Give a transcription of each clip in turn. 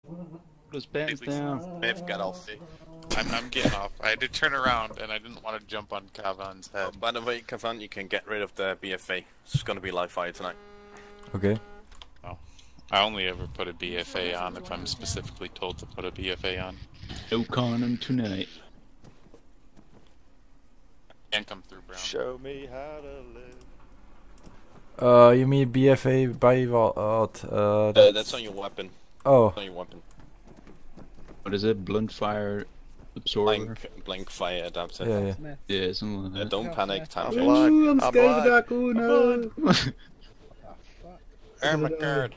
Put his pants down. They've got off. I'm getting off. I had to turn around and I didn't want to jump on Kavan's head. By the way, Kavan, you can get rid of the BFA. It's gonna be live fire tonight. Okay. Oh. I only ever put a BFA on if I'm specifically told to put a BFA on. No condom tonight. Can't come through, Brown. Show me how to live. You mean BFA by what? That's on your weapon. Oh. On your weapon. What is it? Blunt fire absorber? Blank fire adapter. Yeah, yeah. Yeah, something like that. Don't panic, time I'm change. blind. Ooh, I'm I'm scared blind. of that. Oh no! Oh my god.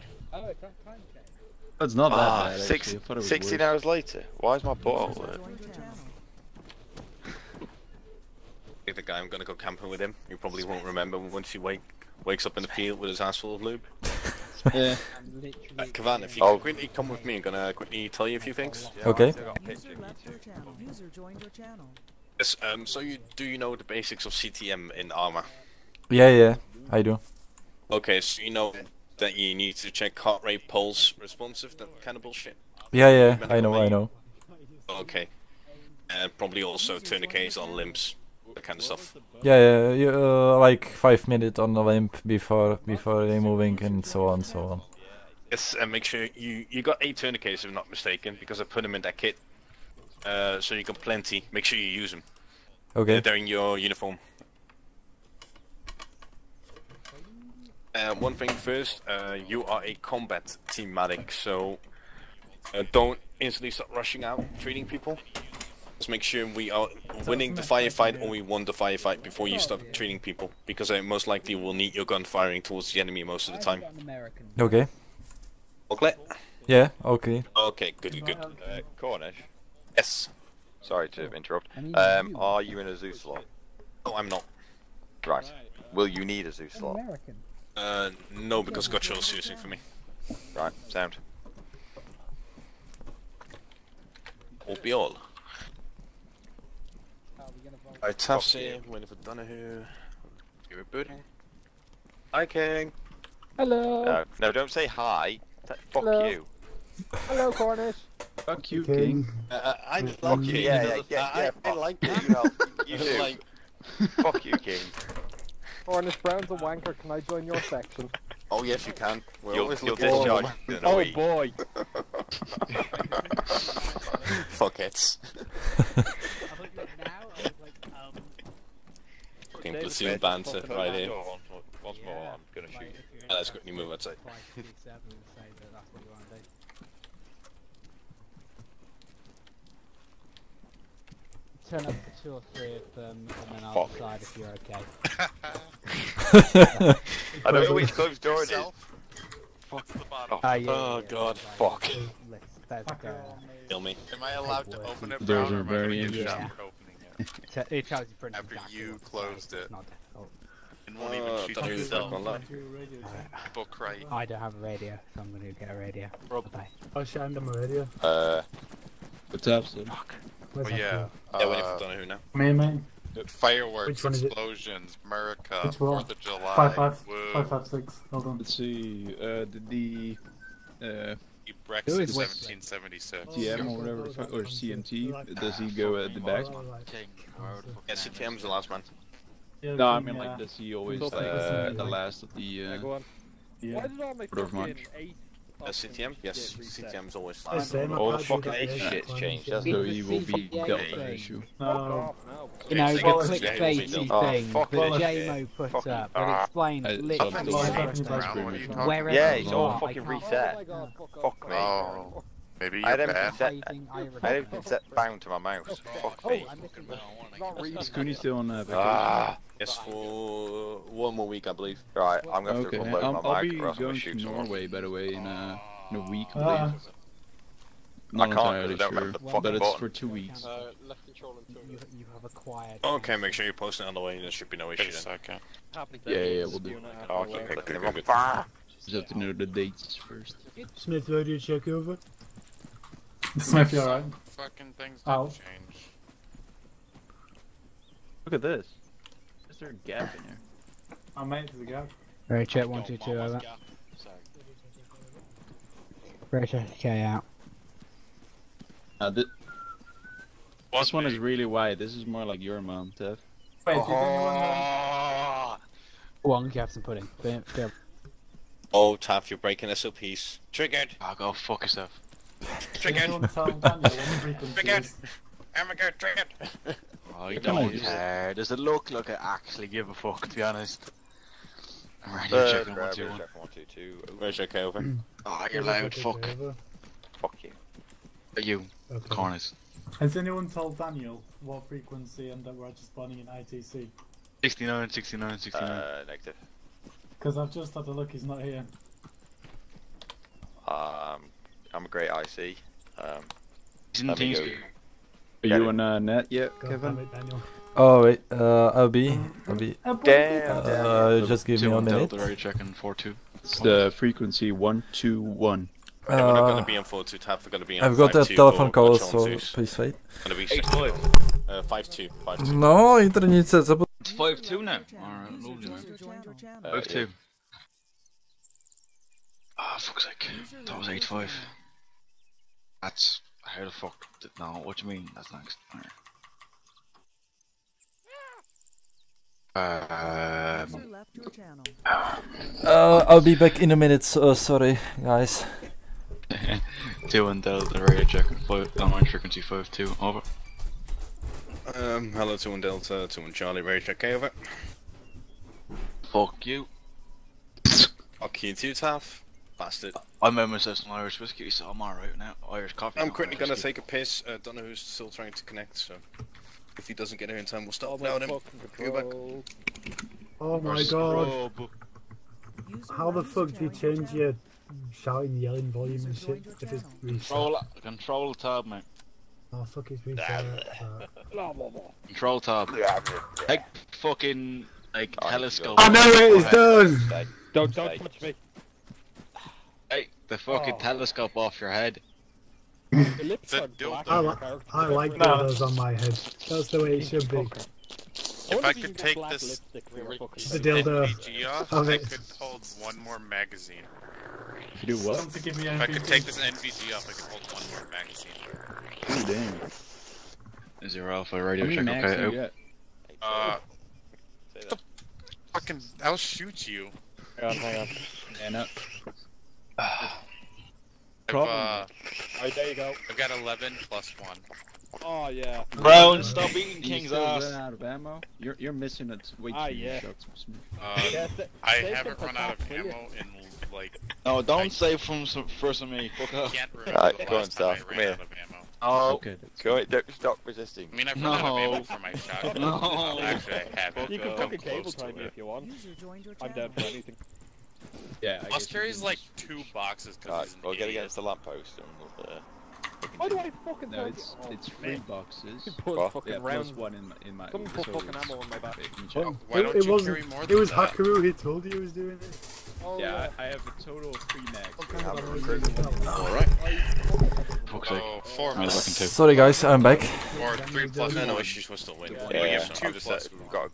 That's not that Ah, bad. six, Actually. I thought it was 16 worse. hours later. Why is my bottle lit? The guy, I'm gonna go camping with him. You probably won't remember once he wakes up in the field with his ass full of lube. Yeah. Kavan, if you can quickly come with me, I'm gonna quickly tell you a few things. Okay. Yes, so do you know the basics of CTM in Arma? Yeah, yeah, I do. Okay, so you know that you need to check heart rate, pulse, responsive, that kind of bullshit? Yeah, yeah, I know. Okay. And probably also tourniquets on limbs, that kind of stuff. Yeah, yeah, you, like 5 minutes on the limp before removing and so on, so on. Yes, and make sure you got 8 tourniquets if I'm not mistaken, because I put them in that kit. So you got plenty. Make sure you use them. Okay. They're in your uniform. One thing first, you are a combat team medic, so don't instantly start rushing out treating people. Just make sure we are winning the firefight or we won the firefight before you start treating people, because I most likely will need your gun firing towards the enemy most of the time. Okay. Okay? Yeah, okay. Okay, good. Cornish. Yes. Sorry to interrupt. Are you in a zoo slot? No, I'm not. Right. Will you need a zoo slot? No, because Gotcho's using for me. Right. Sound. Hope be all. Alright, Tafs here, waiting for Donahue. You're booting. Hi, King. Hello. No, don't say hi. Fuck Hello. you. Hello, Cornish. Fuck you, King. I like Fuck you. you. Yeah. I like you. You do. Like, Fuck you, King. Cornish Brown's a wanker. Can I join your section? oh yes, you can. We're You'll always looking discharge for in a Oh week. boy. fuckheads. Fucking platoon banter right here. Once more, I'm gonna shoot you. Let's quickly move outside. Turn up for 2 or 3 of them, and then I'll Fuck. decide if you're okay. I don't know which closed door it is. Fuck the bottom. Oh, God. Fuck. There's a go. Kill me. Am I allowed to open it, Those Brown, are or am I gonna very get interesting. shot for opening it? It tells you pretty After exactly you what to say, closed it's it. not difficult. And won't even shoot don't do that, yourself. man, look. People cry. I don't have a radio, so I'm gonna get a radio. Bye. Oh shit, I'm on my radio. What's up, son? Where's Oh that yeah. Yeah, waiting for Donahue now. for? Me, mate. Fireworks, Which one is it? explosions, America, Which one? 4th of July. 556. Hold on. Let's see. The Brexit Who is with- 1776. TM or whatever the fuck, or CMT. Does he go at the back? Yeah, CTM's the last man. Yeah, No, I King, mean like does he always Still at the like- last of the Yeah. whatever much. CTM? Yes, CTM's always The last. same, All the I've had fucking you age that shit's day, changed, fine. hasn't So he will be Yeah, dealt yeah. with an issue. No. You know, the Yeah, we'll clickbaity Oh, thing fuck that off. JMO put Fucking- up that explains It's literally on the every same. person Brown, what are you talking wherever Yeah, you it's all are, I fucking can't- reset. Fuck me. Oh, maybe I you're haven't bad. set. Amazing, I haven't set bound to my mouse. Fuck me. Is Cooney still on that? Yes, for one more week, I believe. Right, I'm gonna have Okay, to reload I'll my be mag or else I'm going gonna to shoot someone. Norway, by the way, in a week, I Ah. believe. I Not can't 'cause I entirely don't remember sure, the but fucking it's button. for 2 weeks. You have acquired. Okay, make sure you post it on the way, there should be no Wait issue a then. second. Yeah, we'll do. Oh, I keep clicking the wrong good. button. Just have to know the dates first. Smith, radio check over. Smith, you alright? Fucking things Ow. don't change. Look at this. Is there a gap in here? I'm mate to the gap. Very check 122 over. Very check okay out. This one is really wide. This is more like your mom, Tev. Wait, Go on, Captain Pudding. Fair. Oh, Taff, you're breaking SOPs. Triggered. Oh, go fuck yourself. Triggered. Triggered. Oh my god, triggered. Oh, you Come on, don't just- care. Does it look like I actually give a fuck, to be honest? I'm ready to Third check on grab, 121. check 122. Where's your over? Oh, you're loud, fuck. Fuck you. You, corners. Has anyone told Daniel what frequency and that we're just spawning in ITC? 69, 69, 69. Negative. Because I've just had a look, he's not here. I'm a great IC. He's in let me TeamSpeak. Are you on net yet, God Kevin? damn it, Daniel. Oh wait, I'll be. Damn. Just give me 2 a on minute. Delta, right, checking 4-2. It's the frequency 121. We're not gonna be on 4-2, Taff, we're gonna be on I've got a 5-2 telephone or call, watch so on Zeus. please wait. Gonna be 5-2. 5-2. No, internet zabud. It's 5-2 now. Alright, lovely, man. 5-2. Ah, fuck's sake. That was 8-5. That's... How the fuck... No, what do you mean? That's next. I'll be back in a minute, so sorry, guys. 2 on Delta, radio check, 5, online frequency 5-2, over. Hello, 2 on Delta, 2 on Charlie, radio check, over. Fuck you. Fuck you too, Taff. Bastard. I made myself some Irish whiskey, so I'm alright now. Irish coffee. I'm not quickly Irish gonna whiskey. take a piss. Don't know who's still trying to connect, so if he doesn't get here in time, we'll start without him. Go back. Oh my god. How the fuck do you change your shouting, yelling volume and shit if it's reset? Control tab, mate. Oh fuck, it's reset. Control tab. Like fucking like telescope. I know it is done! Don't touch me. Hey, the fucking telescope off your head. The lips are black. I like those on my head. That's the way it should be. If I could take this The dildo. NVG off, Of I it. could hold one more magazine. You do what? Come to give me If I could NVG. take this NVG off, I could hold one more magazine. Oh, damn. Is your alpha radio How many check mags okay? do you Oh. get? Say that. Fucking, I'll shoot you. Hang on. Man up. Alright, there you go. I've got 11 plus 1. Oh, yeah. Brown, stop eating You King's still ass. run out of ammo? You're missing it way too many yeah. shots. Yeah, I save haven't them run for out of top, will you? ammo in like. No, don't say from first of me. Fuck I off. can't remember Right, the go on, last time Saf, I come ran here. out of ammo. Oh, Okay. go on, don't stop resisting. I mean, I've run out of ammo No. for my shotgun. No. Actually, I haven't. You can I'm fucking close cable to tie me it. if you want. I'm down for anything. Yeah. Plus carries like 2 boxes because Right, he's an we'll get idiot. against the lamppost and we'll, Why do I fucking No, tell it's you? it's 3 boxes. Put What? fucking Yeah, round. plus 1 in my. Someone put so fucking it's- ammo on my back. you can check. Why don't you carry more It than was that? Hakaru who told you he was doing it. Oh, Yeah, I have a total of 3 mags. Alright. Fuck's sake. Oh, 4 I was minutes. looking too. Sorry guys, I'm back. Or 3 plus No 1. issues, we're still waiting. yeah, you yeah. have 2 I'm just plus saying, we've got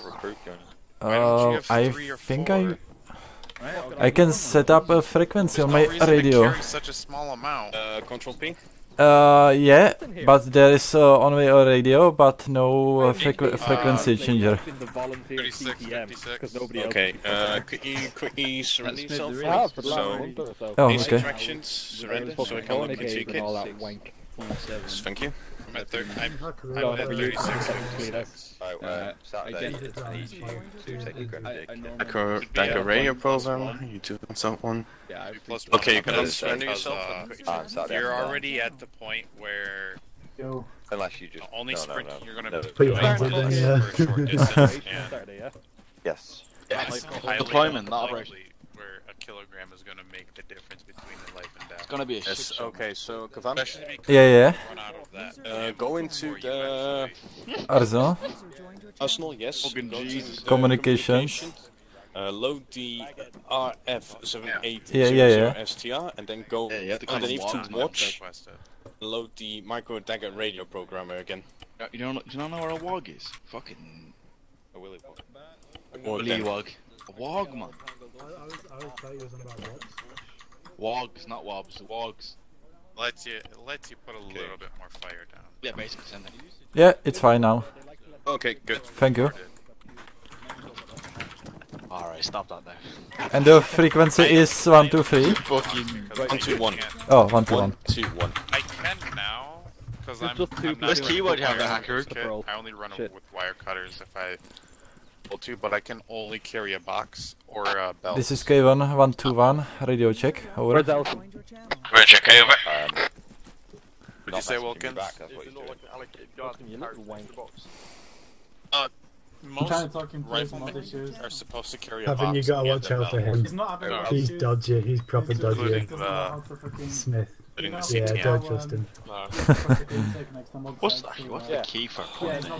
a recruit going. Why don't you have I 3 or think 4? I can set up a frequency There's on no my reason radio. to carry such a small amount. Control P. Yeah, but there is only a radio, but no frequency changer. In the volunteer 36, CTM, 56. because nobody else. Okay, could you quickly surrender Let's make yourself? the Ah, for the last So, month or so. Oh, basic okay. directions, surrender, Fucking so I can look Renegade into and all your that wank. Thank you. I'm at 30. I'm Hakaru. at for you. 36. Right, Saturday, again, I need you to take a grenade. Dagger radio program, you do consult one. Yeah, I Plus Okay, you can because, surrender yourself. Saturday You're after already at the point where Yo. that. Unless you just only no, sprint. No, no. You're gonna No, Put your make hands runs in, for yeah. a short distance, and Saturday, yeah? Yes. it's highly Deployment, not unlikely where a kilogram is gonna make the difference between the life and death. It's gonna be a shit Yes, show. okay, so Kavan, Especially because Yeah. you run out of that. go into the Arsenal. Arsenal, yes. Fucking Go to Jesus. the Communications. Load the RF7800 Yeah. STR and then go Yeah, you have to kind of underneath walk to on watch. Southwest. Load the micro dagger radio programmer again. You don't know where a wog is? Fucking A Willy Willy then. wog. A wog, man. I was telling you something about what? Wogs, not wobs. Wogs. Lets you put a little bit more fire down. Yeah, basically send it. Yeah, it's fine now. Okay, good. Thank you. Alright, stop that now. And the frequency is 1, 2, 3. Fucking 1, 2, 1. Oh, 1, 2, 1. 1, 2, 1. I can now, because There's I'm just two not people This doing keyword the you have the wire hacker. kit. Bro. I only run Shit. with wire cutters if I want to, but I can only carry a box or a belt. This is K1 121. Radio check. Over. Where's Elton? Roger, over. Would you say, Wilkins? You little wank. Most riflemen are supposed to carry a box. Haven't you gotta and watch a out for belt. him? He's dodgy, he's proper dodgy. Including the, Smith. including the Yeah, CTM. don't trust him. What's the key for pointing?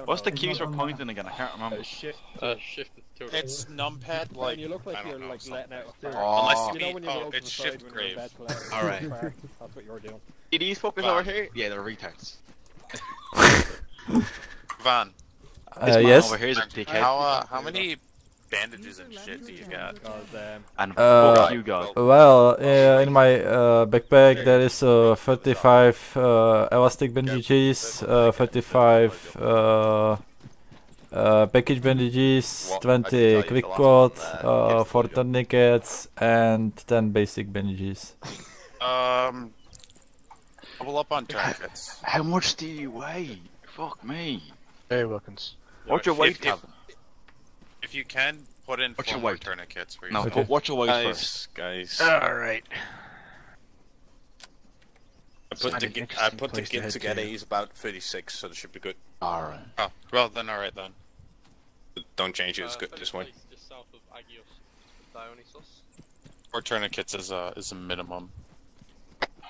What's the keys for pointing again? I can't remember. Shift to It's numpad, like, you look like I don't you're know, like something. letting out a fart. Oh. Unless You know when you oh, roll to it's the side shift and you're in grave. bed to let out Alright. a fart. That's what you're doing. Are these fuckers over here? Yeah, they're retards. Van, This man Yes. over here is a dickhead. how many bandages and shit do you got? And Uh, fuck you, God. Well, in my backpack there is 35 elastic bandages, 35 package bandages, 20 quick quad, 4 tourniquets, and 10 basic bandages. Double up on tourniquets. How much do you weigh? Fuck me. Hey, Wilkins. What's your weight, If- Calvin? If you can, put in What's 4 your more weight? tourniquets for No, yourself. what's your weight first? Guys. Alright. I put the place to git head together, to. he's about 36, so that should be good. Alright. Oh, well then, alright then. Don't change it, it's good this way. Just south of Agios, Dionysos. 4 tourniquets is a minimum.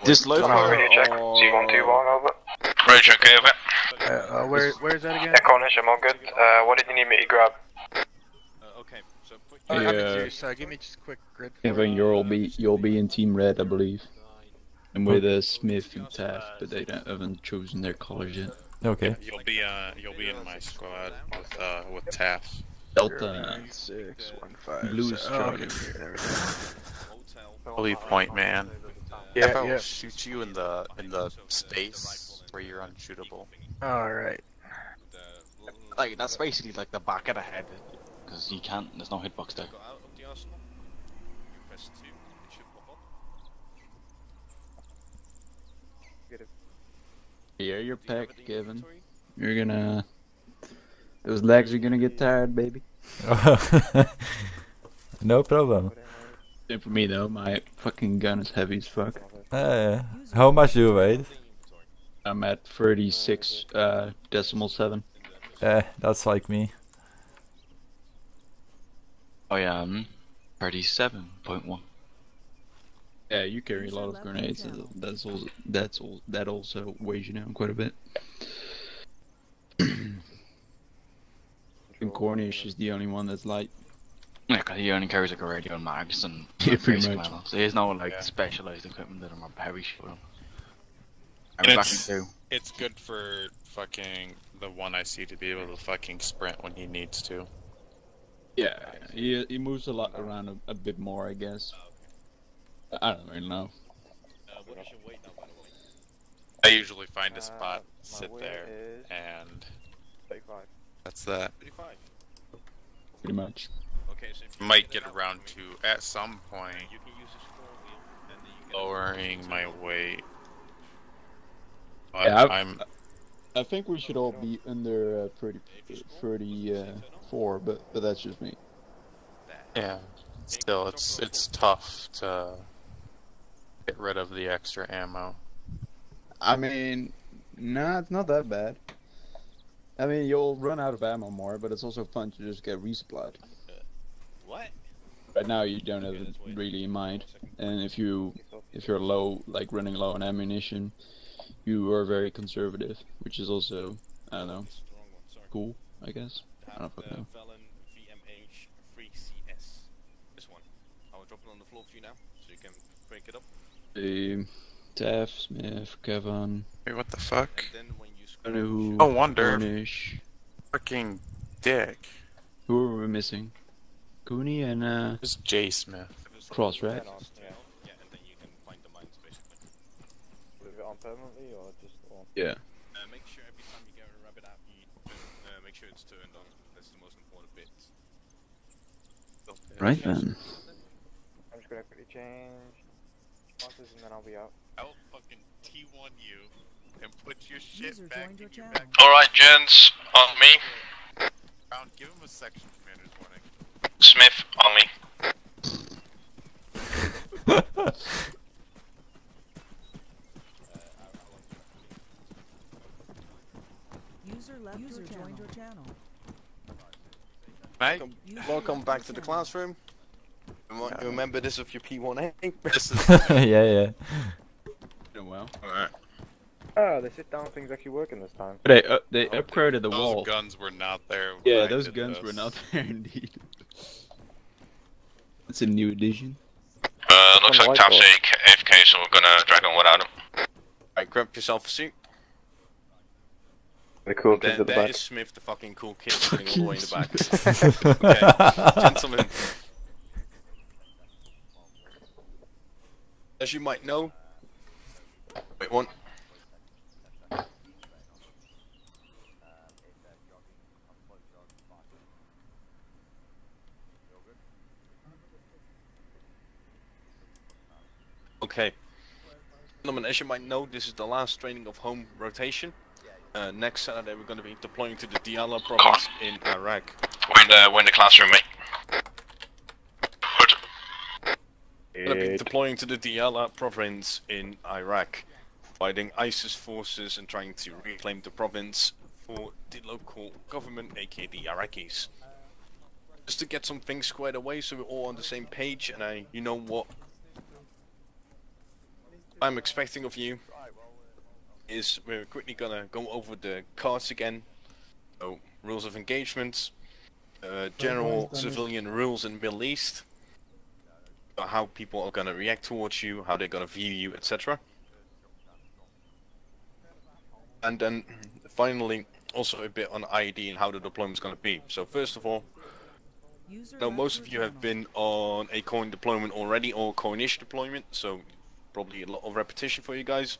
This low Radio check. C121 over. Roger, okay, over. Where's that again? Cornish, I'm all good. What did you need me to grab? Okay, so put I'm Yeah. serious, give me just a quick grid. Kevin, you'll be in Team Red, I believe. And with Smith and Taft, but they haven't chosen their colors yet. Okay. You'll be in my squad with Taff. Delta. 615. Blue stripe. Holy point, man. Yeah, If I will yeah. shoot you in the space where you're unshootable. Alright. Like, that's basically like the back of the head. Because you can't, there's no hitbox there. Go out of the arsenal. You press 2, it should pop up. Yeah, you're packed, Kevin. You're gonna... Those legs are gonna get tired, baby. No problem. Same for me though, my fucking gun is heavy as fuck. How much do you weigh? I'm at 36 decimal 7. That's like me. Oh yeah, 37.1. Yeah, you carry a lot of grenades. That also weighs you down quite a bit. And Cornish is the only one that's light. Yeah, because he only carries like a radio and mags and Yeah, pretty basic much. ammo. So he has no like Yeah. specialized equipment that are heavy shit with him. And I'm back in 2. it's good for fucking the one I see to be able to fucking sprint when he needs to. Yeah, he moves a lot around a bit more, I guess. I don't really know. What is your weight now, by the way? I usually find a spot, sit there, and 35. that's that. 35. Pretty much. Okay, so if you Might get around to, at some point, you can use this 4 wheel, and then you get lowering my weight. But Yeah, I'm I think we should all be under 34, but that's just me. yeah. Still, it's tough to get rid of the extra ammo. I mean, nah, it's not that bad. I mean, you'll run out of ammo more, but it's also fun to just get resupplied. What? Right now, you don't have it really in mind, and if you're low, like running low on ammunition, you are very conservative, which is also, I don't know, cool, I guess. I don't fucking know. Velen VMH 3CS. This one. I will drop it on the floor for you now, so you can break it up. Taff, Smith, Kevin, Wait, what the fuck? And then when you Anu, No wonder. Cornish. Fucking dick. Who are we missing? Cooney and It's J Smith. Cross, right? Yeah, and then you can find the mine space. on permanently or just on? Yeah. Make sure every time you get a rabbit out, you make sure it's turned on. That's the most important bit. Right then. I'm just gonna quickly change classes and then I'll be out. I'll fucking T1 you and put your shit back in your back. Alright, gents, on me. Brown, give him a section commander's warning. Smith, on me. User joined your channel. Welcome back to the classroom. Remember this of your P1A. Yeah. Oh well. Alright. Oh, the sit-down thing's actually working this time. They upgraded the wall. Those guns were not there. Yeah, when I those did guns this. were not there indeed. It's a new addition. Looks like Tap's AFK, so we're gonna drag on without him. Alright, grab yourself a suit. The cool kids at the There back. is Smith, the fucking cool kid, sitting all the way in the back. Okay, gentlemen. As you might know... Wait, one. Okay. Gentlemen, as you might know, this is the last training of home rotation. Next Saturday we're going to be deploying to the Diyala province in Iraq. We're in the classroom, mate. We're going to be deploying to the Diyala province in Iraq, fighting ISIS forces and trying to reclaim the province for the local government, aka the Iraqis. Just to get some things squared away so we're all on the same page, and you know what I'm expecting of you is we're quickly gonna go over the cards again. So, rules of engagement, general civilian rules in the Middle East, how people are gonna react towards you, how they're gonna view you, etc. And then finally, also a bit on ID and how the deployment is gonna be. So first of all, now most of you have been on a coin deployment already, or coinish deployment, so probably a lot of repetition for you guys.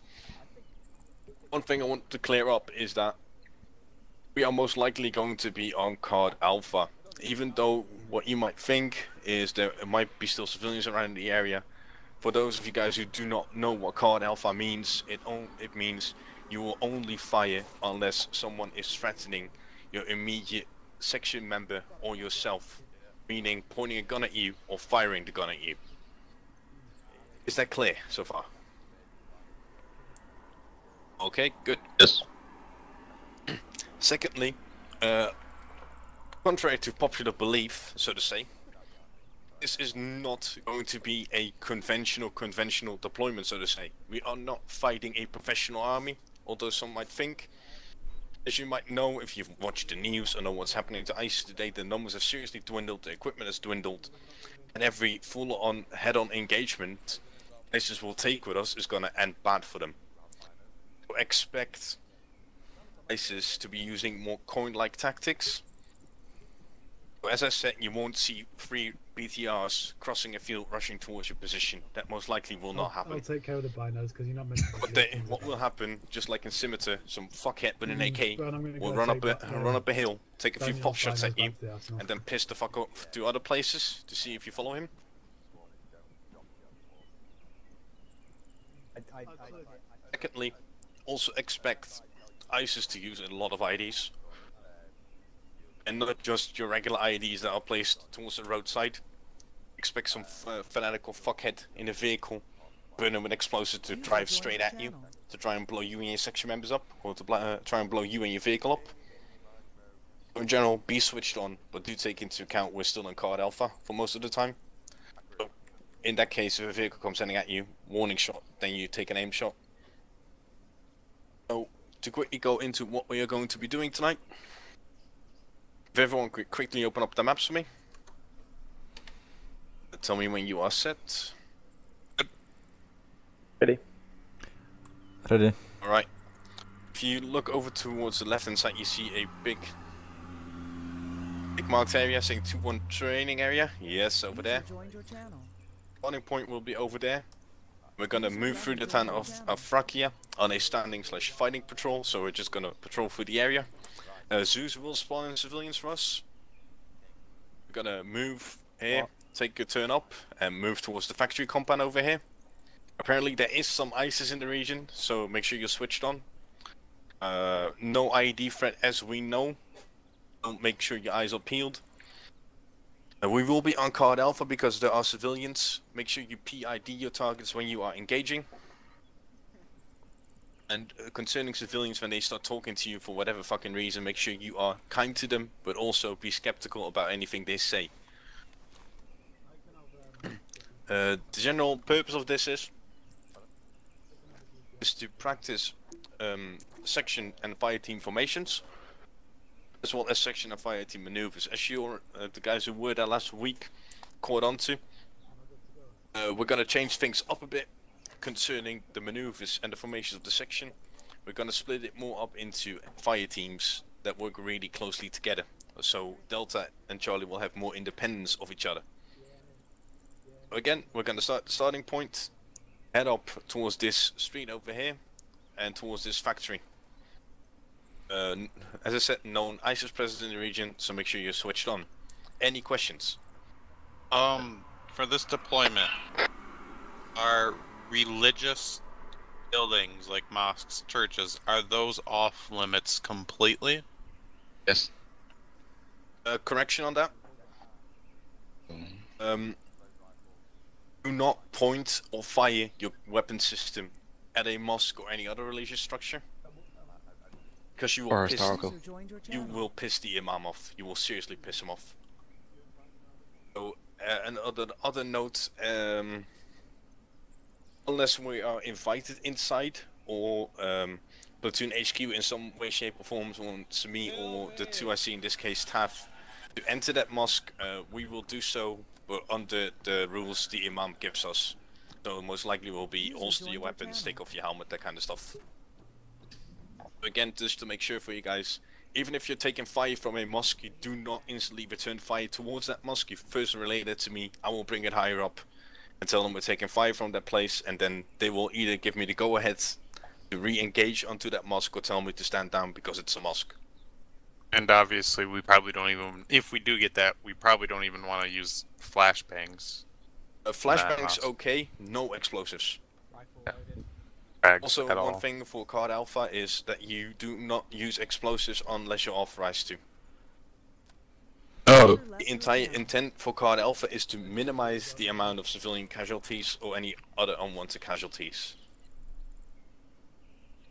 One thing I want to clear up is that we are most likely going to be on card Alpha, even though what you might think is there might be still civilians around the area. For those of you guys who do not know what card Alpha means, it means you will only fire unless someone is threatening your immediate section member or yourself, meaning pointing a gun at you or firing the gun at you. Is that clear so far? Okay, good. Yes. Secondly, contrary to popular belief, so to say, this is not going to be a conventional deployment, so to say. We are not fighting a professional army, although some might think. As you might know, if you've watched the news or know what's happening to ISIS today, the numbers have seriously dwindled, the equipment has dwindled, and every full-on, head-on engagement ISIS will take with us is going to end bad for them. So expect ISIS to be using more coin-like tactics. So as I said, you won't see 3 BTRs crossing a field rushing towards your position. That most likely will not happen. I'll take care of the binos because you're not meant to. But what will happen, just like in Scimitar, some fuckhead with an AK will run up a hill, take a few pop shots at you, and then piss the fuck off to other places to see if you follow him. Secondly, also expect ISIS to use a lot of IDs. And not just your regular IDs that are placed towards the roadside. Expect some fanatical fuckhead in a vehicle, burning with explosives to drive straight at you, to try and blow you and your section members up, or to try and blow you and your vehicle up. In general, be switched on, but do take into account we're still in card Alpha for most of the time. So in that case, if a vehicle comes heading at you, warning shot, then you take an aim shot. So, to quickly go into what we are going to be doing tonight. If everyone could quickly open up the maps for me. Tell me when you are set. Good. Ready? Ready. Alright. If you look over towards the left hand side, you see a big marked area saying 2-1 training area. Yes, over there. Spawning point will be over there. We're gonna move through the town of Frakia on a standing/fighting patrol, so we're just gonna patrol through the area. Zeus will spawn in civilians for us. We're gonna move here, take a turn up, and move towards the factory compound over here. Apparently there is some ISIS in the region, so make sure you're switched on. No ID threat as we know. Don't make sure your eyes are peeled. We will be on card alpha because there are civilians. Make sure you PID your targets when you are engaging. And concerning civilians, when they start talking to you for whatever fucking reason, make sure you are kind to them, but also be skeptical about anything they say. The general purpose of this is to practice section and fire team formations, as well as section and fire team maneuvers. As you're the guys who were there last week caught on to, we're gonna change things up a bit concerning the maneuvers and the formations of the section. We're gonna split it more up into fire teams that work really closely together. So Delta and Charlie will have more independence of each other. Again, we're gonna start the starting point, head up towards this street over here, and towards this factory. As I said, known ISIS presence in the region, so make sure you're switched on. Any questions? For this deployment, are religious buildings like mosques, churches, are those off limits completely? Yes. Correction on that. Do not point or fire your weapon system at a mosque or any other religious structure. Because you will piss the imam off. You will seriously piss him off. So, another note, unless we are invited inside, or Platoon HQ in some way, shape or form wants me or the two I see in this case, Taff, to enter that mosque, we will do so, but under the rules the imam gives us. So most likely will be holster your weapons, take off your helmet, that kind of stuff. Again, just to make sure for you guys, even if you're taking fire from a mosque, you do not instantly return fire towards that mosque. You first relay it to me, I will bring it higher up and tell them we're taking fire from that place, and then they will either give me the go-ahead to re-engage onto that mosque or tell me to stand down because it's a mosque. And obviously we probably don't even, if we do get that, we probably don't even want to use flashbangs. Flashbangs okay, no explosives. Also, one thing for Card Alpha is that you do not use explosives unless you're authorized to. Oh. The entire intent for Card Alpha is to minimize the amount of civilian casualties or any other unwanted casualties.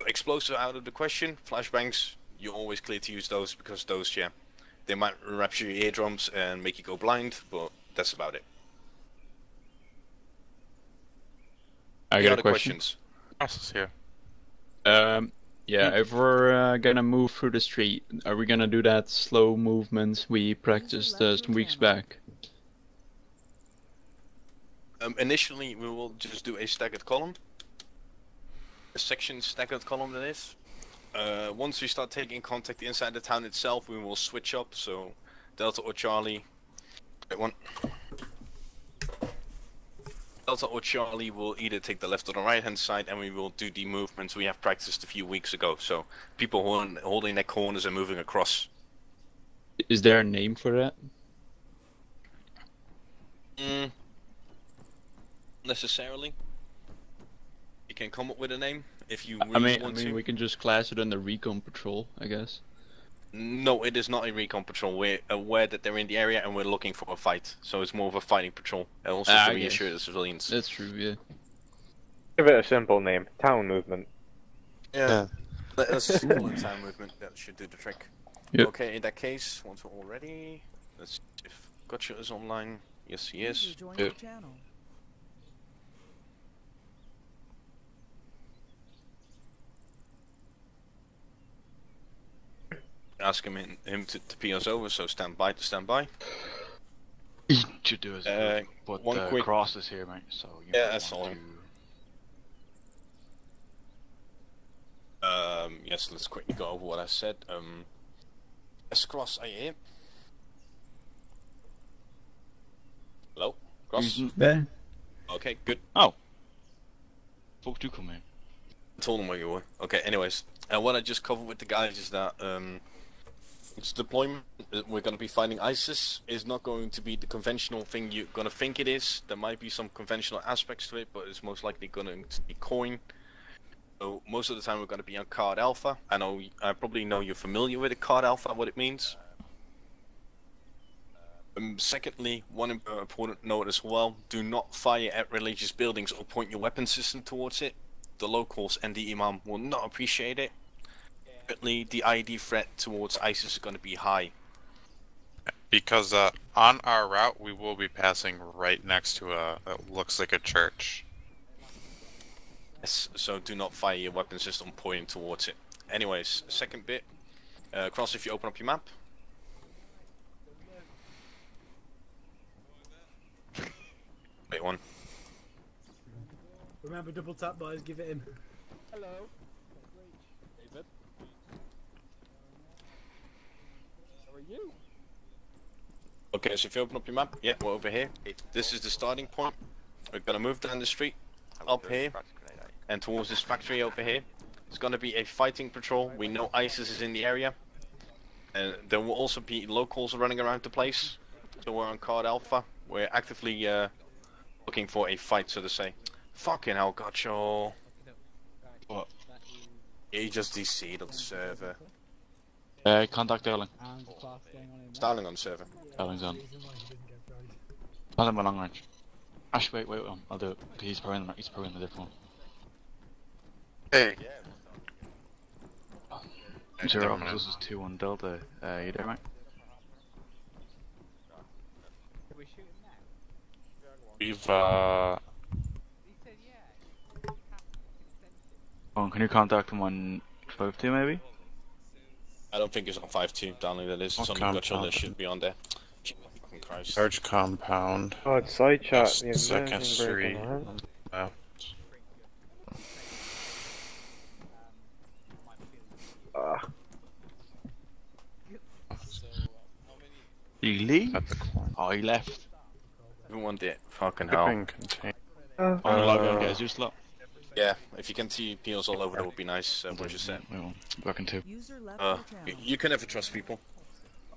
Explosives out of the question, flashbangs, you're always clear to use those because those, yeah, they might rupture your eardrums and make you go blind, but that's about it. I Any got other a question. questions? Here. Yeah, if we're gonna move through the street, are we gonna do that slow movement we practiced some weeks back? Initially, we will just do a staggered column. A section staggered column, that is. Once we start taking contact inside the town itself, we will switch up, so Delta or Charlie... Wait, one. Delta or Charlie will either take the left or the right hand side, and we will do the movements we have practiced a few weeks ago. So people holding their corners and moving across. Is there a name for that? Necessarily. You can come up with a name if you really want to. We can just class it under recon patrol, I guess. No, it is not a recon patrol. We're aware that they're in the area and we're looking for a fight. So it's more of a fighting patrol. And also to reassure the civilians. That's true, yeah. Give it a simple name. Town movement. Yeah. Let's call it town movement. That should do the trick. Yep. Okay, in that case, once we're all ready, let's see if Gotcha is online. Yes, he is. Yep. Ask him to pee us over, so stand by to stand by. You should do as but one the quick cross is here, mate. So you yeah, that's all. Yes, let's quickly go over what I said. S-Cross, are you here? Hello? Cross? There. Okay, good. Oh. Fuck do come in. I told them where you were. Okay, anyways. And what I just covered with the guys is that its deployment, we're going to be fighting ISIS, is not going to be the conventional thing you're going to think it is. There might be some conventional aspects to it, but it's most likely going to be coin. So most of the time we're going to be on card alpha. I probably know you're familiar with the card alpha, what it means. Secondly, one important note as well, do not fire at religious buildings or point your weapon system towards it. The locals and the imam will not appreciate it. Thirdly, the ID threat towards ISIS is going to be high. Because on our route, we will be passing right next to it looks like a church. Yes, so do not fire your weapon system pointing towards it. Anyways, second bit, Cross, if you open up your map. Wait one. Remember, double tap, boys. Give it in. Hello. David. How are you? Okay, so if you open up your map, yeah, we're over here. This is the starting point. We're gonna move down the street, up here, and towards this factory over here. It's gonna be a fighting patrol. We know ISIS is in the area. And there will also be locals running around the place. So we're on card alpha. We're actively looking for a fight, so to say. Fucking hell, gotcha. What? He just DC'd on the server. Contact Erling. Starling on the server. Erling's on. Tell him a long range. Ash, wait, I'll do it. Because he's probably in the different one. Hey. Zero, this is 2-1 Delta. You there, mate? We've Oh, can you contact him on 5-2 maybe? I don't think it's on 5-2, darling, that is. It's on the gotcha list, should be on there. Fucking Christ. large compound. Oh, it's side chat. That's The Second amazing Street. breaking, huh? Did he leave? At the corner. Oh, he left. Everyone did. Fucking hell. Shipping container. I'm gonna log on, guys. Just look. Yeah, if you can see peels all over, that would be nice. What you said. Working too. You can never trust people.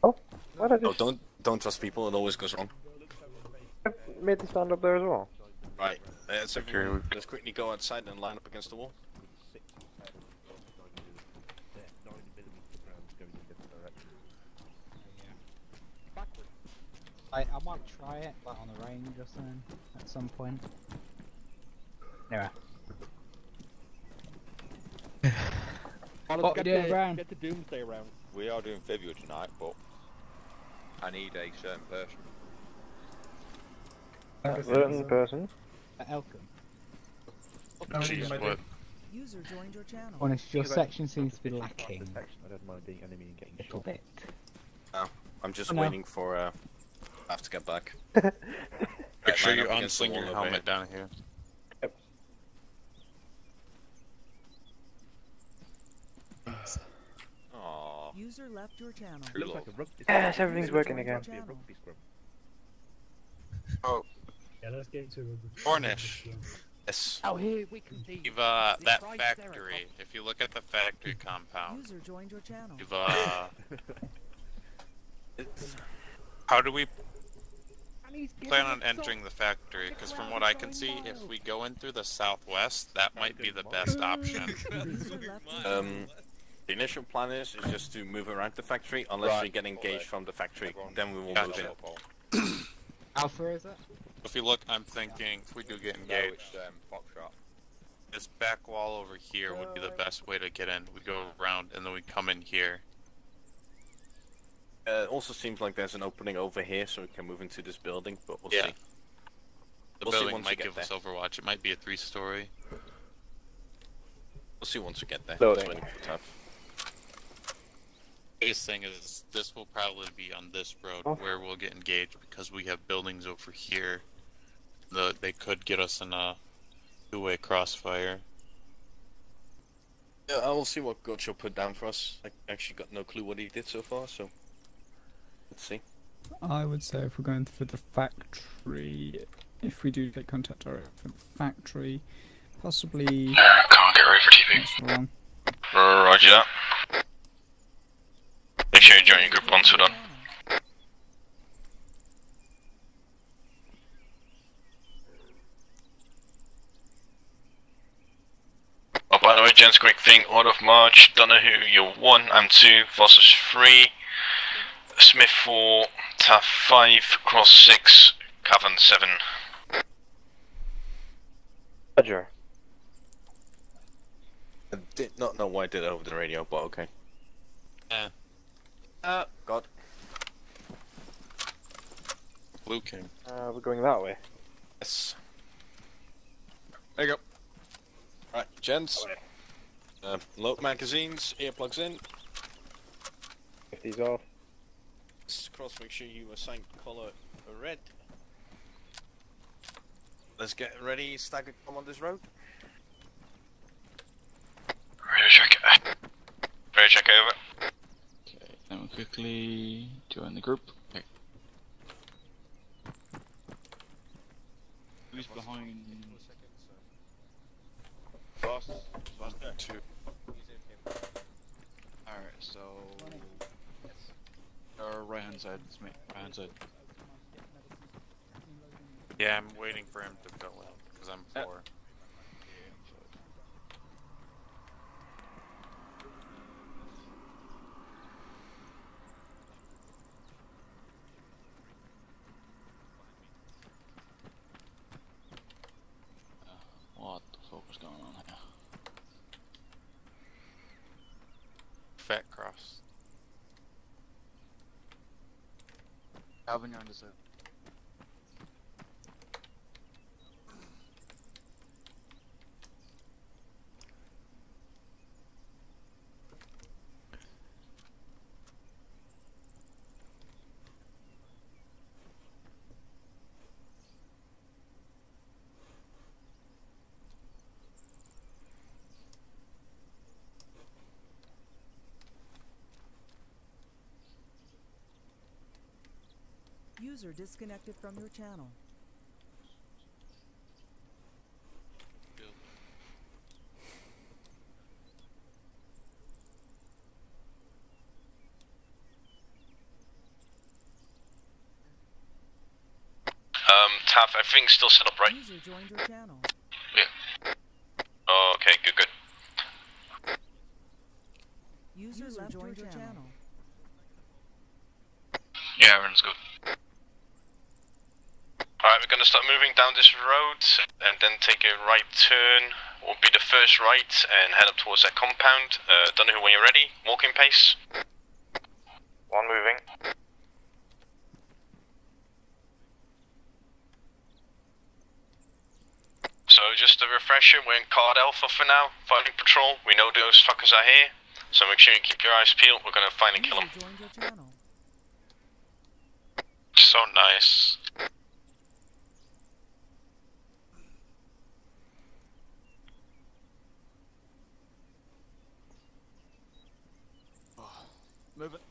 Oh, what I No, just don't trust people. It always goes wrong. made the stand up there as well. Right. So let's quickly go outside and line up against the wall. I might try it, like on the range or something, at some point. Anyway. What are you doing, Brown? Get the Doomsday round. We are doing February tonight, but I need a certain person. A certain person? Elkin. Jeez, what? User joined your channel. Honest, your section seems to be lacking. I don't mind being enemy and getting little bit. No, I'm just Oh, no. waiting for I have to get back. Make sure line you up against the unsling your wall over helmet here. down here. Aww. User left your channel. Looks like a rugby. Yes, everything's working again. Be a rugby scrum. Oh, Yeah, let's get to it. Cornish. Yes. Oh, here we can see. You've that factory. If you look at the factory compound, User joined your channel. you've how do we plan on entering the factory? Because from what I can see, if we go in through the southwest, that might be the best option. The initial plan is just to move around the factory unless we get engaged from the factory. Then we will move in. Alpha, is it? If you look, I'm thinking if we do get engaged, this back wall over here would be the best way to get in. We go around and then we come in here. It also seems like there's an opening over here, so we can move into this building, but we'll see. The We'll see building once we might get give us there. Overwatch. It might be a 3-story. We'll see once we get there. Loading. It's waiting for time. Biggest thing is this will probably be on this road where we'll get engaged because we have buildings over here. They could get us in a two-way crossfire. Yeah, I will see what Gocho put down for us. I actually got no clue what he did so far, so let's see. I would say if we're going for the factory, if we do take contact direct from the factory, Possibly. Can't get ready for TP. That's wrong. Roger that. Make sure you join your group once we're done. Oh, by the way, gents, quick thing, order of march, Donahue, you're 1, I'm 2, Voss is 3, Smith 4, Taff 5, Cross 6, Cavan 7. Roger. I did not know why I did that over the radio, but okay. God. Blue King. We're going that way. Yes. There you go. Right, gents. Load magazines, earplugs in. 50's off. Cross, make sure you assign colour red. Let's get ready, staggered come on this road. Ready to check it. Ready to check over. Okay, then we'll quickly join the group. Okay. Who's behind? Boss. Boss there. 2. Alright, so. Our right hand side. It's me. Right hand side. Yeah, I'm waiting for him to fill in, because I'm 4. What the fuck was going on here? Fat cross. Alvin, you're on this side. User disconnected from your channel. Taff, everything's still set up, right? User joined your channel. Yeah. Oh, okay, good, good. User left joined your channel. Yeah, everyone's good. Alright, we're gonna start moving down this road and then take a right turn. Will be the first right and head up towards that compound. Don't know when you're ready. Walking pace. 1 moving. So just a refresher, we're in Card Alpha for now, fighting patrol. We know those fuckers are here, so make sure you keep your eyes peeled. We're gonna find and kill them. Joined your channel. So nice. Move it.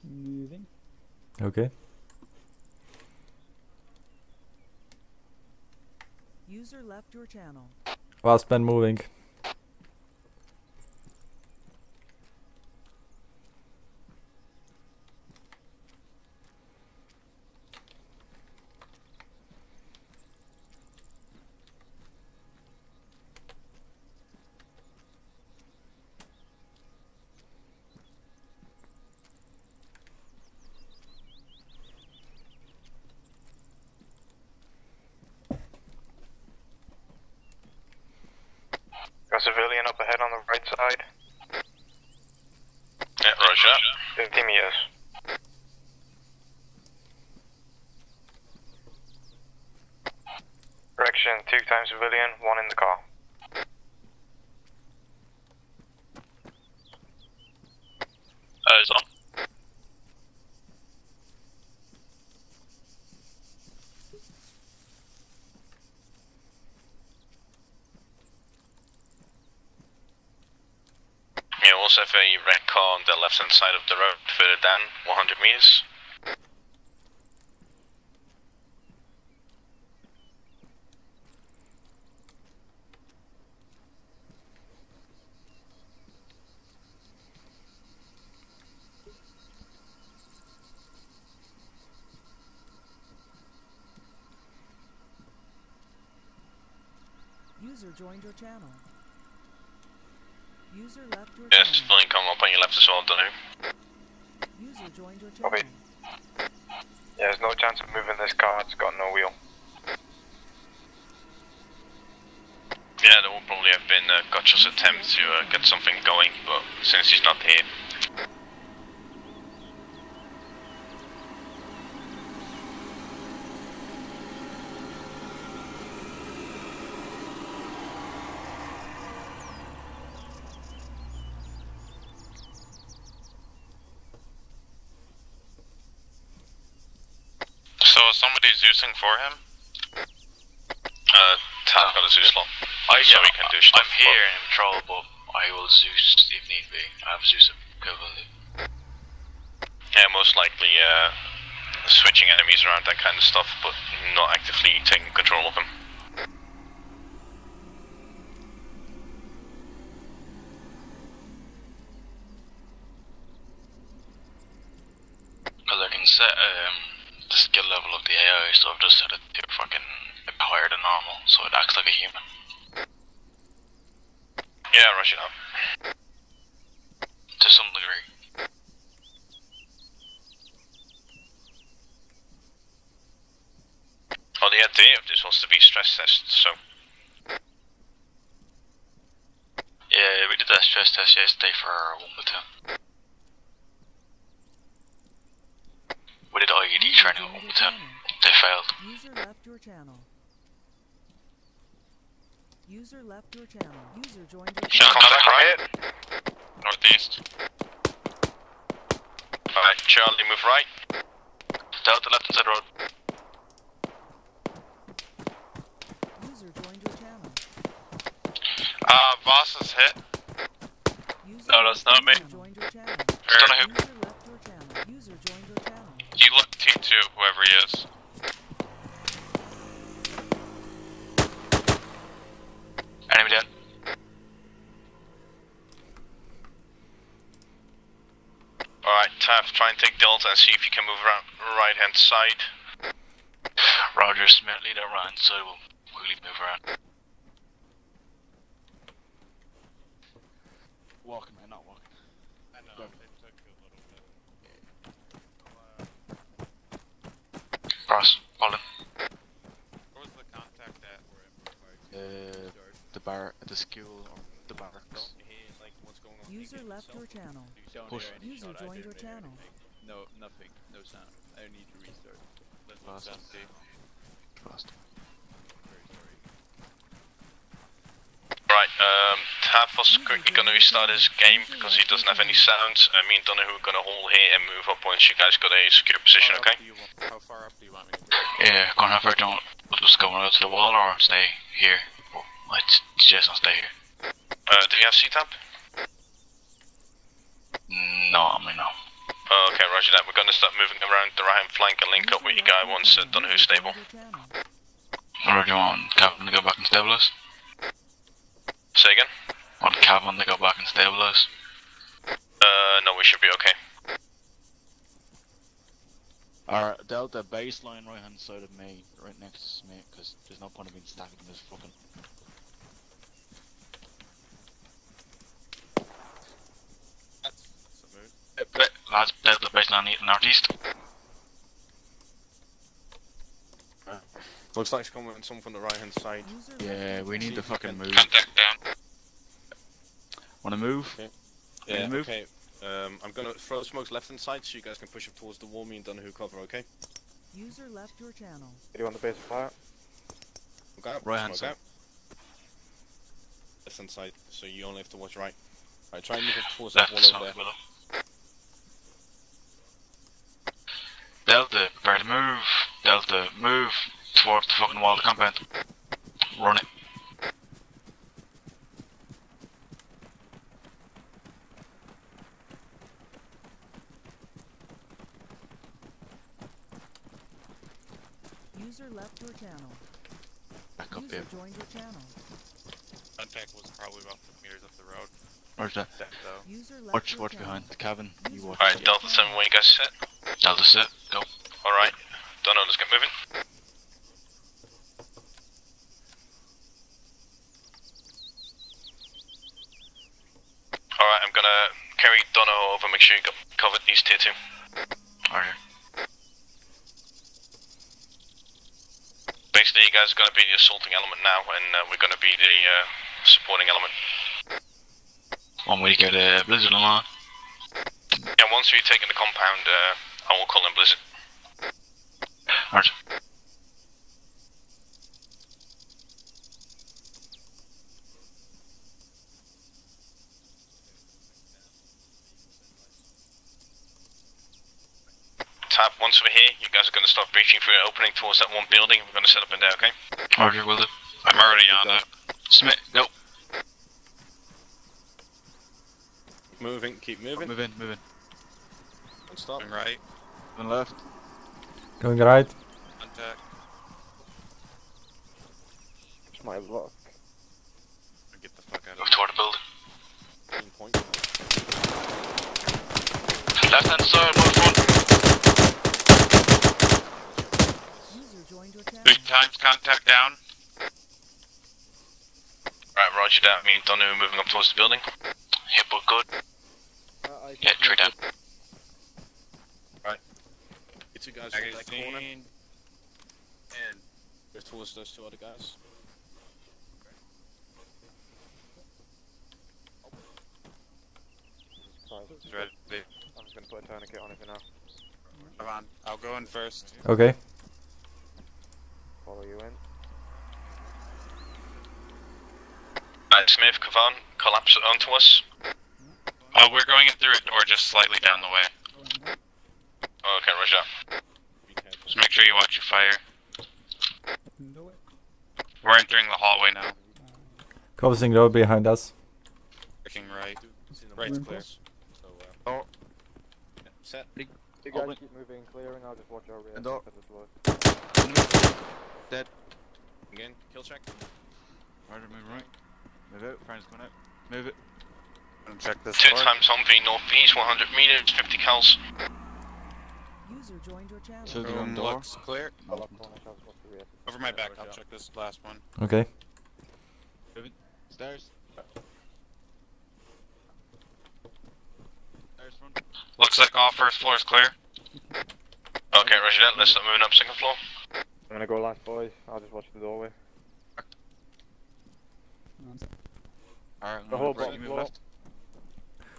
Moving. Okay. User left your channel. Last man moving. Got civilian up ahead on the right side. Yeah, roger. 50 meters. Correction, 2 times civilian, 1 in the car. It's on. Yeah, we also have a red car on the left hand side of the road, further down, 100 meters. User joined your channel. User left your Yes, channel. civilian come up on your left as well, don't know. User joined your channel. Copy. Yeah, there's no chance of moving this car, it's got no wheel. Yeah, there will probably have been Gotcha's attempt to get something going, but since he's not here. So somebody's using for him? Tap got a Zeus slot. So we can do stuff. I'm here in control, but I will Zeus if need be. I have Zeus equivalently. Yeah, most likely switching enemies around, that kind of stuff, but not actively taking control of them. Because I can set the skill level of the AI, so I've just set it to fucking higher than normal, so it acts like a human. Yeah, rush it up. To some degree. Well, the idea of this was to be stress test, so... Yeah, we did that stress test yesterday for 1 platoon. We did IED training at 1 platoon. They failed. User left your channel. User left your channel. User joined your channel. Contact right. Northeast. Alright, Charlie, move right. Delta left inside road. User joined your channel. Boss is hit. No, that's not me. Joined your channel. Don't know who. User left your channel. User joined your channel. You look T2, whoever he is. Enemy dead. Alright, Taff, try and take Delta and see if you can move around right hand side. Roger, Smith, lead around, so we'll quickly move around. Walking, man, not walking. I know, Go. it took a little bit. Cross, Colin. Where was the contact at? The bar, the school, or the barracks. User left your channel. Push. User joined your channel. No, nothing. No sound. I need to restart. This one's Fast. empty. Fast. Right, Taff was quickly gonna restart his game because he doesn't have any sounds. Me and Donahue are gonna hold here and move up once you guys got a secure position, okay? How far up do you want me to go? Yeah, gonna have her don't just going out to the wall or stay here. I'd suggest not stay here. Do you have C-Tap? No, I mean no. Okay, roger that. We're gonna start moving around the right hand flank and link up with your guy once Donahue's stable. Or do you want Captain to go back and stabilize? Say again? Want Captain to go back and stabilize? No, we should be okay. Alright, Delta baseline right hand side of me, right next to Smith, because there's no point of being stacking this fucking. Lads, Delta baseline northeast. Looks like it's coming some from the right hand side. Yeah, we need to fucking move. Contact down. Wanna move? Okay. Wanna Yeah, move? okay. I'm gonna throw smokes left hand side so you guys can push up towards the wall, me and Donahue cover, okay? User left your channel. Do you want the base of fire? Look out, Right hand smoke side. out. Left hand side, so you only have to watch right. Alright, try and move up towards that Left, wall over smoke there. below. Delta, prepare to move. Delta, move towards the fucking wall of the compound. Run it. User left your channel. Back up User here. joined your channel. Contact was probably about 5 meters up the road. Where's that? Dead though. User left Watch, your watch channel. behind the cabin. You watch. Alright, Delta 7, when you guys set? Delta sit, go. Alright. Dono, let's get moving. gonna carry Dono over, make sure you got covered these tier 2. Alright. Basically, you guys are gonna be the assaulting element now, and we're gonna be the supporting element. Want me to get a Blizzard on? Yeah, once we've taken the compound, I will call in Blizzard. Alright. Tap, once we're here, you guys are gonna start breaching through an opening towards that one building, and we're gonna set up in there, okay? Roger, will do. I'm already on that. Smith, go. Moving, keep moving. Move in, move in. Don't stop. Going right. Moving left. Going right. Contact. It's my luck. Get the fuck out of Move toward the building. Point. Left hand side, move front. User joined your channel. 3 times contact down. Right, roger that. Me and Dono are moving up towards the building. Hip but good. Yeah, 3 down. Right. You two guys in that corner. Magazine. And go towards those 2 other guys. Sorry, It's ready. I'm just gonna put a tourniquet on it for now. Come on, I'll go in first. Okay. Follow you in. Right, Smith, Kavan, collapse it onto us. We're going in through a door just slightly down the way. Okay, roger. Just make sure you watch your fire. We're entering the hallway now. Closing door behind us. Checking right. Right's clear. So, Door. yeah, set. You guys Open. keep moving and clearing, I'll just watch our rear. And door. At this load. Dead. Again, kill check. Roger, move right. Move out. Friend's coming out. Move it. And check this 2 door. times Humvee northeast, 100 meters, 50 cals. User joined your channel. To the room Room door. looks clear. I'll lock corner, I'll just watch the rear. Over my back, I'll check this last one. Okay. Move it. Stairs. Stairs front. Looks like all first floor is clear. Okay, roger that. Let's start moving up 2nd floor. I'm gonna go last, boys. I'll just watch the doorway. Alright, The whole right, bottom you move floor. left.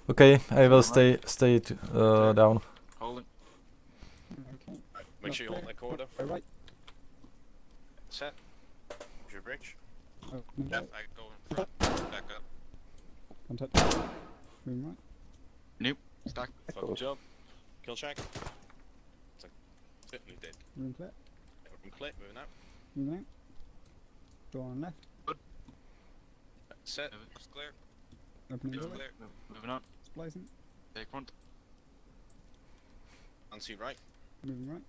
Okay, I will stay down. Holding. Okay. Make sure you hold that corridor. Go right. Set. Use your bridge. Oh, move Yep, right. I go in front. Back up. Contact. Move right. Nope. Stack. Fucking job. Kill check. It's like, certainly dead. Room clear. Open clip, moving out. Moving out. Door on left. Set. Left's clear. Opening Left's doorway. clear. Moving on. Splicing. Take front. Unsee right. Moving right.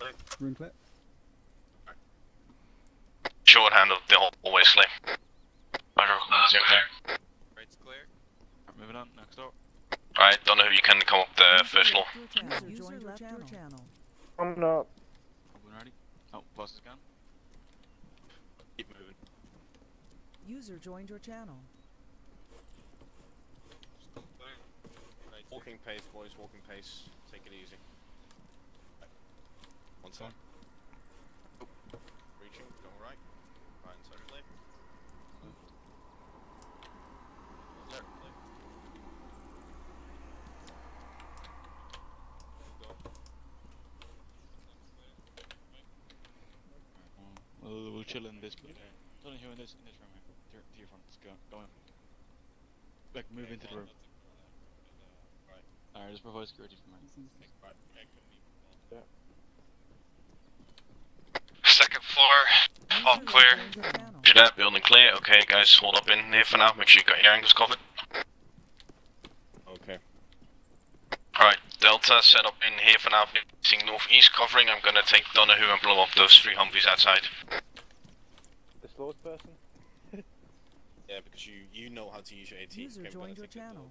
Left. Room clear. Shorthand of the hallway slip. Roger, that's clear. Right's clear. Alright, moving on. Next door. Alright, don't know if you can come up the first floor. User joined your channel. I'm not. Open ready. Oh, boss is gone. Keep moving. User joined your channel. Walking pace, boys, walking pace. Take it easy. One side. Reaching, going right. Right and side clear. Left clear. We'll chill in this place. Don't here in this room here. To your front. Let's go. Go in. Like move into the room. Alright, just provide security for me. Second floor, all clear. Roger that, building clear. Okay, guys, hold up in here for now. Make sure you got your angles covered. Okay. Alright, Delta, set up in here for now. Facing northeast covering. I'm gonna take Donahue and blow up those 3 Humvees outside. The slowest person? Yeah, because you know how to use your AT. User joined your channel.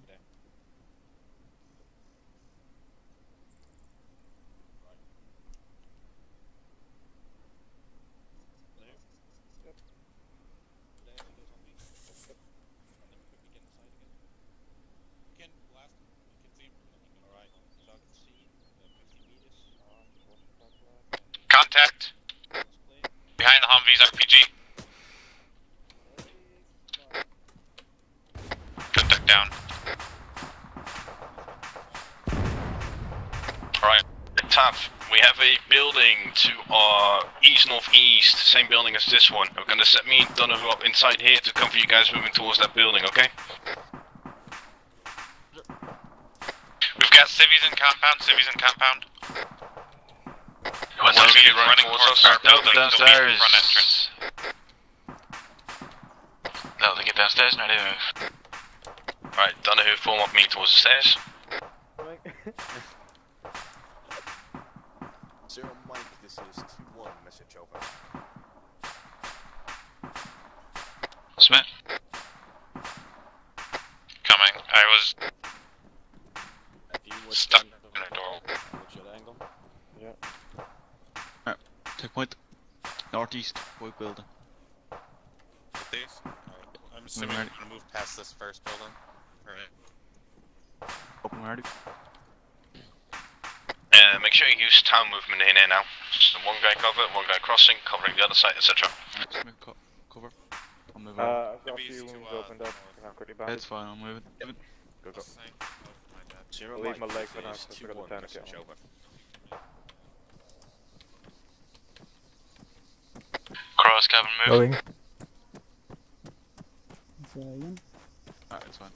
contact. Behind the Humvee's RPG. Contact down. Alright, Tav, we have a building to our east-northeast, same building as this one. We're gonna set me and Donovan up inside here to cover you guys moving towards that building, okay? We've got civvies in compound. One of you running towards us. Our building, downstairs. Front entrance. No, they get downstairs, no, they move. Alright, Donovan, form up me towards the stairs. Zero Mike, this is 2-1, message over. Smith. Coming. I was stuck in a door. What's your angle? Yeah. Alright, checkpoint. Northeast, white building. These? Alright. I'm assuming we're gonna move past this first building. Alright. Open already. Make sure you use town movement in here now. So one guy cover, one guy crossing, covering the other side, etc. Alright, cover. I'm moving. I've got a few wounds opened up, and I'm pretty bad. It's fine, I'm moving. Go. Zero I'll leave my Mike, leg for this now, is because I got 2-1, the tourniquet message on. over. Cross cabin move. Going. Ian. Alright, it's fine.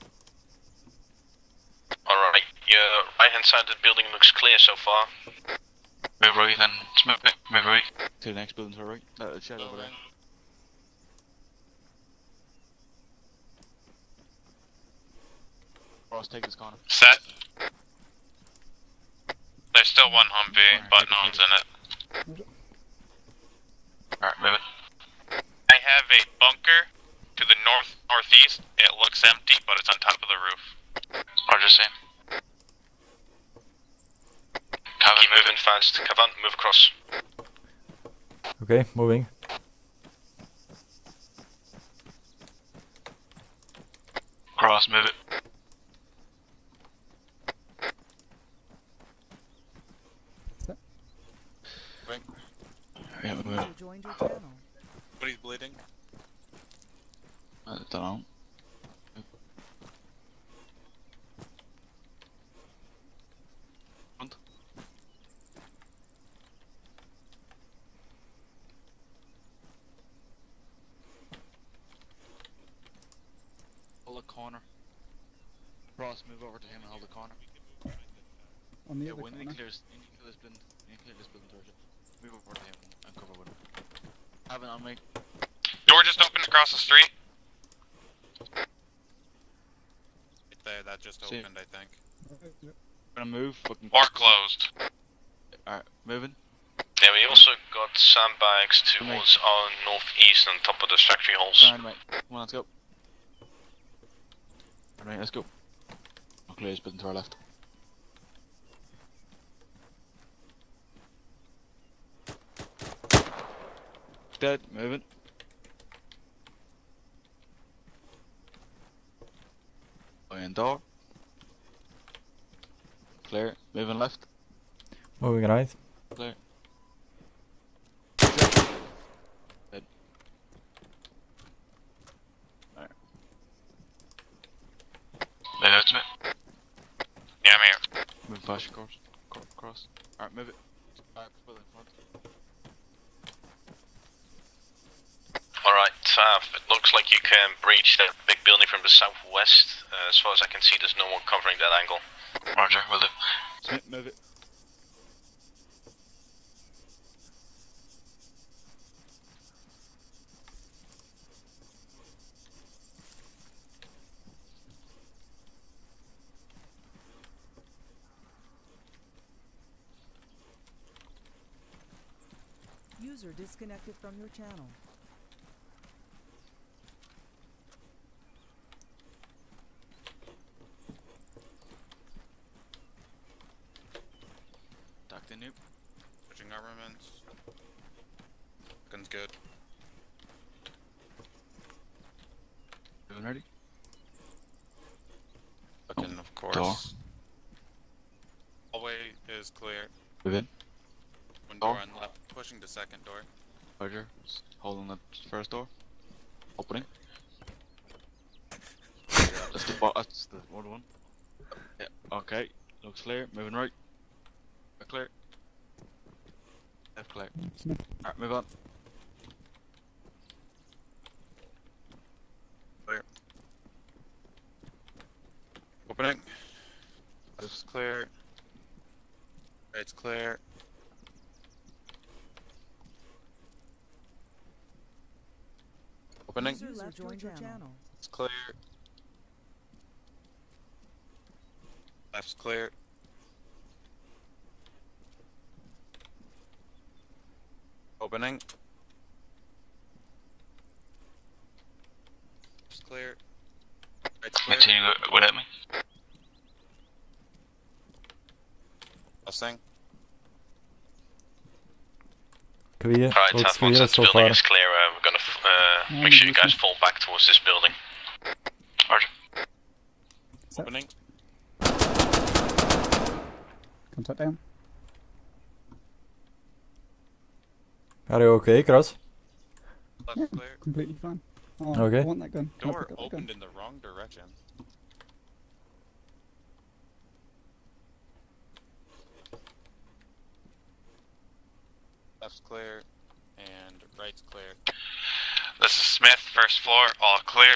Alright, your right hand side of the building looks clear so far. Move right then. Smith, move right. To the next building to our right. The shed over there. Ross, take this corner. Set. There's still one Humvee, but no one's in it. Alright, moving. I have a bunker to the northeast. It looks empty, but it's on top of the roof. Roger, same. Keep moving fast. Cavan, move across. Okay, moving. Cross, move it. Yeah, we're moving. Joined your channel. Somebody's bleeding. I don't know. Front. Hold the corner. Ross, move over to him and hold the corner. On the Yeah, other when corner. he clears this building, towards you. Move over to him and cover with him. Have it on me. Door just opened across the street. Right there, that just See. opened, I think. Gonna move. Or closed. Alright, moving. Yeah, we also got sandbags towards our northeast on top of the factory halls. Alright, mate. Come on, let's go. Alright, let's go. I'll clear this building to our left. Dead, moving. Going door. Clear, moving left. Moving right. Clear. Dead. Alright. Lay out to me. Yeah, I'm here. Move past your course. Cross. Alright, move it. Back, building front. Alright, it looks like you can breach that big building from the southwest. As far as I can see, there's no one covering that angle. Roger, will do. Smith, move it. User disconnected from your channel. Ducked in, noob. Switching armaments. Gun's good. Moving ready. Looking, of course. Door. Hallway is clear. Move in. One door on left. Push pushing the second door. Roger. Holding the first door. Opening. That's the other one. Yeah. Okay. Looks clear. Moving right. Clear. Left clear. Alright, move on. Clear. Opening. Left's clear. Right's clear. Opening. User joined your channel. It's clear. Left's clear. Opening. Left's clear. Right's clear. Continue without me. Nothing. Clear. Alright, Looks Taff, once clear this so building far. is clear, we're gonna make sure you guys fall back towards this building. Roger. Opening. Contact down. Are you okay, Cross? Left Yeah, clear. completely fine. Oh, Okay. I want that gun. Can I Door pick up that opened gun? in the wrong direction. Left's clear and right's clear. This is Smith, first floor, all clear.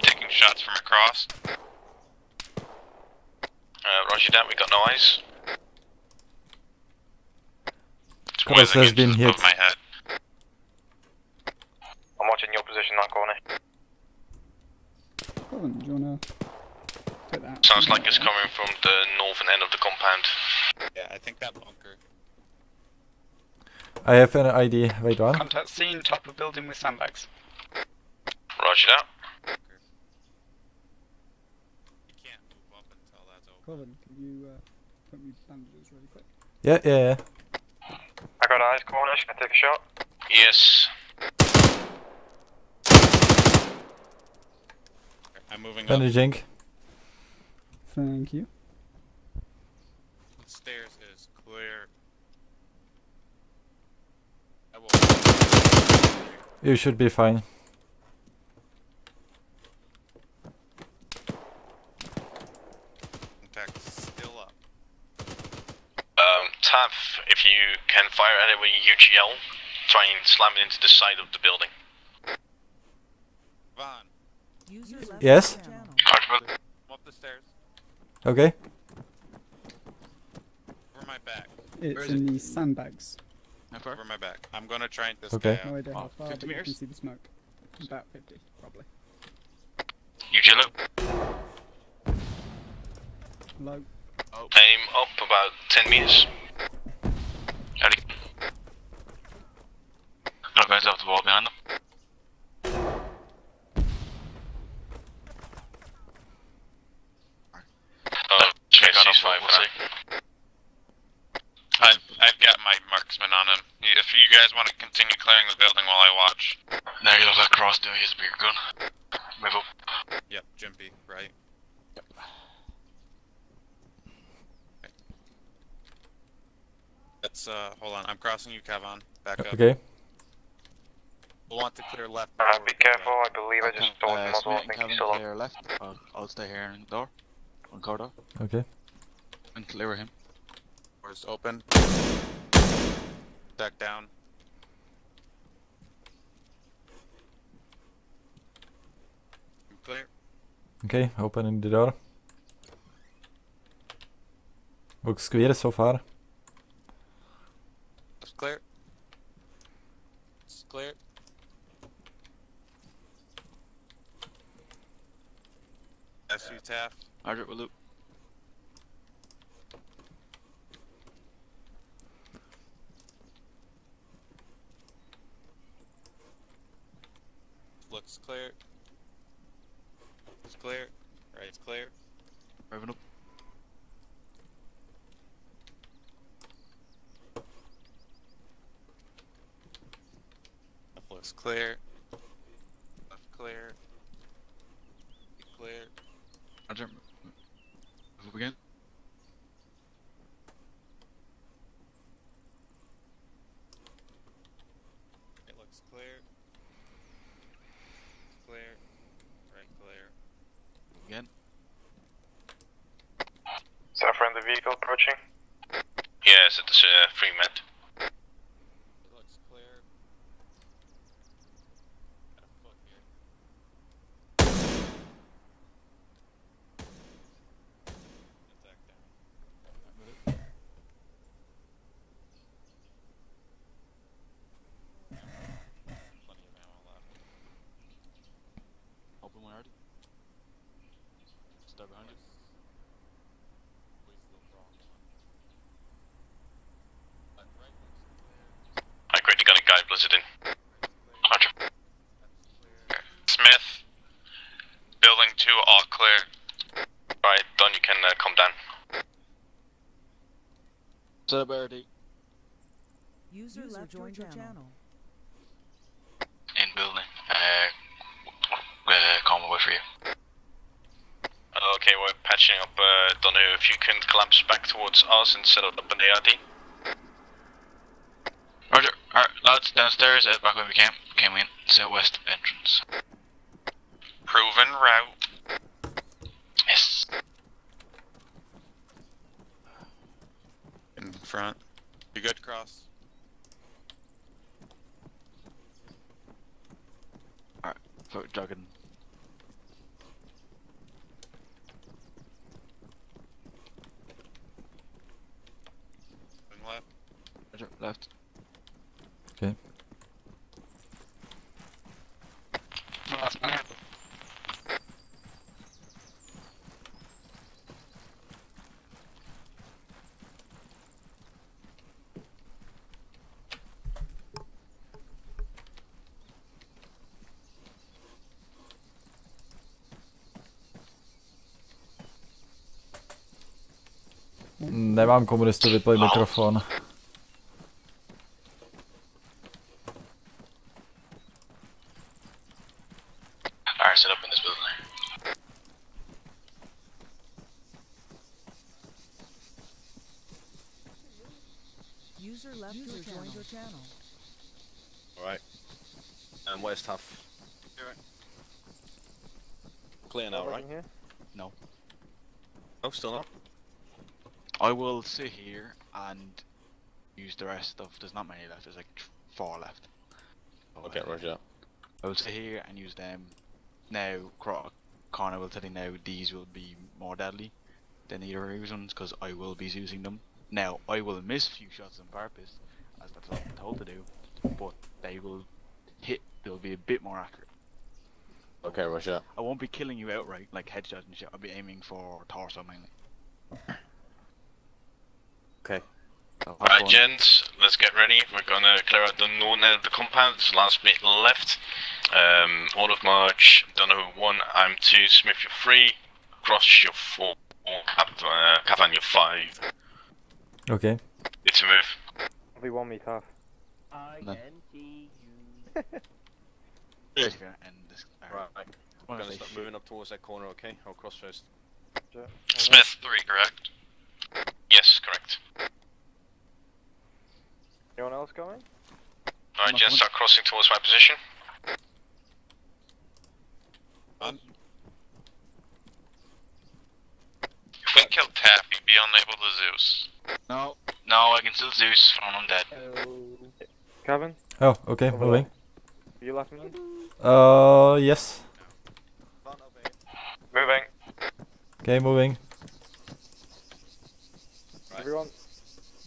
Taking shots from across. Roger that, we got no eyes. It's Cross whizzing has into been the hit. top of my head. I'm watching your position, that corner. Colin, do you wanna take that out? Sounds like it's coming from the northern end of the compound. Yeah, I think that bunker. I have an ID. Wait one. Contact scene, top of building with sandbags. Roger that. You can't move up until that's over. Colin, can you put me bandages really quick? Yeah, yeah, yeah. I got eyes, corners, can I take a shot? Yes. I'm moving up. Bandaging. Thank you. The stairs is clear. I will. You should be fine. Contact still up. Taff, if you can fire at it with UGL, try and slam it into the side of the building. Vaughn, User left Yes? your channel. Roger. up the stairs. Okay. Over my back. It's in the sandbags. Over my back. I'm gonna try and this Okay. guy No out. idea how far, 50 but you can meters? see the smoke. About 50, probably. UGL. Low. Aim up about 10 meters. Ready. Not going to have the wall behind them. Check on C5, we'll see. I've got my marksman on him. If you guys want to continue clearing the building while I watch. Now you'll let Cross do his bigger gun. Move up. Yep, Jimpy, right? Yep. Okay. Let's hold on. I'm crossing you, Kevon. Back up. Okay. We'll want to clear left. Be careful, I believe I just saw the model, I Smith and think he's Kevin still up. clear left. I'll stay here in the door. On corridor. Okay. And clear him. Doors open. Back down. Clear. Okay, opening the door. Looks clear so far. It's clear. It's clear. SU Taft. Roger, we'll loop. Looks clear. It's clear. Right's clear. Moving up. clear. Left clear. Clear. Roger. Move again. It looks clear. Clear. Right clear. Again. Is that a friendly vehicle approaching? Yes, it's free med. It looks clear. Got a foot here. Attack down. Plenty of ammo left. Open one already. Start behind you. I agree, you got a guy blizzard in. Roger. Smith, building 2, all clear. Right, Don, you can come down. Set up already. User left your channel. In building. Calm away for you. Okay, we're patching up. Don't know if you can collapse back towards us and set up an ARD. Roger. Alright, lads, downstairs, back where we came in, southwest entrance. Proven route. Yes. In front. You good, Cross? Alright, foot jogging. Moving left. Roger, left. Okay. Last man. Nemám komunistu vypoj mikrofon. Alright, set up in this building. User left your channel. Alright. And where's Tough? Clear now, right? Here? No. Oh, still not? I will sit here and use the rest of. There's not many left. There's like 4 left. Okay, roger. I will sit here and use them. Now, Connor will tell you now. These will be more deadly than the other ones because I will be using them. Now, I will miss a few shots on purpose, as that's what I'm told to do, but they will hit. They'll be a bit more accurate. Okay, roger. I won't be killing you outright like headshot and shit. I'll be aiming for torso mainly. Okay. Alright, gents, let's get ready. We're gonna clear out the northern end of the compound. It's the last bit left. Order of march. Don't know who won. I'm 2. Smith, you're 3. Cross, you're 4. Cavan, you're 5. Okay. It's a move. We won me Tough. I can see you. Just gonna end this. Right. We're gonna start moving up towards that corner, okay? I'll cross first. Smith, 3, correct? Yes, correct. Anyone else going? Alright, gents, start crossing towards my position. If we kill Tap, he'd be unable to Zeus. No. No, I can still Zeus from undead. Kevin? Oh, okay, moving. You last man? Yes. Moving. Okay, moving. Right. Everyone?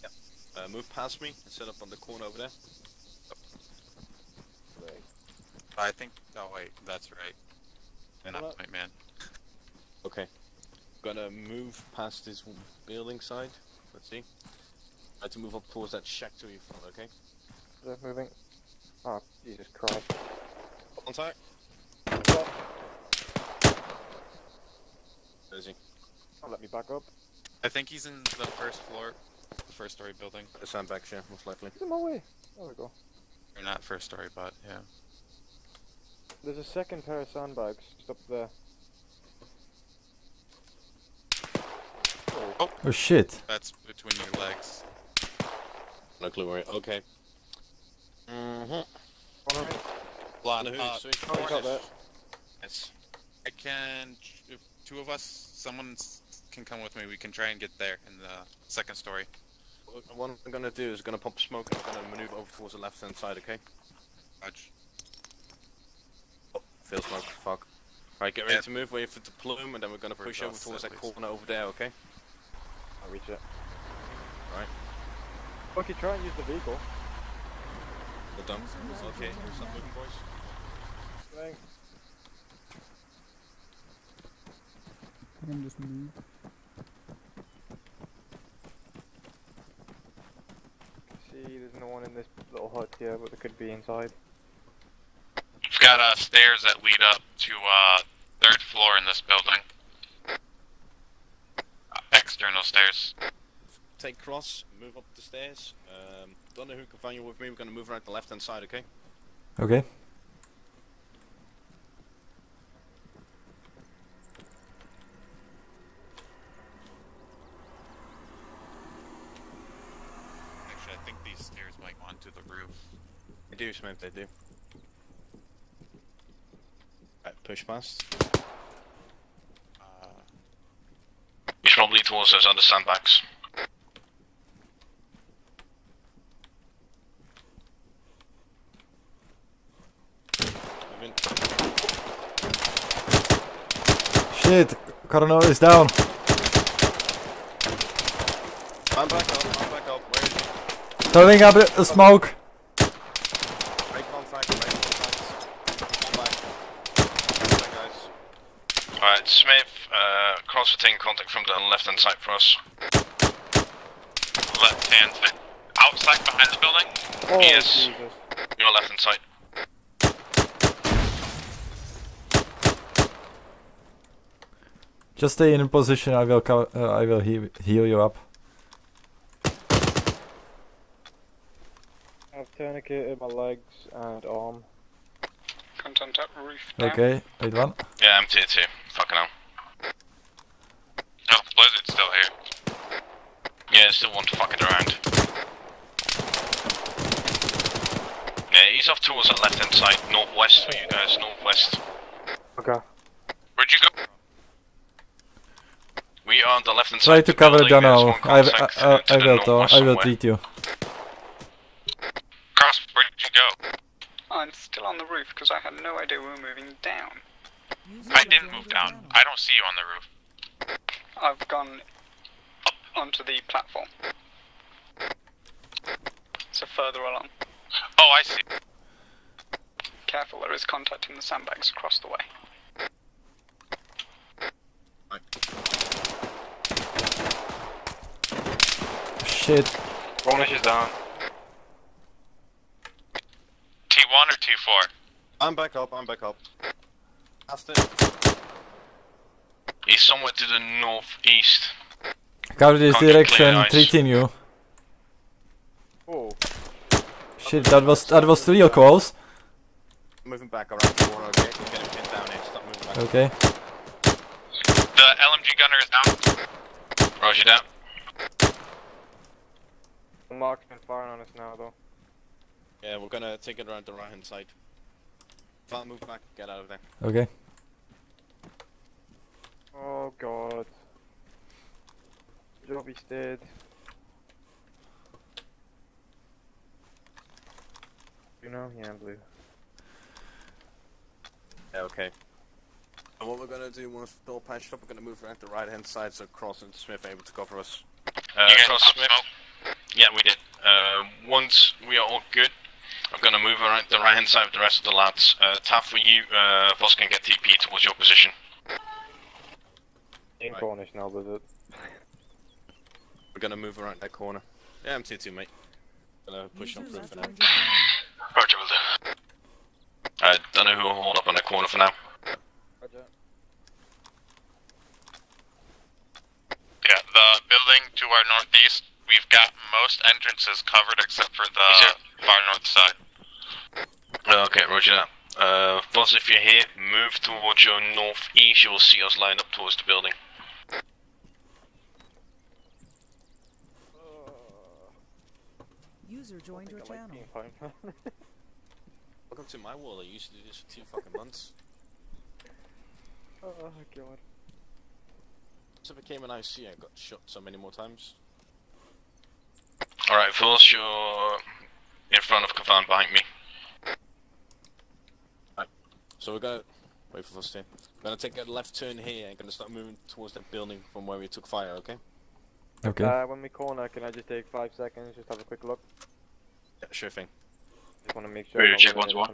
Yep. Move past me and set up on the corner over there. I think. Oh wait, that's right. And not right, man. Okay. Gonna move past this building side. Let's see. I have to move up towards that shack to your front, okay? They're moving. Oh, Jesus Christ. On side. Where is he? Oh, let me back up. I think he's in the first floor, the first story building. The sandbags, yeah, most likely. He's in my way. There we go. Or not first story, but yeah. There's a second pair of sandbags just up there. Oh shit. That's between your legs. No clue where. Okay. Blood. You got that. Yes. I can. If two of us, someone can come with me. We can try and get there in the second story. What I'm gonna do is gonna pop smoke and I'm gonna maneuver over towards the left hand side. Okay. Roger. Oh, feel smoke. Fuck. Right, get ready to move. Wait for the plume, and then we're gonna push over towards that corner over there. Okay. I'll reach it. Right. Okay, try and use the vehicle. We're done. Okay. Stop moving, boys. Thanks. I can just move. See, there's no one in this little hut here, but there could be inside. We've got stairs that lead up to 3rd floor in this building. External stairs. Take cross, move up the stairs. Don't know who can find you with me. We're gonna move around the left hand side. Okay. Okay. Actually, I think these stairs might go onto the roof. They do, Smith. They do. Right, push past. You should probably towards those other sandbags. Shit, Coronel is down. I'm back up, where is he? Throwing up a smoke. Break contact. Back, guys. Alright, Smith, cross for taking contact from the left hand side for us. Left hand side. Outside behind the building? Oh, He is. Jesus. Your left hand side. Just stay in position. I will heal you up. I've tourniqueted my legs and arm. Content at roof down. Okay, wait one. Yeah, I'm tier 2. Fucking hell. Oh, Blizzard's still here. Yeah, still one fucking around. Yeah, he's off towards the left hand side, northwest for you guys, northwest. Okay. Where'd you go? We are on the left hand side. Try to cover the building. There's tunnel. one contact to the northwest I will somewhere. treat you. Cross, where did you go? I'm still on the roof because I had no idea we were moving down. I didn't move down. I don't see you on the roof. I've gone up onto the platform. So further along. Oh, I see. Careful, there is contact in the sandbags across the way. Shit. Cornish is down. T1 or T4? I'm back up. Past it. He's somewhere to the northeast. Cover this Can't get clear direction, eyes. treating you. Oh. Shit, that was real close. Moving back around the corner. Okay, we're getting pinned down here. Stop moving back. Okay. The LMG gunner is down. Roger that. The marksman firing on us now, though. Yeah, we're gonna take it around the right hand side. Can't move back. Get out of there. Okay. Oh god. Joby's dead. You know? Yeah, blue. Yeah, okay. And what we're gonna do once we're all patched up, we're gonna move around the right hand side so Cross and Smith are able to cover us. Cross Smith? Yeah, we did. Once we are all good, I'm gonna move around the right hand side with the rest of the lads. Tap for you, Voss can get TP towards your position. In Cornish now, does it? We're gonna move around that corner. Yeah, I'm T2, mate. Gonna push on through for now. Roger, will do. I don't know who will hold up on that corner for now. Roger. Yeah, the building to our northeast, we've got most entrances covered except for the far north side. Okay, roger that. Boss, if you're here, move towards your northeast. You will see us line up towards the building. User joined your channel. Welcome to my world. I used to do this for 2 fucking months. Oh god. So if I became an IC, I got shot so many more times. Alright, Fools, you're in front of Kafan behind me. Right. So we're gonna wait for us here. We're gonna take a left turn here and gonna start moving towards that building from where we took fire, okay? Okay. When we corner, can I just take 5 seconds, just have a quick look? Yeah, sure thing. Just wanna make sure. Ready to check once more?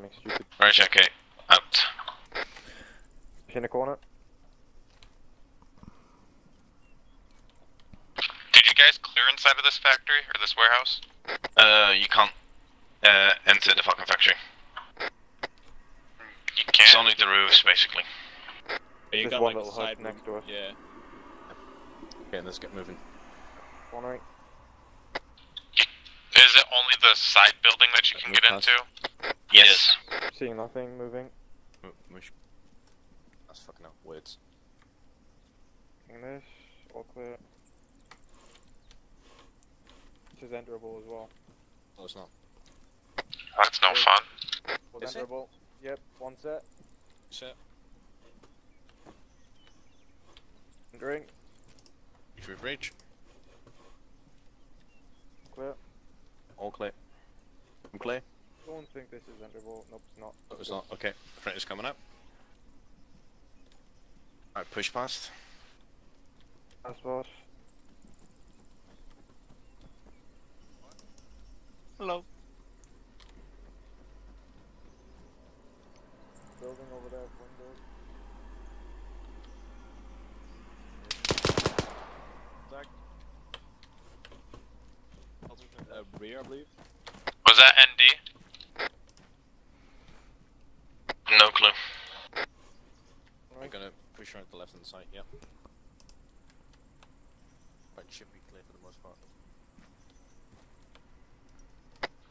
Right, check it. Out. In the corner. Did you guys clear inside of this factory or this warehouse? You can't enter the fucking factory. You can't? It's only the roofs, basically. You There's got one like little the hut side next room. to us. Yeah. Okay, let's get moving. Cornering. Is it only the side building that you can get into? Yes. Seeing nothing, moving. That's fucking out. Words. English, all clear. This is enterable as well. No, it's not. That's no fun. Was enterable. Yep, one set. Set. Entering. Reach with reach. Clear. All clear. I'm clear. Don't think this is enterable. Nope, it's not. Oh, it's not. Okay. Front is coming up. Alright, push past. Pass boss. Hello. Building over there, windows. Zach. Rear, I believe. Was that ND? No clue. We're gonna push around the left hand side, yep. Right, should be clear for the most part.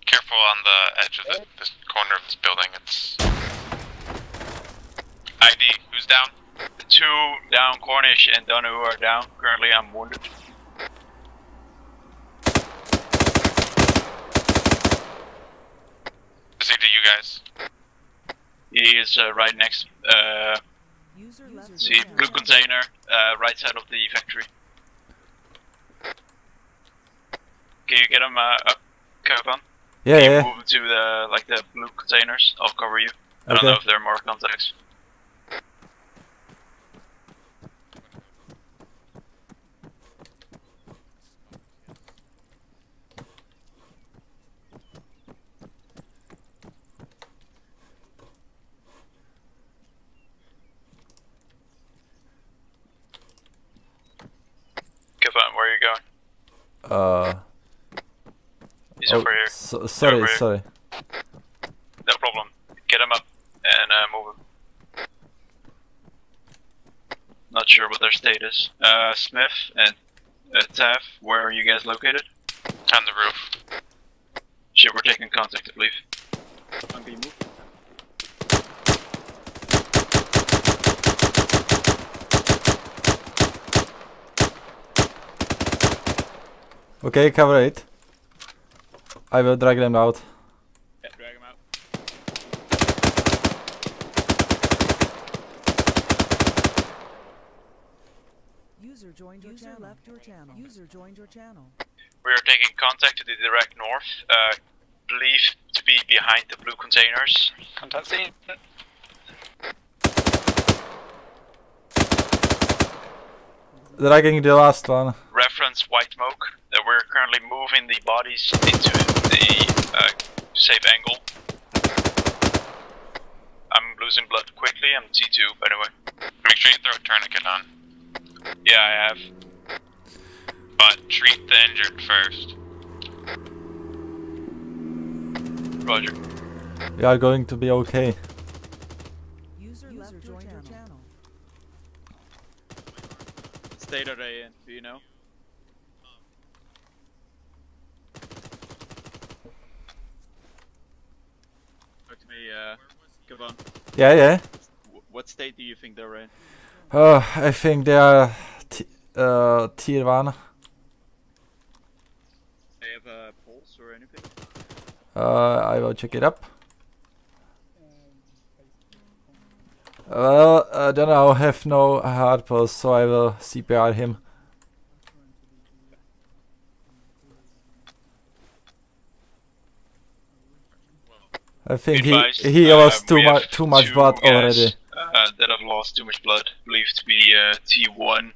Careful on the edge of this corner of this building. It's ID. Who's down? 2 down, Cornish and Donu are down. Currently, I'm wounded. Is he to you guys? He is right next. See, blue container, right side of the factory. Can you get him up, Kevin? Yeah, Can you yeah. move to the blue containers? I'll cover you. I don't Okay. know if there are more contacts. Kevin, where are you going? He's over here. Sorry, Over here. sorry. No problem. Get him up and move him. Not sure what their state is. Smith and Taff, where are you guys located? On the roof. Shit, we're taking contact, I believe. I'm being moved. Okay, cover it. I will drag them out. Yeah, drag him out. User joined your channel. Left your channel. User joined your channel. We are taking contact to the direct north. Believed to be behind the blue containers. Contact scene. Dragging the last one. Reference white smoke. We're currently moving the bodies into the safe angle. I'm losing blood quickly. I'm T2, by the way. Make sure you throw a tourniquet on. Yeah, I have. But treat the injured first. Roger. We are going to be okay. User joined your channel. State are they in? Do you know? Talk to me, Kavan, Yeah, yeah. what state do you think they're in? I think they are tier 1. They have a pulse or anything? I will check it up. Well, I don't know, I have no hard pulse, so I will CPR him. I think he lost too much blood already. That have lost too much blood. Believed to be T1.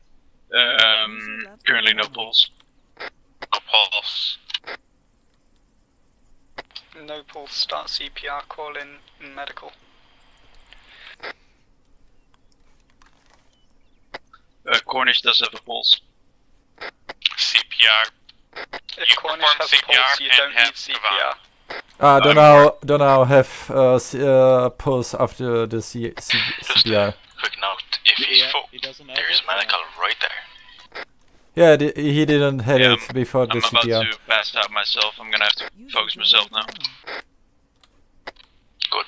Currently no pulse. No pulse. No pulse, start CPR, call in medical. Cornish does have a pulse. CPR. If Cornish has a pulse, you don't need CPR. Don't know have pulse after the CPR. Quick note, if he's full, there is medical right there. Yeah, he didn't have it before the I'm CPR. about to pass out myself. I'm gonna have to focus myself now. Good.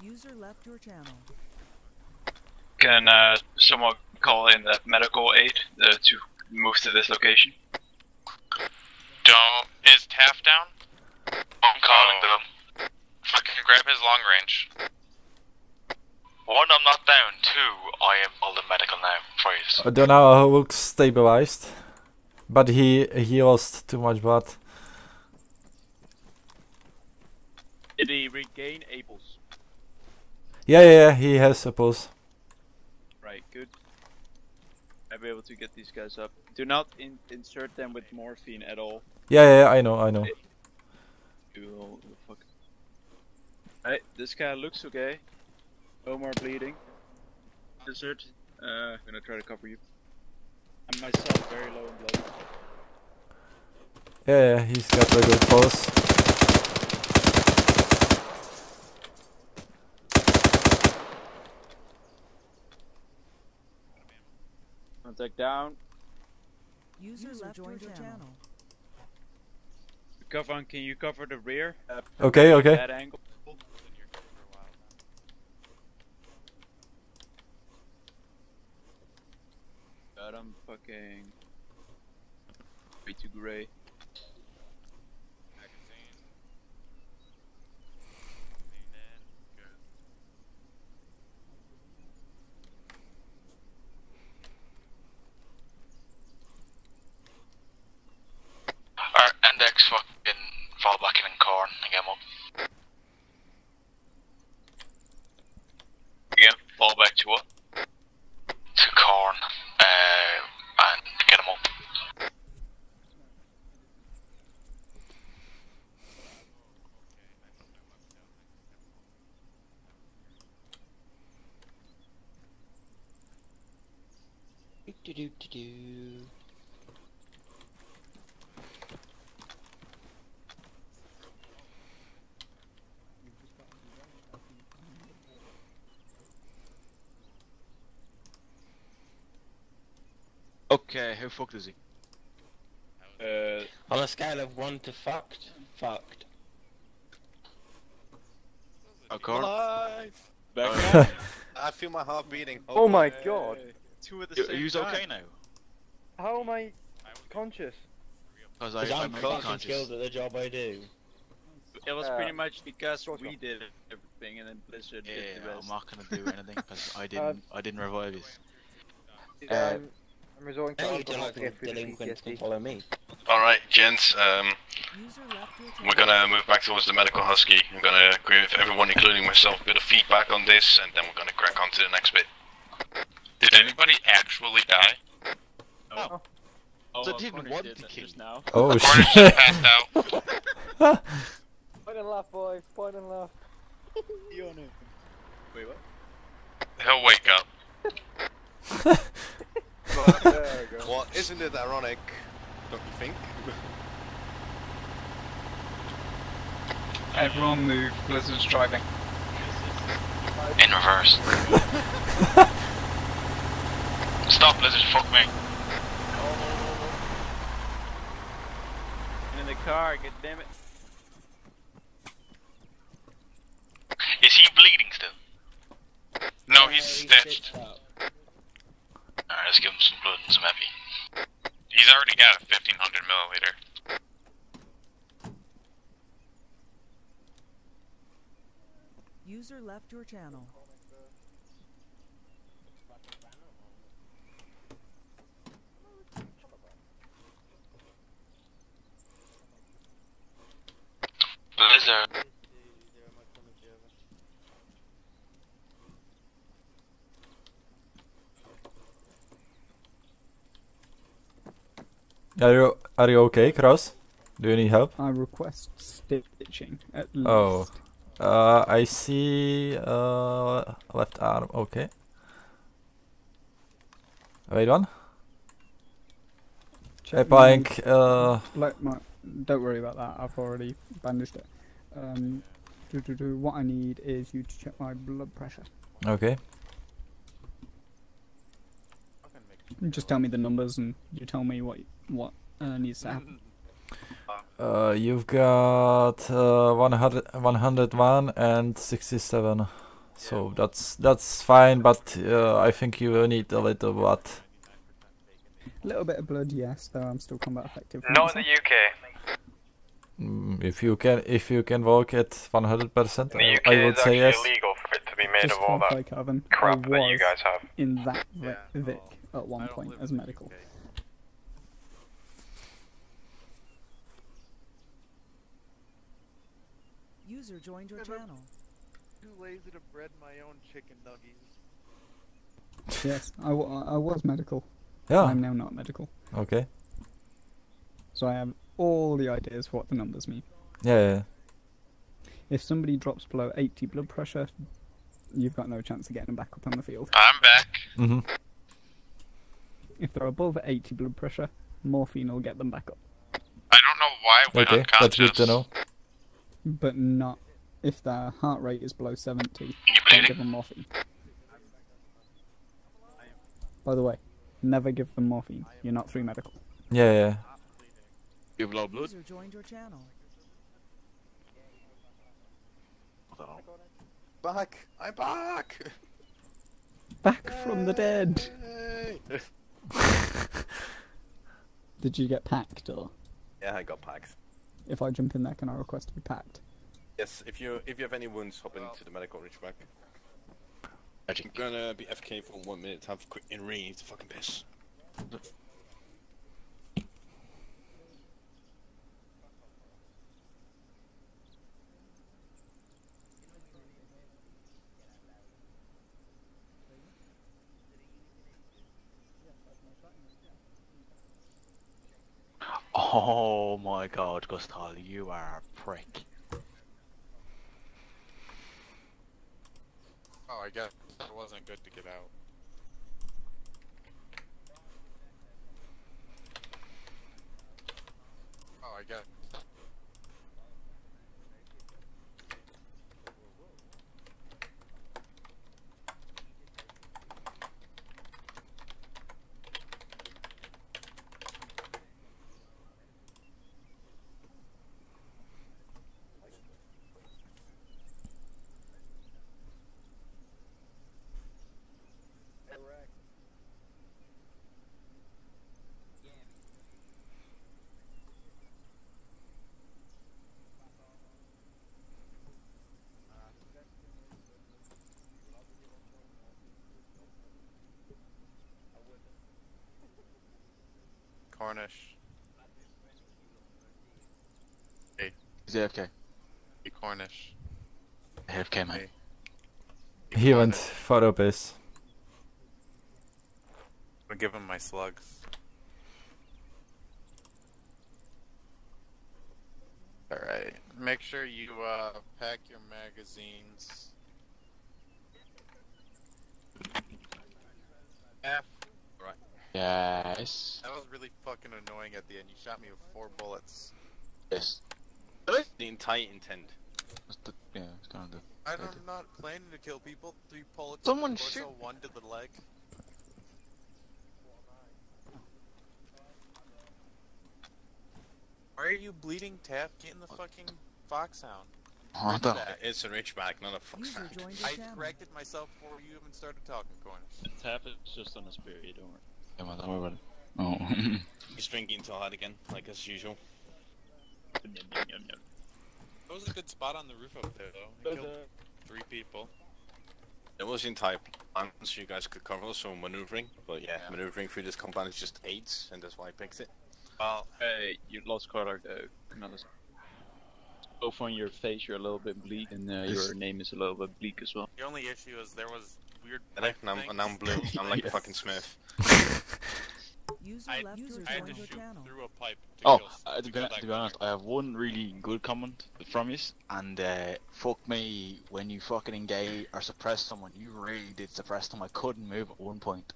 User left your channel. Can someone call in that medical aid to move to this location? Is Taft down? I'm calling them. Fucking grab his long range. 1, I'm not down. 2, I am all the medical now. Please. I don't know how looks stabilized, but he lost too much blood. Did he regain a pulse? Yeah, he has a pulse. Right, good. I'll be able to get these guys up. Do not insert them with morphine at all. Yeah, I know. Fuck. Right, this guy looks okay. No more bleeding. Insert. I'm gonna try to cover you. I'm myself very low in blood. Yeah, he's got a good pulse. Contact down. User left your channel. Kavan, can you cover the rear? Okay. That angle. God, I'm fucking way too gray. Alright, index fucking fall back in corn and get him up. Again, fall back to what? To corn, and get him up. Okay, how fucked is he? On a scale of 1 to fucked. Alive! Back I feel my heart beating. Oh my god! Two at the same Are you time. okay now? How am I conscious? Because I'm fucking skilled at the job I do. It was pretty much because we did everything and then Blizzard did the rest. I'm not gonna do anything because I didn't revive it. I'm resorting to alcohol to get through the PTSD. Follow me. Alright, gents, we're gonna move back towards the medical husky. I'm gonna agree with everyone, including myself, a bit of feedback on this, and then we're gonna crack on to the next bit. Did anybody actually die? No. Oh, I didn't want to kill now. Oh shit. shit. Passed out. Point and laugh, boys. Point and laugh. Wait, what? He'll wake up. Well, isn't it ironic? Don't you think? Everyone move, Blizzard's driving. In reverse. Stop, Blizzard, fuck me. In the car, god damn it. Is he bleeding still? No, he's stitched. Alright, let's give him some blood and some epi. He's already got a 1500 milliliter. User left your channel. Blizzard. Are you okay, Cross? Do you need help? I request stitching at least. Oh. I see left arm, okay. Wait one. Check Pink, don't worry about that, I've already bandaged it. What I need is you to check my blood pressure. Okay. Just tell me the numbers and you tell me what needs to happen. You've got 101 and 67, so that's fine. But I think you need a little blood. A little bit of blood, yes. Though I'm still combat effective. Not in the UK. If you can walk at 100%, In the UK, I would it's say yes. actually illegal for it to be made Just of all that clarify, Calvin, crap I that you was guys have. in that Vic at one point as medical. User joined your channel. Too lazy to bread my own chicken nuggies. Yes, I was medical. Yeah. I'm now not medical. Okay. So I have all the ideas for what the numbers mean. Yeah. If somebody drops below 80 blood pressure, you've got no chance of getting them back up on the field. I'm back. If they're above 80 blood pressure, morphine will get them back up. I don't know why I went Okay, unconscious. that's good to know. But not if their heart rate is below 70. You Don't bleeding? give them morphine. By the way, never give them morphine. You're not through medical. Yeah. You have low blood? User joined your channel. Back! I'm back! Back from the dead! Did you get packed, or? Yeah, I got packed. If I jump in there, can I request to be packed? Yes, if you have any wounds, hop into the medical reach back. I'm gonna be FK for 1 minute, have a quick in read to fucking piss. Oh my god, Gustal, you are a prick. Oh, I guess it wasn't good to get out. Oh, I guess. Cornish. Hey. He's AFK. Hey, Cornish. AFK, mate. He went for a piss. I'll give him my slugs. Alright. Make sure you pack your magazines. F. Right. Yes. That was really fucking annoying at the end. You shot me with 4 bullets. Yes. The entire intent. Yeah, it's kind of the. I'm not planning to kill people. 3 bullets. Someone torso, shoot. 1 to the leg. Why are you bleeding, Taff? Get in the fucking foxhound. It's a Ridgeback, not a foxhound. I corrected myself before you even started talking, Cornish. Taff is just on a spirit, don't worry. Yeah, man, don't worry about it. Oh. He's drinking too hard again, like as usual. That was a good spot on the roof up there, though. He killed 3 people. It was in type plan, so you guys could cover some maneuvering, but yeah, maneuvering through this compound is just 8, and that's why I picked it. Well, hey, you lost color though. Both on your face, you're a little bit bleak, and your name is a little bit bleak as well. The only issue is there was weird. Now I'm blue. I'm like a fucking Smith. I had to shoot through a pipe. To be honest, I have one really good comment from you, and fuck me, when you fucking engage or suppress someone, you really did suppress them. I couldn't move at one point.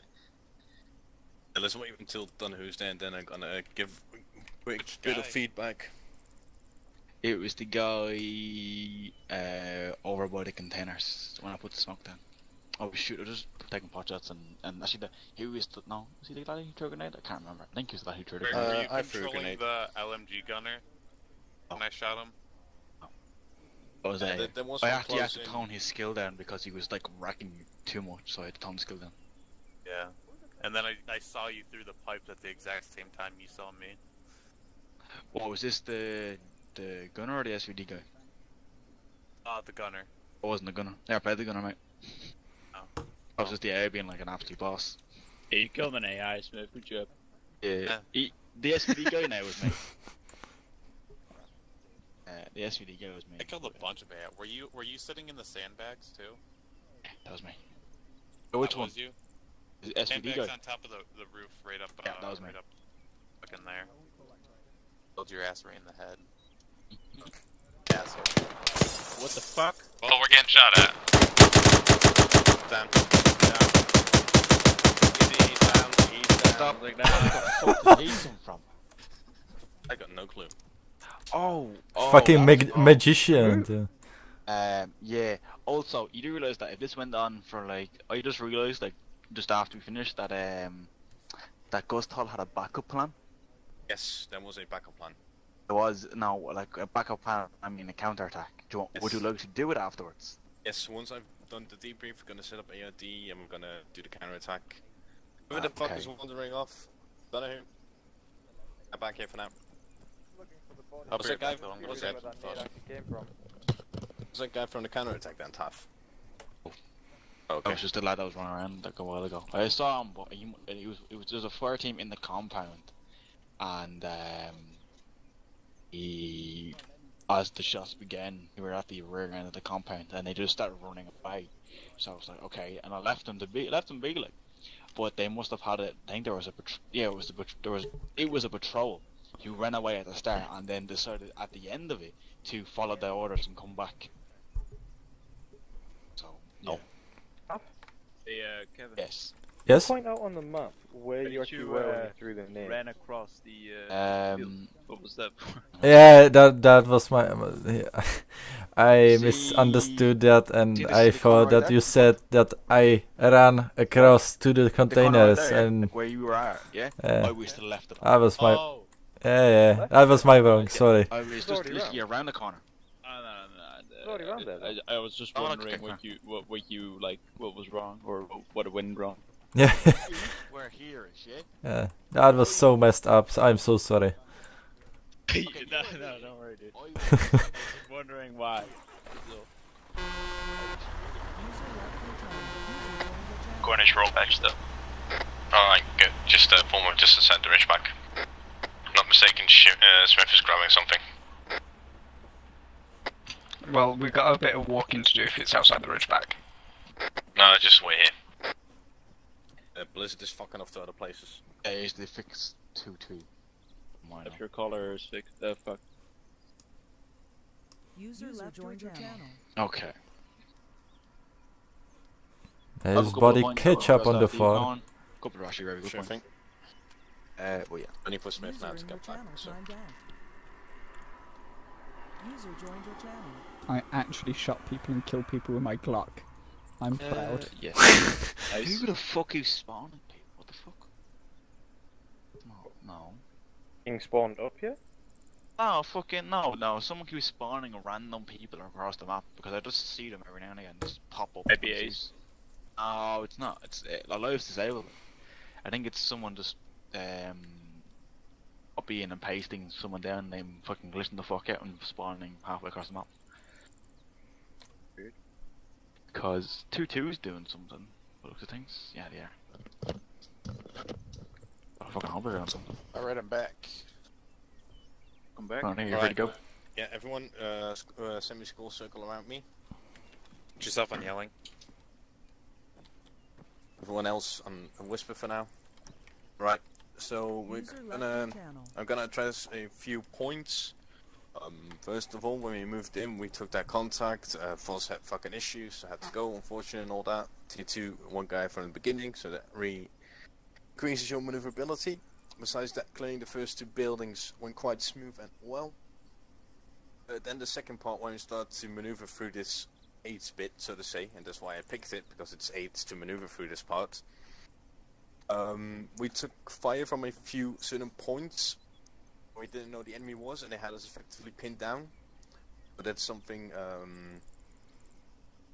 Let's wait until Donahue's there, and then I'm gonna give a quick bit of feedback. It was the guy over by the containers when I put the smoke down. Oh shoot, I was just taking pot shots and actually he was the, no, was he the guy who threw a grenade? I can't remember. I think he was the guy who threw the grenade. Were you controlling the LMG gunner when I shot him? I had to tone his skill down because he was like racking too much, so I had to tone his skill down. Yeah. And then I saw you through the pipes at the exact same time you saw me. What was this, the gunner or the SVD guy? The gunner. I wasn't the gunner. Yeah, I played the gunner, mate. Oh. I was just the AI being like an absolute boss. Yeah, you killed an AI, Smith. Good job. Yeah. The SVD guy now was me. The SVD guy was me. I killed a bunch of AI. Were you sitting in the sandbags too? Yeah, that was me. Oh, which one? Was you? The SVD Sandbags guy. on top of the roof, right up. Yeah, that was me. Right up, fucking there. Killed your ass right in the head. Asshole. What the fuck? Well, we're getting shot at. Down. Stop. Where the fuck did he come from? I got no clue. Oh. Fucking magician. Yeah. Also, you do realize that if this went on for like, I just realized like just after we finished that that Ghost Hall had a backup plan. Yes, there was a backup plan. There was like a backup plan. I mean, a counter attack. Would you like to do it afterwards? Yes, once I've done the debrief, we're gonna set up ARD and we're gonna do the counter attack. Who the fuck is wandering off? Donahue. I'm back here for now. Was that guy? Was that guy from the counter attack then, Taff? Okay. That was just the lad that was running around like a while ago. I saw him, but it was there's a fire team in the compound, and as the shots began, we were at the rear end of the compound, and they just started running away. So I was like, okay, and I left them be like, but they must have had it. I think there was it was a patrol who ran away at the start, and then decided at the end of it to follow the orders and come back. So yeah. Hey, Kevin. Yes. Yes. Point out on the map where you actually were when you threw the nade. Ran across the. What was that? Yeah, that was my. I misunderstood that, and I thought that you said that I ran across to the containers and. Like where you were at, yeah. I was to the left of it. That was my. Yeah, that was my wrong. Sorry. I was just literally around the corner. I was just wondering what was wrong or what went wrong. Yeah. We're here, shit. Yeah, that was so messed up. I'm so sorry. No, don't worry, dude. I was wondering why. Cornish roll back still. Alright, good. Just forward, just to send the ridge back. Not mistaken, Smith is grabbing something. Well, we've got a bit of walking to do if it's outside the ridge back. No, just wait here. Blizzard is fucking off to other places. Is they fixed 2-2? If your collar is fixed, fuck. User left your channel. Okay. There's body ketchup on the floor. Couple of Rashi, very good point. Well, yeah. Only for Smith now to get back. So. User joined your channel. I actually shot people and killed people with my Glock. I'm proud. Yeah. Who the fuck is spawning people? What the fuck? No. Being spawned up yet? No, fucking no. Someone keeps spawning random people across the map because I just see them every now and again just pop up. Maybe Ace. No, it's not. It's Alive's disabled. I think it's someone just copying and pasting someone down, then fucking glitching the fuck out and spawning halfway across the map. Weird. Because 2-2 is doing something. By the looks of things, yeah, they are. Oh, fucking hamburger on something. Alright, I'm back. Come back. Oh, you're ready to go. Yeah, everyone, semi-school circle around me. Put yourself on yelling. Everyone else on a whisper for now. Right, so I'm gonna address a few points. First of all, when we moved in, we took that contact. Foss had fucking issues, so I had to go, unfortunately, and all that. T2, one guy from the beginning, so that increases your maneuverability. Besides that, clearing the first 2 buildings went quite smooth and well. Then the second part, when we start to maneuver through this 8-bit, so to say, and that's why I picked it, because it's 8 to maneuver through this part. We took fire from a few certain points where we didn't know the enemy was, and they had us effectively pinned down. But that's something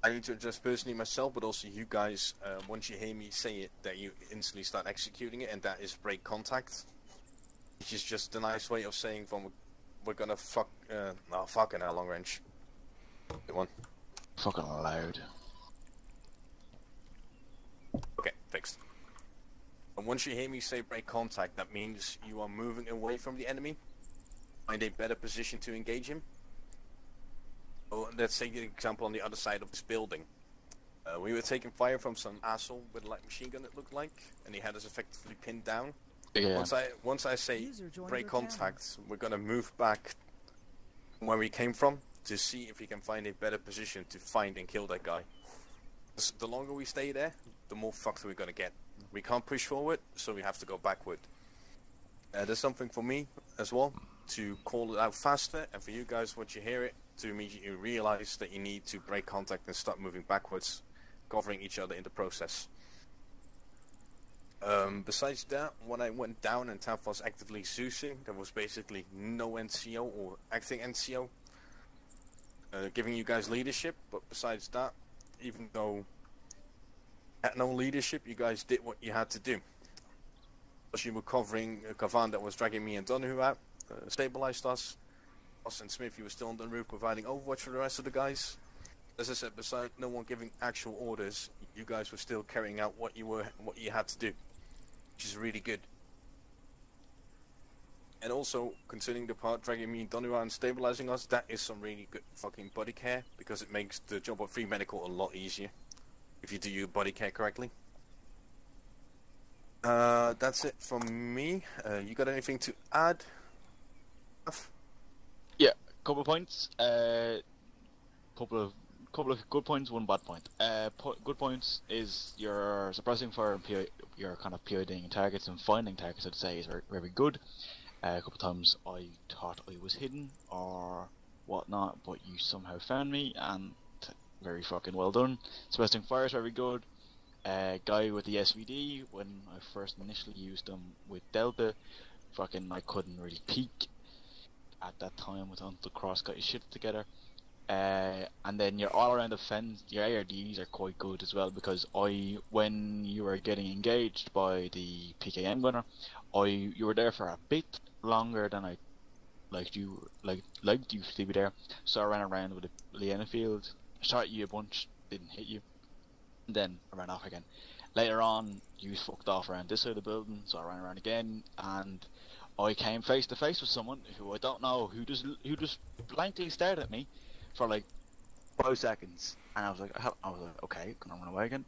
I need to address personally myself, but also you guys, once you hear me say it, that you instantly start executing it, and that is break contact. Which is just a nice way of saying we're gonna fucking long range. Good one. Fucking loud. Okay, fixed. And once you hear me say break contact, that means you are moving away from the enemy. Find a better position to engage him. So let's take an example on the other side of this building. We were taking fire from some asshole with a light machine gun, it looked like, and he had us effectively pinned down. Yeah. Once I say break contact, we're gonna move back where we came from to see if we can find a better position to find and kill that guy. The longer we stay there, the more fucked we're gonna get. We can't push forward, so we have to go backward. There's something for me as well to call it out faster, and for you guys, once you hear it, to immediately realize that you need to break contact and start moving backwards, covering each other in the process. Besides that, when I went down and Taff was actively Zeusing, there was basically no NCO or acting NCO giving you guys leadership, but besides that, even though at no leadership, you guys did what you had to do. As you were covering Kavan that was dragging me and Donahue out, stabilized us. Us and Smith, you were still on the roof providing overwatch for the rest of the guys. As I said, besides no one giving actual orders, you guys were still carrying out what you had to do, which is really good. And also, concerning the part dragging me and Donahue out and stabilizing us, that is some really good fucking body care, because it makes the job of free medical a lot easier if you do your body care correctly. That's it from me. You got anything to add? Yeah, couple of points. Couple of good points, one bad point. Good points is your suppressing fire and your kind of PIDing targets and finding targets, I'd say, is very, very good. A couple of times I thought I was hidden or whatnot, but you somehow found me, and very fucking well done. Suppressing fire is very good. Guy with the SVD, when I first initially used them with Delta, fucking I couldn't really peek at that time with Uncle Cross got your shit together. And then your all-around defense, your ARDs are quite good as well, because when you were getting engaged by the PKM gunner, you were there for a bit longer than I liked you to be there. So I ran around with the Liana field, shot you a bunch, didn't hit you, and then I ran off again. Later on, you fucked off around this side of the building, so I ran around again, and I came face to face with someone who I don't know, who just blankly stared at me for like 5 seconds, and I was like, okay, gonna run away again.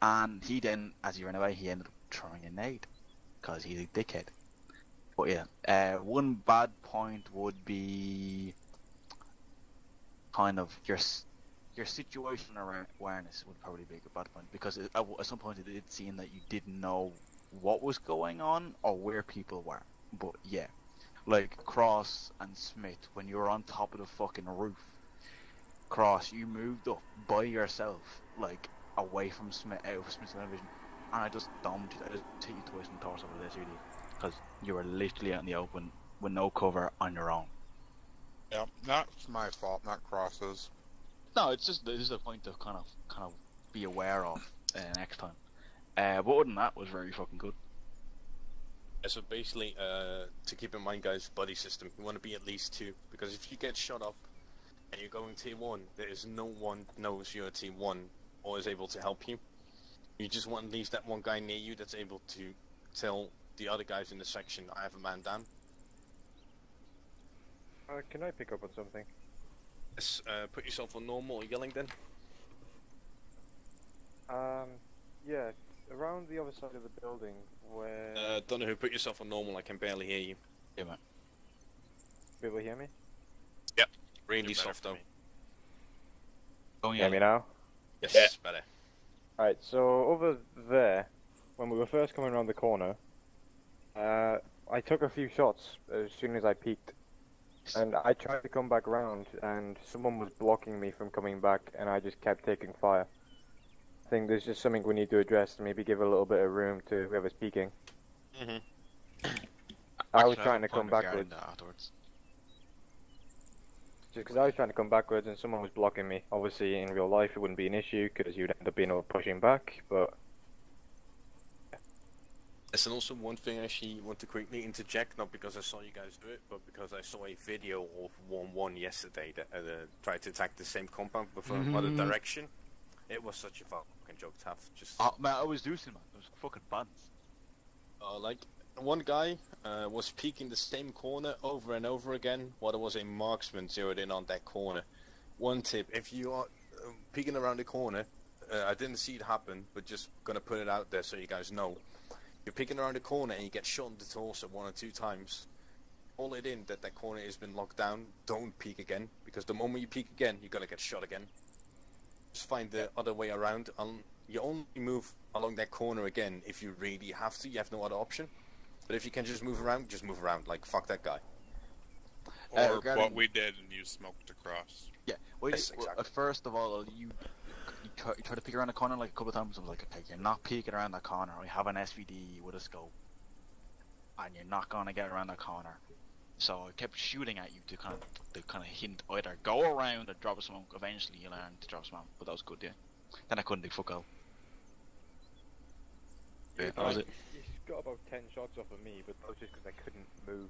And he then, as he ran away, he ended up throwing a nade, because he's a dickhead. But yeah, one bad point would be kind of your situational awareness would probably be a bad point, because at some point it did seem that you didn't know what was going on or where people were. But yeah, like Cross and Smith, when you were on top of the fucking roof, Cross, you moved up by yourself, like away from Smith, out of Smith's vision, and I just domed you. I just hit you twice in the torso with this, really, because you were literally out in the open with no cover on your own. Yeah, that's my fault, not Cross's. No, it's just this is a point to kind of be aware of next time. But other than that, was very fucking good. Yeah, so basically, to keep in mind, guys, buddy system, you want to be at least 2, because if you get shot up and you're going tier 1, there is no one knows you're tier 1 or is able to help you. You just want to leave that one guy near you that's able to tell the other guys in the section, I have a man down. Can I pick up on something? Yes, put yourself on normal or yelling then. Yeah, around the other side of the building where... Don't know who put yourself on normal, I can barely hear you. Yeah, man. You able to hear me? Yep, really soft though. Oh, yeah. Hear me now? Yes, better. Alright, so over there, when we were first coming around the corner, I took a few shots as soon as I peeked. And I tried to come back around, and someone was blocking me from coming back, and I just kept taking fire. I think there's just something we need to address, maybe give a little bit of room to whoever's peeking. I was trying to come backwards. Just because I was trying to come backwards and someone was blocking me. Obviously, in real life, it wouldn't be an issue because you'd end up being able to pushing back, but... Yes, and also one thing I actually want to quickly interject, not because I saw you guys do it, but because I saw a video of 1-1 yesterday that tried to attack the same compound but from other direction. It was such a fucking joke to have. Just oh, man, I was losing, man. It was fucking buns. Like, one guy was peeking the same corner over and over again while there was a marksman zeroed in on that corner. One tip, if you are peeking around the corner, I didn't see it happen, but just gonna put it out there so you guys know. You're peeking around the corner and you get shot in the torso 1 or 2 times. Hold it in that corner has been locked down. Don't peek again, because the moment you peek again, you're gonna get shot again. Just find the other way around. You only move along that corner again if you really have to. You have no other option. But if you can just move around, like fuck that guy. Or what we did and you smoked across. Yeah, well, yes, exactly. First of all, you try to peek around the corner like a couple of times. I was like, okay, you're not peeking around that corner. I have an SVD with a scope, and you're not gonna get around that corner. So I kept shooting at you to kind of hint either go around or drop a smoke. Eventually, you learn to drop smoke, but that was good, yeah. Then I couldn't do fuck all. Yeah, that was it. You got about 10 shots off of me, but that was just because I couldn't move.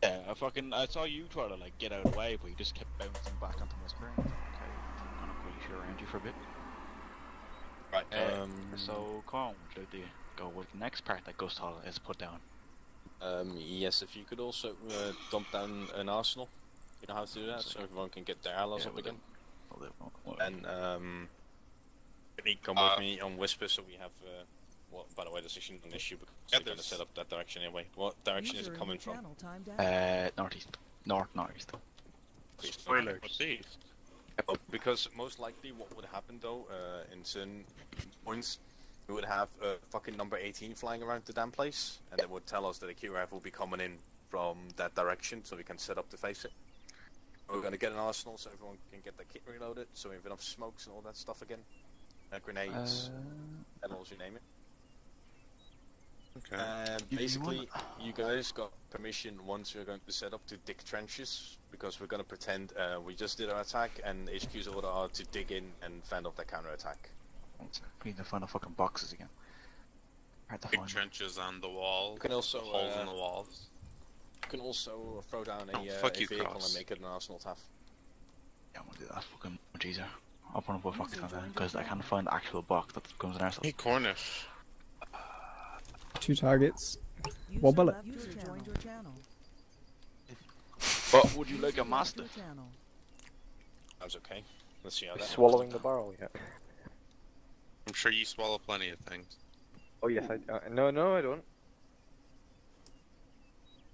Yeah, I saw you try to like get out of the way, but you just kept bouncing back onto my screen. Okay, I'm gonna put you around you for a bit. Right. So come on, would you like to go with the next part that Ghost Hall has put down? Yes, if you could also dump down an arsenal. You know how to do that, so everyone can get their allies up again. And come with me on Whisper, so we have. Well, by the way, this isn't an issue because we're going to set up that direction anyway. What direction is it coming from? Northeast. Northeast. Spoilers. Northeast. Because most likely what would happen though, in certain points, we would have fucking number 18 flying around the damn place, and they would tell us that a QRF will be coming in from that direction, so we can set up to face it. We're going to get an arsenal so everyone can get their kit reloaded, so we have enough smokes and all that stuff again. Grenades, and all you name it. Okay. Basically, you guys got permission once we're going to set up to dig trenches, because we're going to pretend we just did our attack, and HQ's order are to dig in and fend off that counter-attack. We need to find the fucking boxes again. Big trenches on the walls. You can also holes in the walls. You can also throw down a vehicle and make it an arsenal TAF. Yeah, I'm gonna do that. Fucking much easier. I'll put a box on there because I can't find the actual box that comes in our stuff. Hey, Cornish. 2 targets. 1 bullet. But would you like a master? That's okay. Let's see how that. Swallowing the barrel yet? I'm sure you swallow plenty of things. Oh yes, no, I don't.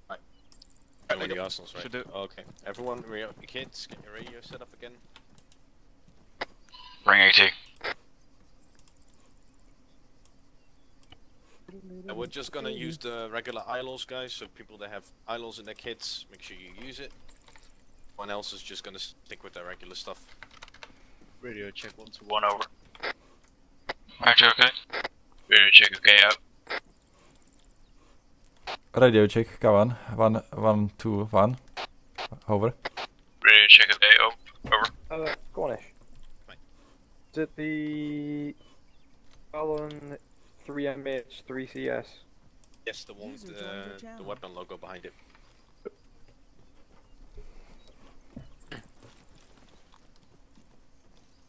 Right. Right, the arsenals, right? Okay. Everyone, your kids, get your radio set up again. Ring 80. And we're just gonna use the regular ILOs, guys, so people that have ILOs in their kits, make sure you use it. Everyone else is just gonna stick with their regular stuff. Radio check 121 over. Roger, okay. Radio check okay out. Radio check, go on. 121. Over. Radio check okay, over. Cornish. Is it the Fallon 3MH 3CS? Yes, the one with the weapon logo behind it.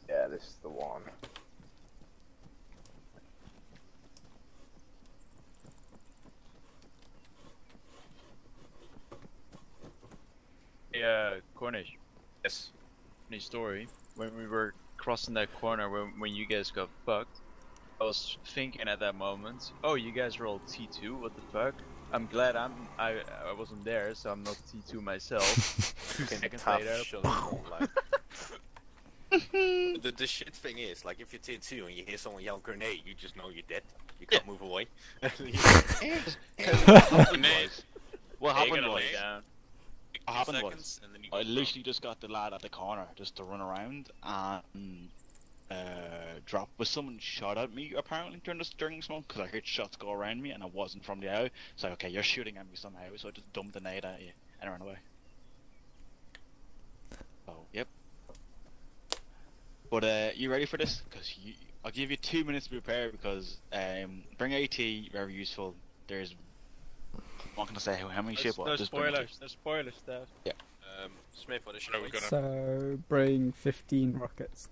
Yeah, this is the one. Yeah, Cornish. Yes. Funny story. When we were crossing that corner, when you guys got fucked, I was thinking at that moment, oh, you guys are all T2. What the fuck? I'm glad I wasn't there, so I'm not T2 myself. 2 seconds later. The shit thing is, like, if you're tier 2 and you hear someone yell grenade, you just know you're dead. You can't move away. What happened was, and then you I literally just got the lad at the corner just to run around and drop. But someone shot at me apparently during smoke because I heard shots go around me and it wasn't from the out. So okay, you're shooting at me somehow, so I just dumped a nade at you and ran away. So yep. But you ready for this? Because I'll give you 2 minutes to prepare because bring AT, very useful. There's I'm not gonna say how many ship. No spoilers, no spoilers, stuff. Yeah. Smith, what is your weight? So bring 15 rockets.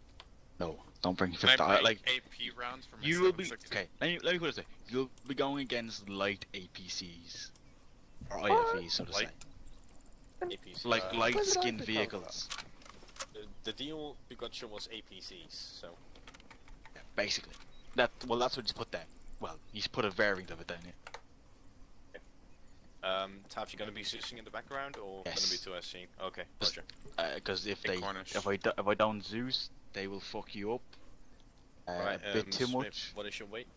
No, don't bring Can I 15. bring Like AP rounds for my you will be 7.62? okay. Let me put it this way: you'll be going against light APCs or IFEs, so to say. APCs. Like light skinned vehicles. The deal we got you was APCs, so. Yeah, basically, that's what he's put down. Well, he's put a variant of it down here. Taff, you gonna be switching in the background or Yes. gonna be 2SC? Okay, roger. Because if Hey, they Cornish. if I don't Zeus, they will fuck you up. Right, a bit too Smith, much. what is your weight?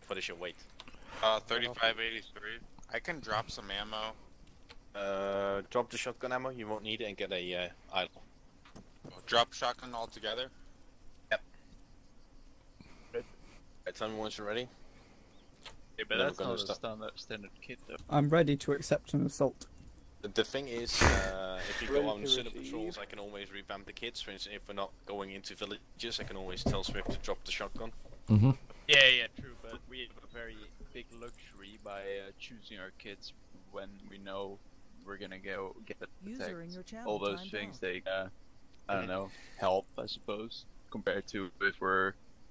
What is your weight? 3583. I can drop some ammo. Drop the shotgun ammo, you won't need it, and get a idle. Drop shotgun altogether. Yep. Right, tell me once you're ready. Yeah, but Then that's we're gonna not start. a standard kit though. I'm ready to accept an assault. The thing is, if you Ready go on to center receive. patrols, I can always revamp the kits. For instance, if we're not going into villages, I can always tell Smith to drop the shotgun. Mm-hmm. Yeah, true, but we have a very big luxury by choosing our kits when we know we're gonna get User in attacked. your channel All those timed things out. they I don't know, help I suppose, compared to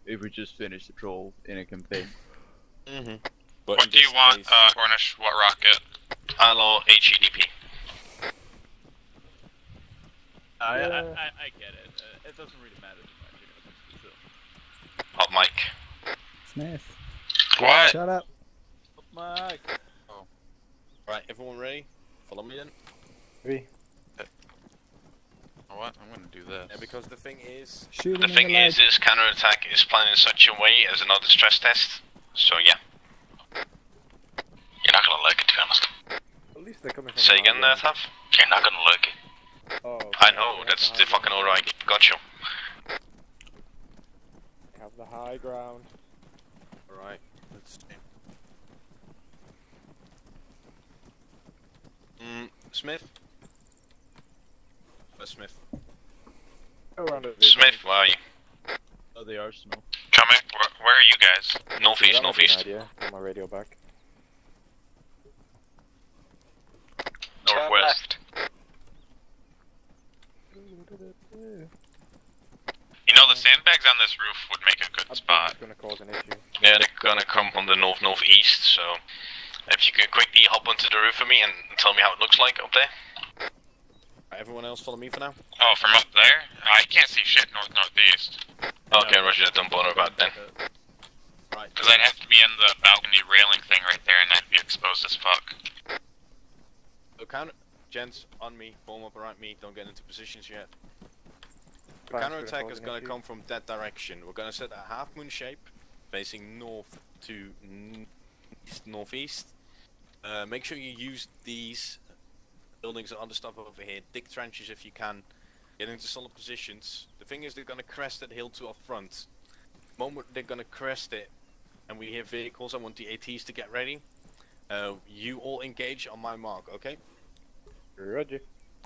if we just finish the troll in a campaign. Mm-hmm. What do you want, Cornish? What rocket? ILO HEDP. I get it. It doesn't really matter too much, you know. Hot mic. Smith. What? Shut up. Mike. Oh. Right, everyone ready? Follow me then. Three. What? I'm gonna do this. Yeah, because the thing is... Shoot The thing is, this counterattack is planned in such a way as another stress test. So yeah. You're not gonna like it, to be honest. At least they're coming from Say the again there, high Taff? You're not gonna like it. ground. Oh, I know, that's the fucking alright. Got you. They have the high ground. Alright, let's see. Smith? Smith. Go around it. Smith, where are you? Oh, they are snow. Coming? Where are you guys? Northeast, That might be an northeast. idea. Get my radio back. Northwest. You know, the sandbags on this roof would make a good spot. It's gonna cause an issue. Yeah, they're gonna come from the northeast, so if you could quickly hop onto the roof for me and tell me how it looks like up there. Right, everyone else follow me for now? Oh, from up there? I can't see shit northeast. Okay, roger that, don't bother about then. Right. Because I'd have to be in the balcony railing thing right there and that'd be exposed as fuck. So gents, on me, form up around me, don't get into positions yet. The Fine, counterattack gonna is cause going an to come from that direction. We're going to set a half moon shape, facing north to northeast. Make sure you use these buildings and other stuff over here. Dig trenches if you can. Get into solid positions. The thing is, they're gonna crest that hill to our front. The moment they're gonna crest it, and we hear vehicles, I want the ATs to get ready. You all engage on my mark, okay? Roger.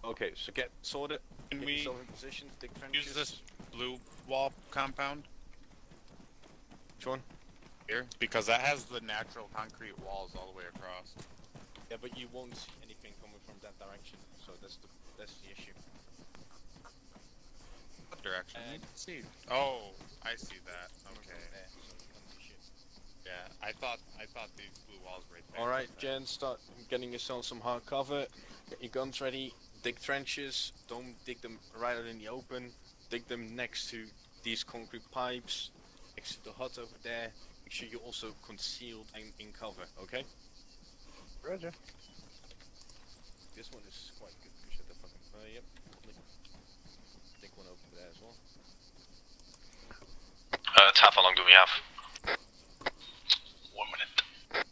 Okay, so get sorted. Can get we yourself in position, dig trenches. use this blue wall compound? Which one? Here? Because that has the natural concrete walls all the way across. Yeah, but you won't see anything coming from that direction, so that's the issue. What direction? See. Oh, I see that. Okay. Yeah, I thought these blue walls right there. Alright, Jen, start getting yourself some hard cover. Get your guns ready. Dig trenches. Don't dig them right out in the open. Dig them next to these concrete pipes. Next to the hut over there. Make sure you're also concealed and in cover, okay? Roger. This one is quite good. Shut the fucking yep. Dig one over there as well. Taff, how long do we have? 1 minute.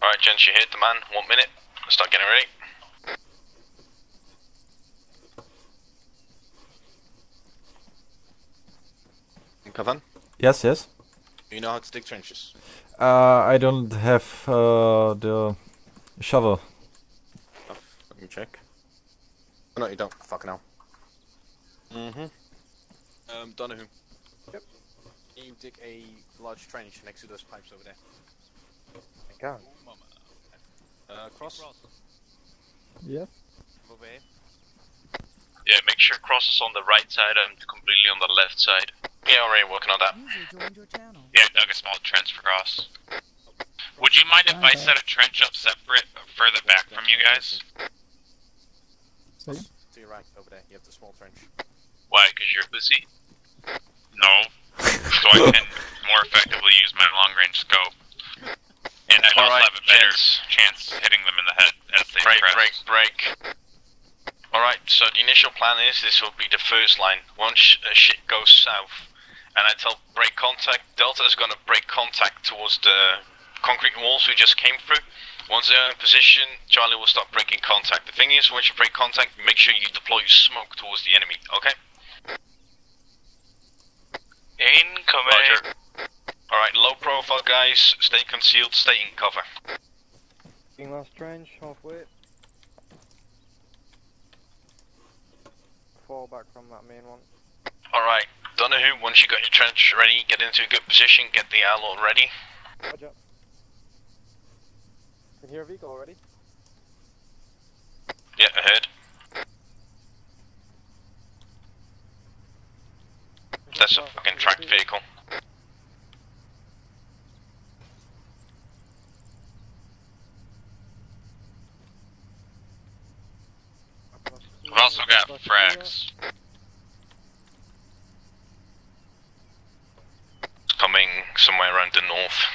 Alright, gents, you hit the man. 1 minute. Let's start getting ready. Kavan? Yes, yes. Do you know how to dig trenches? I don't have the shovel. Let me check. Oh, no, you don't. Fucking hell. Donahue. Yep. Can you dig a large trench next to those pipes over there? I can. Cross? Yeah. Over here. Yeah, make sure cross is on the right side and completely on the left side. Yeah, already working on that. Yeah, dug a small trench for cross. Would you mind if I set a trench up separate, further back from you guys? To your right, over there, you have the small trench. Why, because you're busy? No. So I can more effectively use my long-range scope. And I also have a better chance hitting them in the head as they press. Break. Alright, so the initial plan is this will be the first line. Once shit goes south, and I tell break contact, Delta is going to break contact towards the concrete walls we just came through. Once they're in position, Charlie will start breaking contact. The thing is, once you break contact, make sure you deploy smoke towards the enemy, okay? Incoming! Alright, low profile guys, stay concealed, stay in cover. Last trench, halfway. Fall back from that main one. Alright, Donahue, once you got your trench ready, get into a good position, get the airload ready. Roger. Can you hear a vehicle already? Yeah, ahead. That's a fucking tracked vehicle. We've also got frags. Coming somewhere around the north.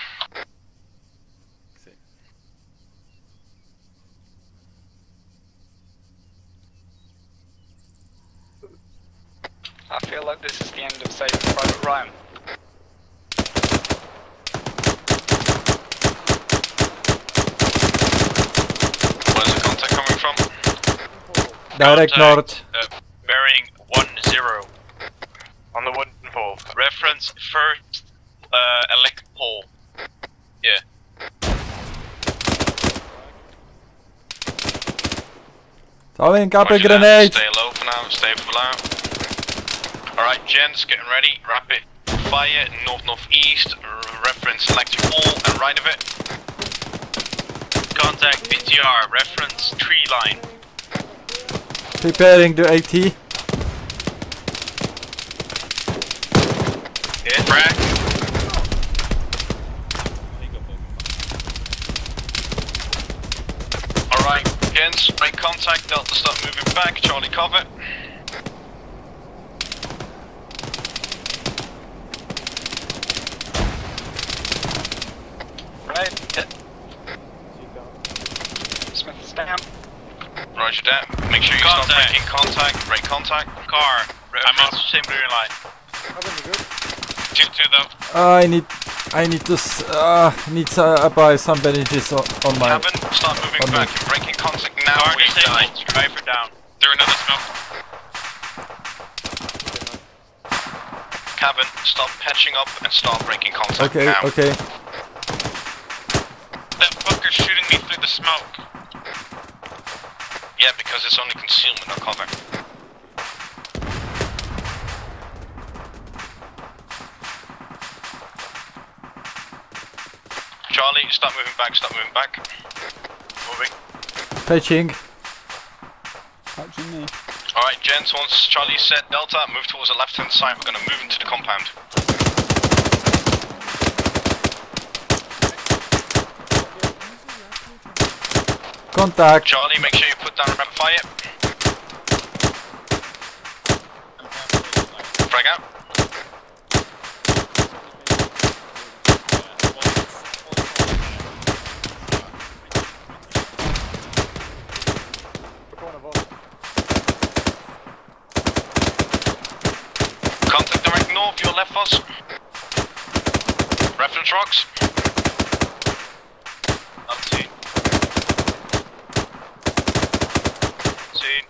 I feel like this is the end of Saving Private Ryan. Where's the contact coming from? Direct north. Bearing 10. On the wooden pole. Reference first electric pole. Yeah. Throwing up a Roger grenade. that. Stay low for now, stay for now. Alright, gents, getting ready. Rapid fire, north-northeast. Reference electric pole and right of it. Contact BTR, reference tree line. Preparing the AT. Hit frag. Alright, gents, break contact, Delta start moving back, Charlie cover. Right, hit. Smith is down. Roger that. Make sure you start breaking contact, break contact. Car, I'm on the same green line. 2-2 though. I need I need to apply some bandages on my. Cabin, start moving back. You're breaking contact now. Car disabled. Driver down. Through another smoke. Cabin, stop patching up and start breaking contact Okay, now. okay. That fucker's shooting me through the smoke. Yeah, because it's only concealment, not cover. Charlie, start moving back, start moving back. Moving. Patching. Patching me. Alright, gents, once Charlie said Delta, move towards the left hand side, we're gonna move into the compound. Contact. Charlie, make sure you put down rapid fire. Frag out. Contact direct north, your left us. Reference rocks. Unseen. Seen.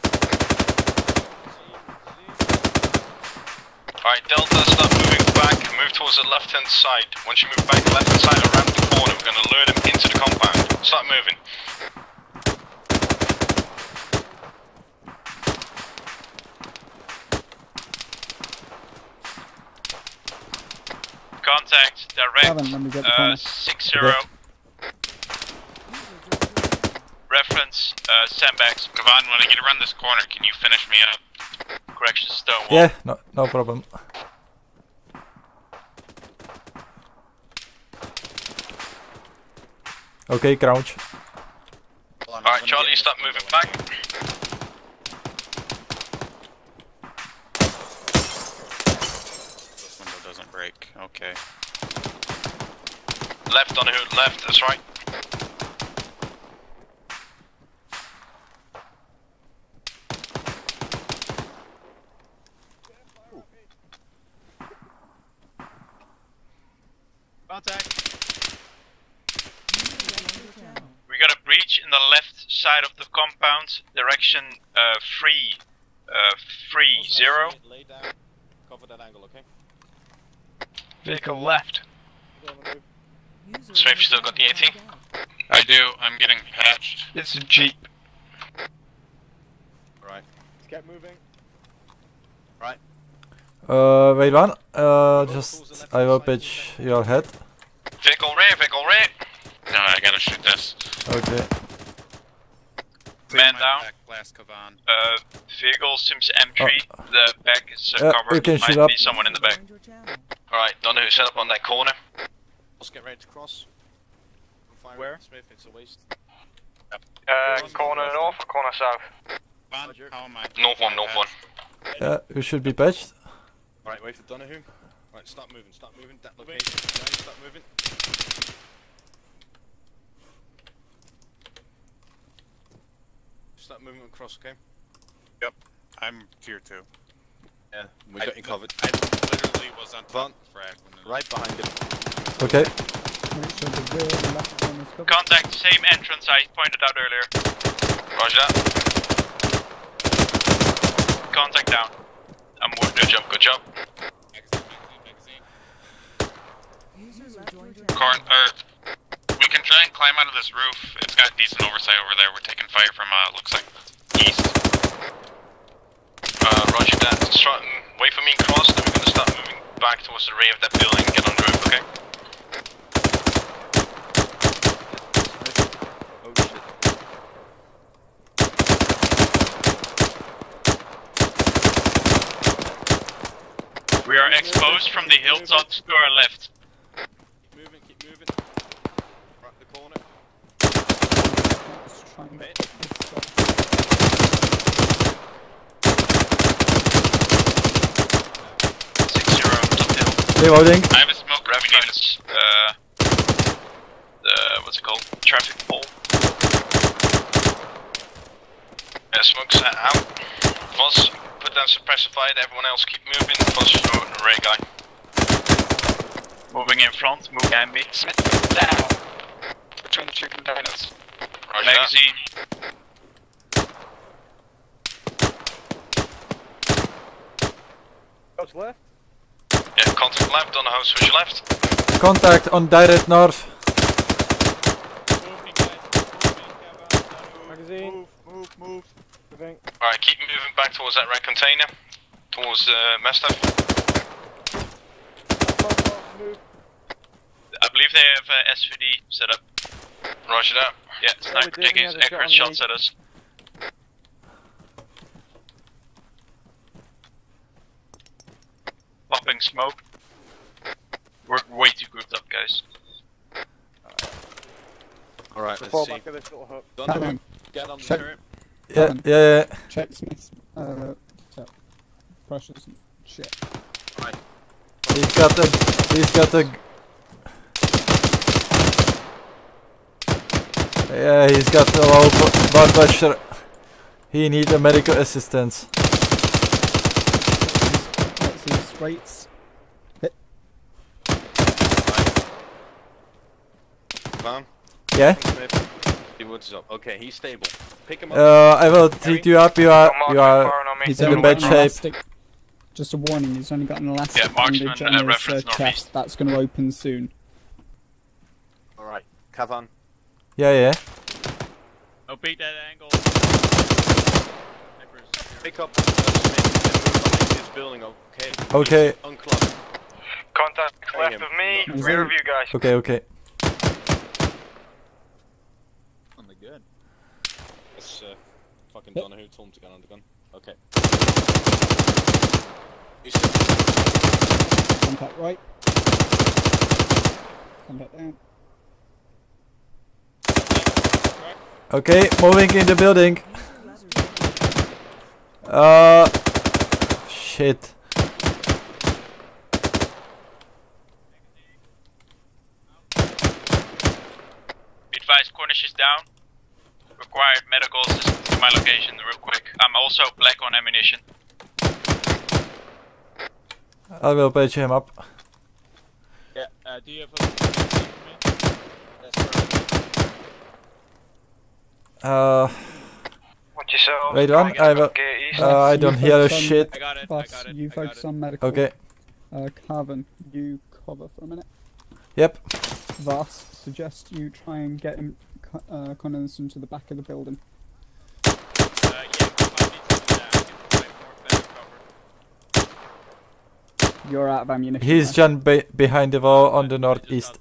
Alright, Delta, start moving back. Move towards the left hand side. Once you move back left hand side around the corner, we're going to lure them into the compound. Start moving. Contact direct. Let me get the corner. 60. Reference sandbags. Kavan, when I get around this corner, can you finish me up? Correction, Stonewall. Yeah, no problem. Okay, crouch. Alright, Charlie, start moving back. This window doesn't break. Okay. Left on who? Left, that's right. Contact. We got a breach in the left side of the compound, direction 330. Lay down. Cover that angle, okay? Vehicle left. Smith, you still got the AT? I do. I'm getting patched. It's a Jeep. Right. Let's get moving. Right. Wait one. Just I will pitch your head. Vehicle rear, vehicle rear. No, I gotta shoot this. Okay. Man down. Last Kavan. Vehicle seems empty. The back is covered. you can Might shoot up. be someone in the back. Alright, Donahue, set up on that corner. Let's get ready to cross. Fire Where? Smith, it's a waste. Corner north or corner south? How am I? North one, north one. Yeah, you should be patched. Alright, wait for Donahue. Right, start moving, that location. Right, start moving. Start moving across, okay? Yep. I'm tier 2. Yeah, we got you covered. I literally was on top of frag. Right behind him. Okay. Contact same entrance I pointed out earlier. Roger that. Contact down. I'm wounded. Good job, good job. We can try and climb out of this roof. It's got decent oversight over there. We're taking fire from, looks like east. Roger that. Start, wait for me and cross, then we're going to start moving back towards the rear of that building and get on the roof, okay? We are exposed from the hilltop to our left. Keep moving, keep moving. Right the corner. Reloading. I have a smoke reference. What's it called? Traffic pole. Smoke's out. Voss, put down suppressor fire, everyone else keep moving. Voss, rear guy. Moving in front, move behind me. Smith, down. Between the two containers. Roger magazine. House left? Yeah, contact left on the house switch left. Contact on direct north. Magazine. Move. Alright, keep moving back towards that red container. Towards Mastiff. I believe they have SVD set up. Roger that. Yeah, sniper taking accurate shots at us. Popping smoke. We're way too grouped up, guys. Alright, Fall let's see. back of this little hook. Donovan, get on the Check. turret. Yeah. Check Smith's pressures and shit. Right. He's got a. Yeah, he's got a low blood pressure. He needs a medical assistance. That's his rates. Hit. Van? Yeah? What's up? Okay, he's stable. Pick him up. I will treat you up. You are He's in only bad got an shape. elastic. Just a warning, he's only got an elastic bandage on his reference chest. northeast. That's going to open soon. Alright, Kavan. Yeah. No, beat that angle. Pick up Smith and move behind this building, okay? Okay. Unclog. Contact left of me, rear of you guys. Okay. On the gun. It's fucking Donahue told him to get on the gun. Okay. Contact right. Contact down. Okay, moving in the building. Shit. Be advised, Cornish is down. Required medical assistance to my location real quick. I'm also black on ammunition. I will patch him up. Yeah, do you have a for me? Watch yourself. Wait one, I will. I don't hear a shit. I got it. You focus on medical. Okay. Carvin, you cover for a minute. Yep. Voss, suggest you try and get him Connelson to the back of the building. You're out of ammunition. He's just behind the wall on the northeast.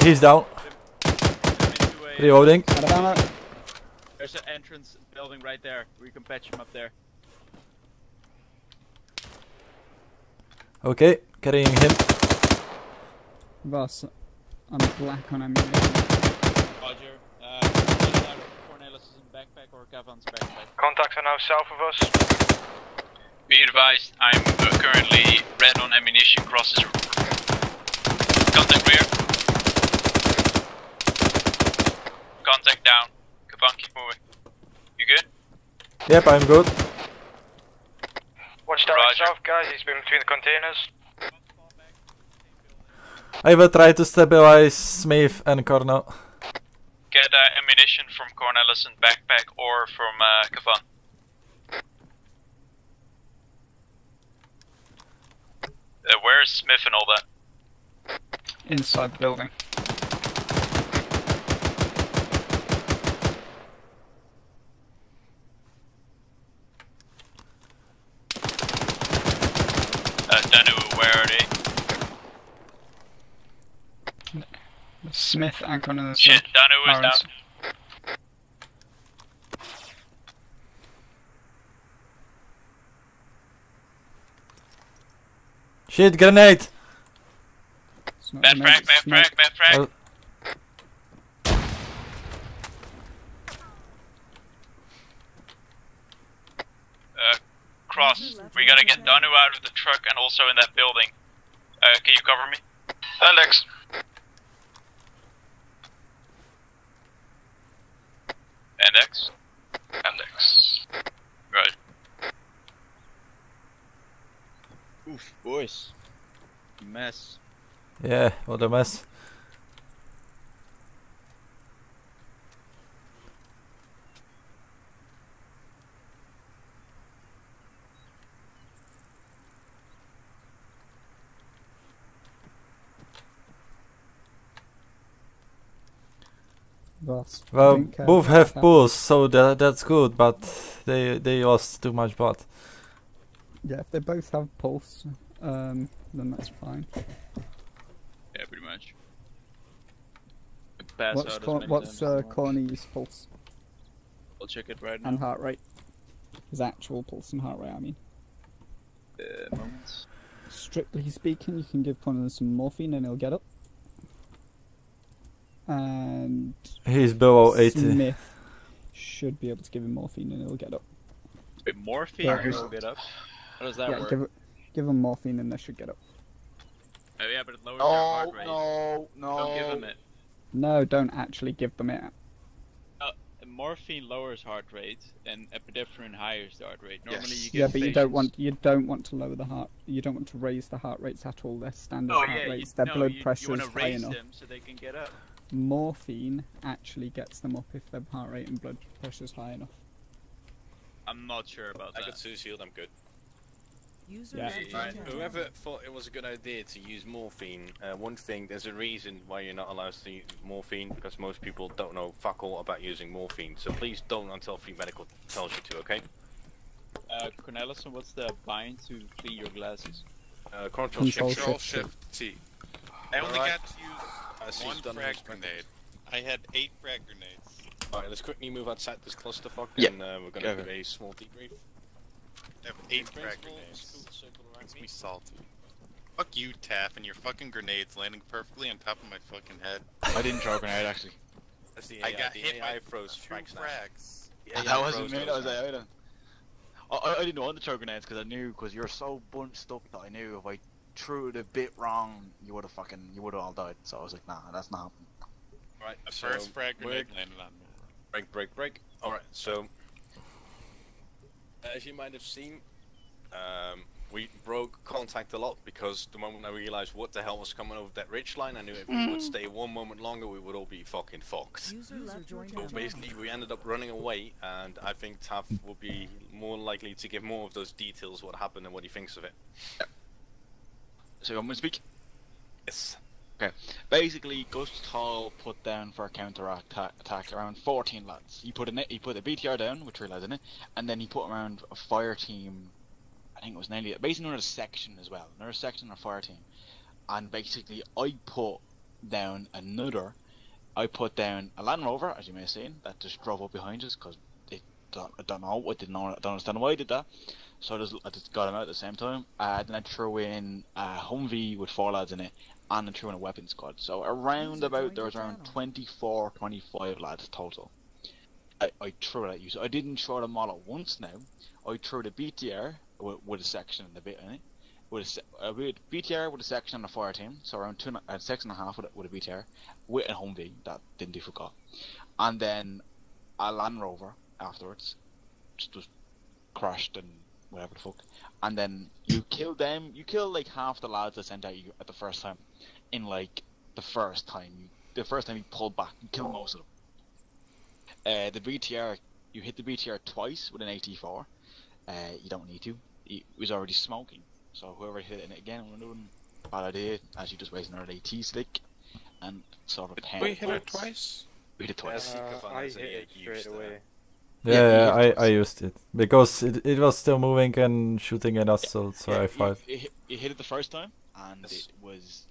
He's down. Reloading. There's an entrance building right there. We can patch him up there. Okay, carrying him. Voss, I'm black on ammunition. Roger. Cornelis' backpack or Gavan's backpack? Contacts are now south of us. Be advised, I'm currently red on ammunition. Crosses. Contact rear. Contact down. Kavan, keep moving. You good? Yep, I'm good. Watch direct south, guys. He's been between the containers. I will try to stabilize Smith and Cornell. Get ammunition from Cornelis and backpack or from Kavan. Where's Smith and all that? Inside the building. Danu, where are they? Smith and Connelson. Shit, Danu is down. Shit, grenade! Bad frag. Cross, we gotta get Danu out of the truck and also in that building. Can you cover me? Alex. Index? Index. Right. Boys. Mess. Yeah, what a mess. Lost. Well, Didn't care both what have happened. bulls, so that's good, but they lost too much bot. Yeah, if they both have pulse, then that's fine. Yeah, pretty much. Pass out as many What's times as you want. Corny's pulse I'll check it right now. and heart rate? His actual pulse and heart rate, I mean. Moments. Strictly speaking, you can give Corny some morphine and he'll get up. And He's below 80. Smith should be able to give him morphine and he'll get up. Wait, morphine Yeah, will get up? How does that yeah, work? give him morphine and they should get up. Oh yeah, but it lowers their heart rate. No, Don't give them it. No, don't actually give them it. Morphine lowers heart rate, and epinephrine highes the heart rate. Normally you get Yeah, but patients... you don't want to lower the heart. You don't want to raise the heart rates at all. They're standard Oh heart yeah, rates. Their blood pressure you want is to high raise enough. them so they can get up. Morphine actually gets them up if their heart rate and blood pressure is high enough. I'm not sure about I that. got 2 shield, I'm good. Yeah. Right, whoever thought it was a good idea to use morphine, one thing, there's a reason why you're not allowed to use morphine, because most people don't know fuck all about using morphine, so please don't until Free Medical tells you to, okay? Cornelison, what's the bind to clean your glasses? Control Shift T. I only Alright. got to use one done frag his grenade. I had 8 frag grenades. Alright, let's quickly move outside this clusterfuck, Yeah. and we're gonna do a small debrief. I have 8 frag grenades. Makes me salty. Fuck you, Taff, and your fucking grenades landing perfectly on top of my fucking head. I didn't throw a grenade actually. That's the I AI, got the hit AI by froze 2 frags now. frags. The AI That wasn't froze me, that those was frags. AI then. I didn't want to throw grenades because I knew, because you're so bunched up that I knew if I threw it a bit wrong, you would have all died. So I was like, nah, that's not happening. Right, The so first frag grenade landed on me. break. Alright, so as you might have seen, we broke contact a lot because the moment I realized what the hell was coming over that ridge line, I knew if we would stay one moment longer, we would all be fucking fucked. So basically, we ended up running away, and I think Taff will be more likely to give more of those details what happened and what he thinks of it. So you want me to speak? Yes. Okay. Basically, Ghost Hall put down for a counter attack around 14 lads. He put a BTR down with 3 lads in it, and then he put around a fire team. I think it was nearly basically another section as well, another section of fire team. And basically, I put down a Land Rover, as you may have seen, that just drove up behind us because I don't understand why I did that. So I just got him out at the same time. Then I threw in a Humvee with 4 lads in it, and I threw in a weapon squad. So there was around 24, 25 lads total. I threw it at you. So I didn't throw them all at once now. I threw the BTR with a section and a bit in it. With BTR with a section and a fire team, so around a section and a half with a BTR, with a Humvee that didn't do fuck all. And then a Land Rover afterwards, just crashed and whatever the fuck. And then you kill them, you kill like half the lads that sent at you at the first time. In like the first time you pulled back, you kill most of them. The BTR, you hit the BTR twice with an AT4. You don't need to. It was already smoking. So whoever hit it again, we're doing bad idea, as you just waste another AT stick and sort of Did we hit it twice? We hit it twice. I hit it straight away. Yeah, I used it because it was still moving and shooting at us, so I fired. You hit it the first time, and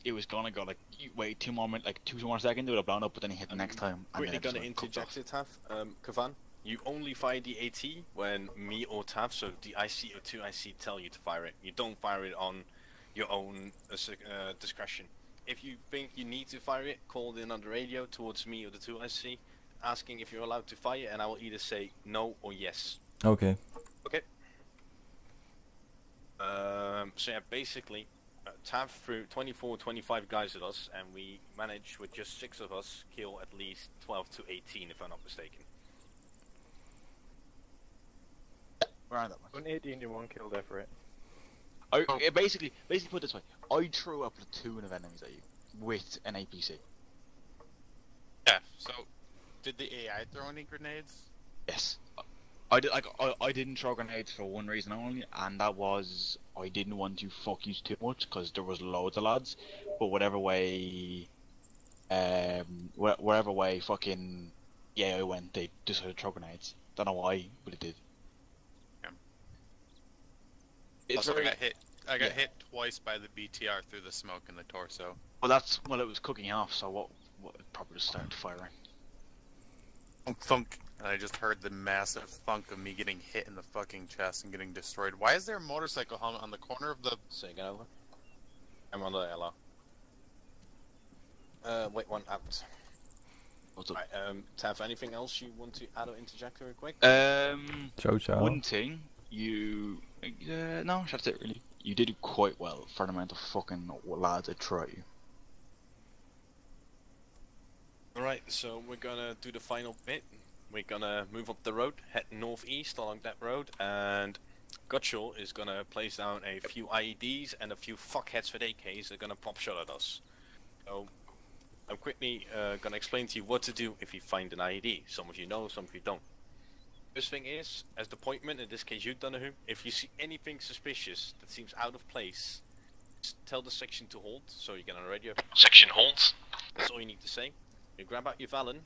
it was gonna go like you wait 2 more seconds, it would have blown up, but then you hit the next time. And Quickly then gonna interject it, Taff. Kavan, you only fire the AT when me or Taff, so the IC or 2 IC tell you to fire it. You don't fire it on your own discretion. If you think you need to fire it, call in on the radio towards me or the 2 IC, asking if you're allowed to fire, and I will either say no or yes. Okay. Okay. So yeah, basically, Taff threw 24, 25 guys at us, and we managed with just 6 of us kill at least 12 to 18, if I'm not mistaken. Around that much. 18 to 1 killed there for it. Basically put it this way: I threw a platoon of enemies at you with an APC. Yeah. So, did the AI throw any grenades? Yes. I didn't throw grenades for one reason only, and that was I didn't want to fuck you too much because there was loads of lads. But whatever way fucking I went, they decided to throw grenades. Don't know why, but it did. Yeah. It's Also, very... I got hit twice by the BTR through the smoke in the torso. Well, it was cooking off, so what it probably just started firing. Thunk. And I just heard the massive thunk of me getting hit in the fucking chest and getting destroyed. Why is there a motorcycle helmet on the corner of the... Say again, over. I'm on the LR. Wait, one out. What's up? Right, Tav, anything else you want to add or interject real quick? Ciao. One thing, no, that's it really. You did quite well for the amount of fucking lads that threw at you. Alright, so we're gonna do the final bit. We're gonna move up the road, head northeast along that road, and Gutshall is gonna place down a few IEDs and a few fuckheads with AKs that are gonna pop shot at us. So, I'm quickly gonna explain to you what to do if you find an IED. Some of you know, some of you don't. First thing is, as the pointman, in this case you, Donahue, if you see anything suspicious that seems out of place, just tell the section to hold, so you get on the radio. Section holds. That's all you need to say. You grab out your Valen,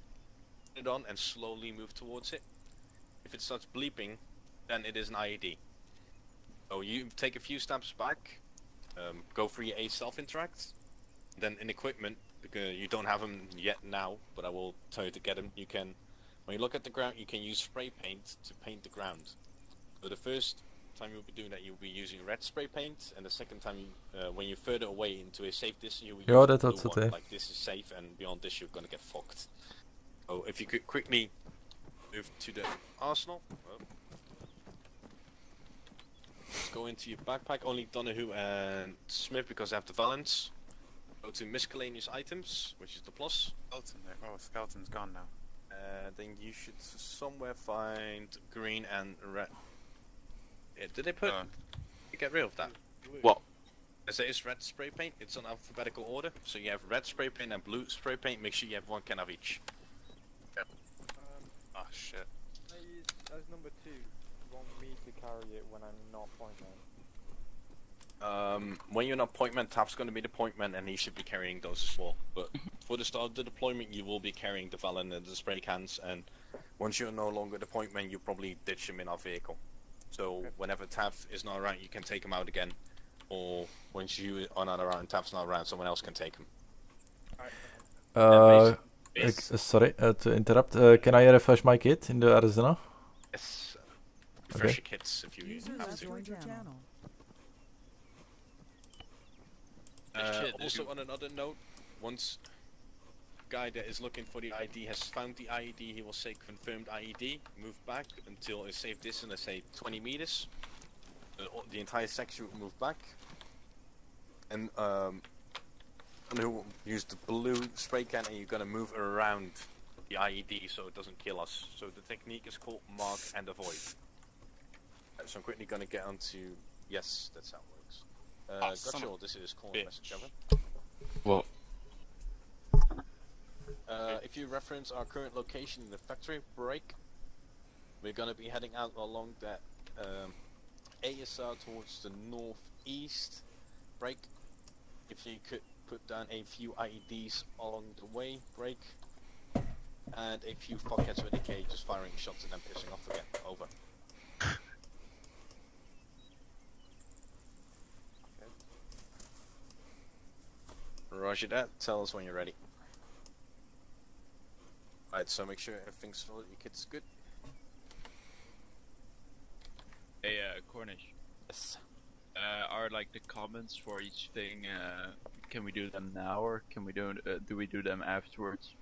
put it on, and slowly move towards it. If it starts bleeping, then it is an IED. So you take a few steps back, go for your A self-interact, then in equipment, because you don't have them yet now, but I will tell you to get them. You can, when you look at the ground, you can use spray paint to paint the ground. So the first time you'll be doing that, you'll be using red spray paint, and the second time, when you're further away into a safe distance, you'll use blue one. Like this is safe, and beyond this, you're gonna get fucked. So if you could quickly move to the arsenal. Let's go into your backpack. Only Donahue and Smith because they have the Valence. Go to miscellaneous items, which is the plus. Skeleton there. Oh, skeleton's gone now. Then you should somewhere find green and red. Yeah, did they put? Get rid of that. What? As there is red spray paint, it's on alphabetical order. So you have red spray paint and blue spray paint. Make sure you have one can of each. Yep. Oh shit. As number 2, you want me to carry it when I'm not pointman? When you're not pointman, Taf's going to be the pointman, and he should be carrying those as well. But for the start of the deployment, you will be carrying the Valen and the spray cans, and once you're no longer the pointman, you probably ditch him in our vehicle. So whenever Taf is not around, you can take him out again, or once you are not around, Taf's not around, someone else can take him. Sorry to interrupt. Can I refresh my kit in the Arizona? Yes. Refresh your kits if you have to. Also on another note, once guy that is looking for the ID has found the IED, he will say confirmed IED, move back until a safe distance, let's say 20 meters. The entire section will move back. And who will use the blue spray can, and you're gonna move around the IED so it doesn't kill us. So the technique is called mark and avoid. So I'm quickly gonna get onto, yes, that's how it works. Gotcha, this is calling message over. What? If you reference our current location in the factory break, we're gonna be heading out along that ASR towards the northeast break. If you could put down a few IEDs along the way, break, and a few fuckheads with AK just firing shots and then pissing off again. Over. Roger that. Tell us when you're ready. Alright, so make sure everything's solid, your kit's good. Hey, Cornish. Yes. Are like the comments for each thing? Can we do them now, or can we do we do them afterwards?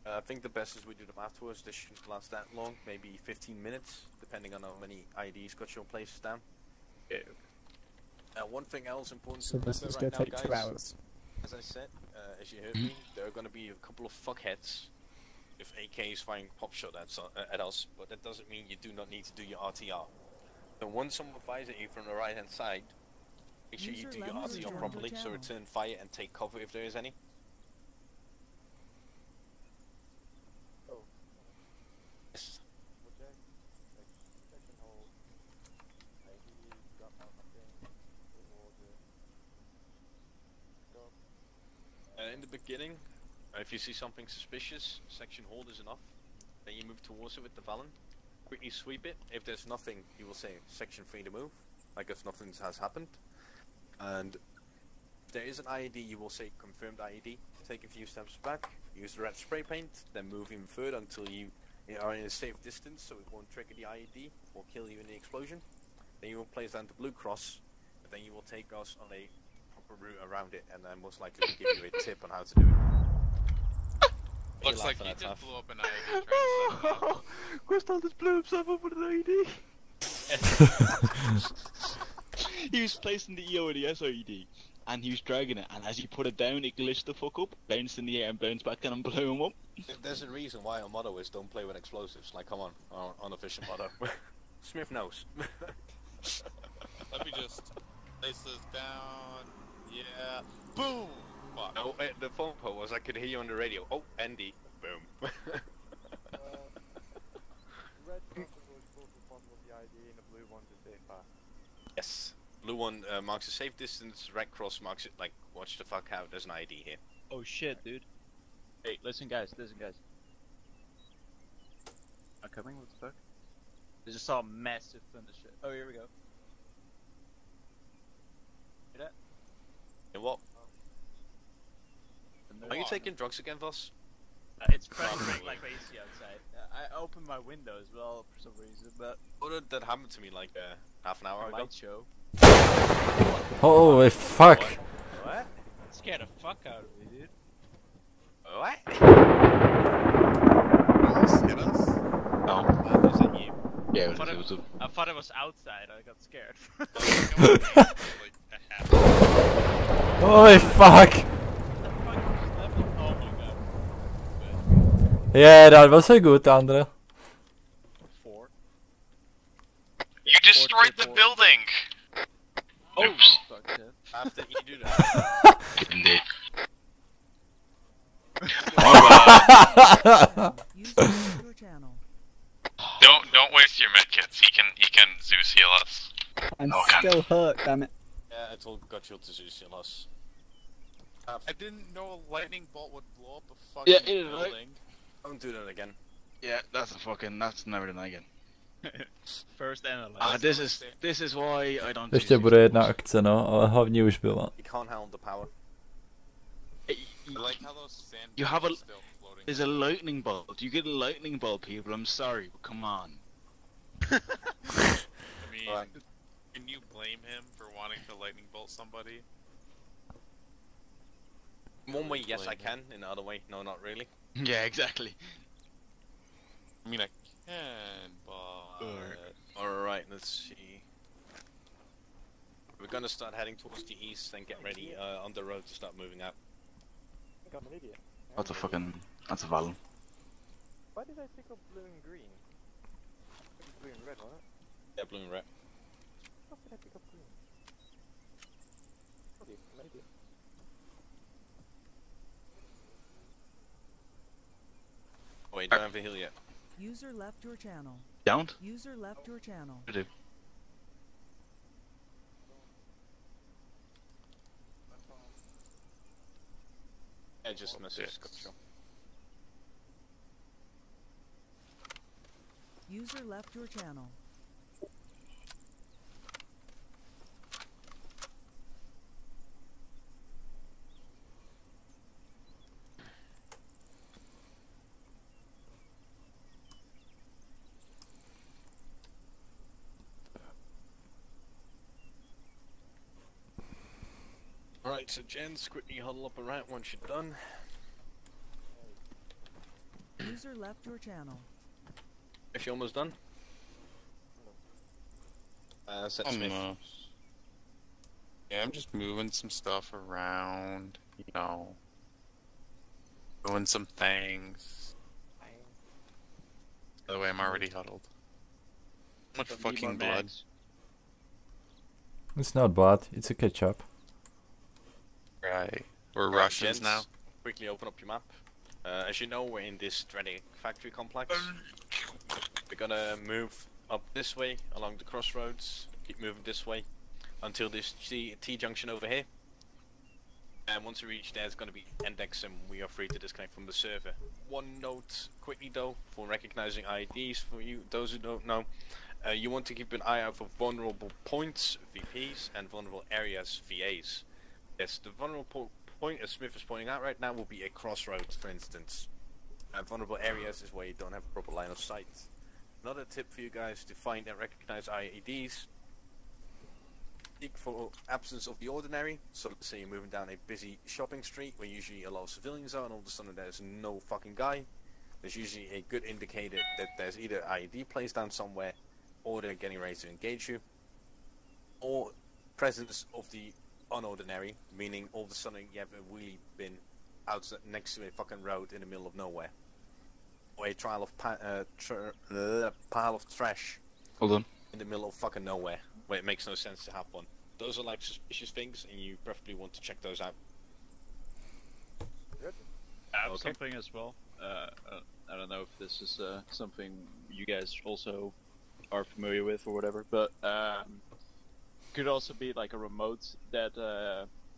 I think the best is we do them afterwards. This shouldn't last that long, maybe 15 minutes, depending on how many IDs got your places down. Yeah. One thing else important So to this is remember gonna right take now, 2 guys. hours. As I said, as you heard me, there are going to be a couple of fuckheads if AK is firing pop shot at us, but that doesn't mean you do not need to do your RTR. So once someone fires at you from the right hand side, Make sure you do your RTO properly, so return fire and take cover if there is any. Yes. In the beginning, if you see something suspicious, section hold is enough. Then you move towards it with the Valen. Quickly sweep it. If there's nothing, you will say section 3 to move, like if nothing has happened. And if there is an IED, you will say confirmed IED. Take a few steps back, use the red spray paint, then move even further until you are in a safe distance so it won't trigger the IED or kill you in the explosion. Then you will place down the blue cross, and then you will take us on a proper route around it, and then most likely we'll give you a tip on how to do it. Looks like he just blew up an IED trying to set it up. Crystal just blew himself up with an IED. He was placing the EO in the SIED, and he was dragging it, and as he put it down, it glitched the fuck up, bounced in the air and bounced back and blew him up. There's a reason why our motto is don't play with explosives. Like, come on, our unofficial motto. Smith knows. Let me just place this down. Yeah. Boom! Fuck. No, the phone call was I could hear you on the radio. Oh, Andy. Boom. Red cross was both responsible for the ID and the blue one's a safe path. Yes. Blue one marks a safe distance, red cross marks it like, watch the fuck out, there's an ID here. Oh shit, dude. Hey, listen guys. I'm coming, what the fuck? I just saw a massive thunder shit. Oh, here we go. Hear that? And what? Are you taking drugs again, Voss? It's pretty like crazy outside. I opened my window as well for some reason, but... Oh, that happened to me like half an hour ago. Light show. Holy fuck! What? Scared the fuck out of me, dude. What? Hit us? No. Is that you? Yeah, I thought it was outside, I got scared. Holy fuck! Oh my god. Yeah, that was a good, Andre. 4. You destroyed the building! Oops. Fuck that. After you do that. Indeed. Don't waste your medkits. He can Zeus heal us. I'm Oh, God. still hurt, damn it. Yeah, it's all got you to Zeus heal us. I didn't know a lightning bolt would blow up a fucking building. Don't do that again. Yeah, that's never done again. First analyze. This is why I don't. Ještě bude jedna akce, no, ale hlavní už byla. You can't handle the power. I like how those sand You have a. still floating. There's a lightning bolt. You get a lightning bolt, people. I'm sorry, but come on. I mean, can you blame him for wanting to lightning bolt somebody? In one way, yes, I can. In the other way, no, not really. Yeah, exactly. I mean, I can, but... Alright, let's see. We're gonna start heading towards the east and get ready on the road to start moving out. I think I'm an idiot. That's a fucking. That's a Valen. Why did I pick up blue and green? It was blue and red, wasn't it? Yeah, blue and red. How did I pick up green? Okay, I'm an idiot. Oh, you don't have a heal yet. User left your channel. Don't? User left your channel. I do. Yeah, just message control. User left your channel. Alright, so gents, quickly huddle up around once you're done. User left your channel. If you're almost done. Set Smith. Yeah, I'm just moving some stuff around, you know. Doing some things. By the way, I'm already huddled. How much fucking blood? It's not bad. It's a ketchup. Right. We're Alright, Russians gents, now. Quickly open up your map. As you know, we're in this dreaded factory complex. We're gonna move up this way along the crossroads. Keep moving this way until this T-junction over here. And once we reach there, it's going to be index and we are free to disconnect from the server. One note quickly though, for recognizing IDs for you, those who don't know. You want to keep an eye out for vulnerable points, VPs, and vulnerable areas, VAs. Yes, the vulnerable point, as Smith is pointing out right now, will be a crossroads, for instance. Vulnerable areas is where you don't have a proper line of sight. Another tip for you guys to find and recognize IEDs. Seek for absence of the ordinary. So let's say you're moving down a busy shopping street where usually a lot of civilians are and all of a sudden there's no fucking guy. There's usually a good indicator that there's either IED placed down somewhere or they're getting ready to engage you. Or presence of the unordinary, meaning all of a sudden you have really been out next to a fucking road in the middle of nowhere. Or a pile of trash. Hold on. In the middle of fucking nowhere, where it makes no sense to have one. Those are like suspicious things, and you preferably want to check those out. I have Okay. something as well. I don't know if this is something you guys also are familiar with or whatever, but could also be like a remote that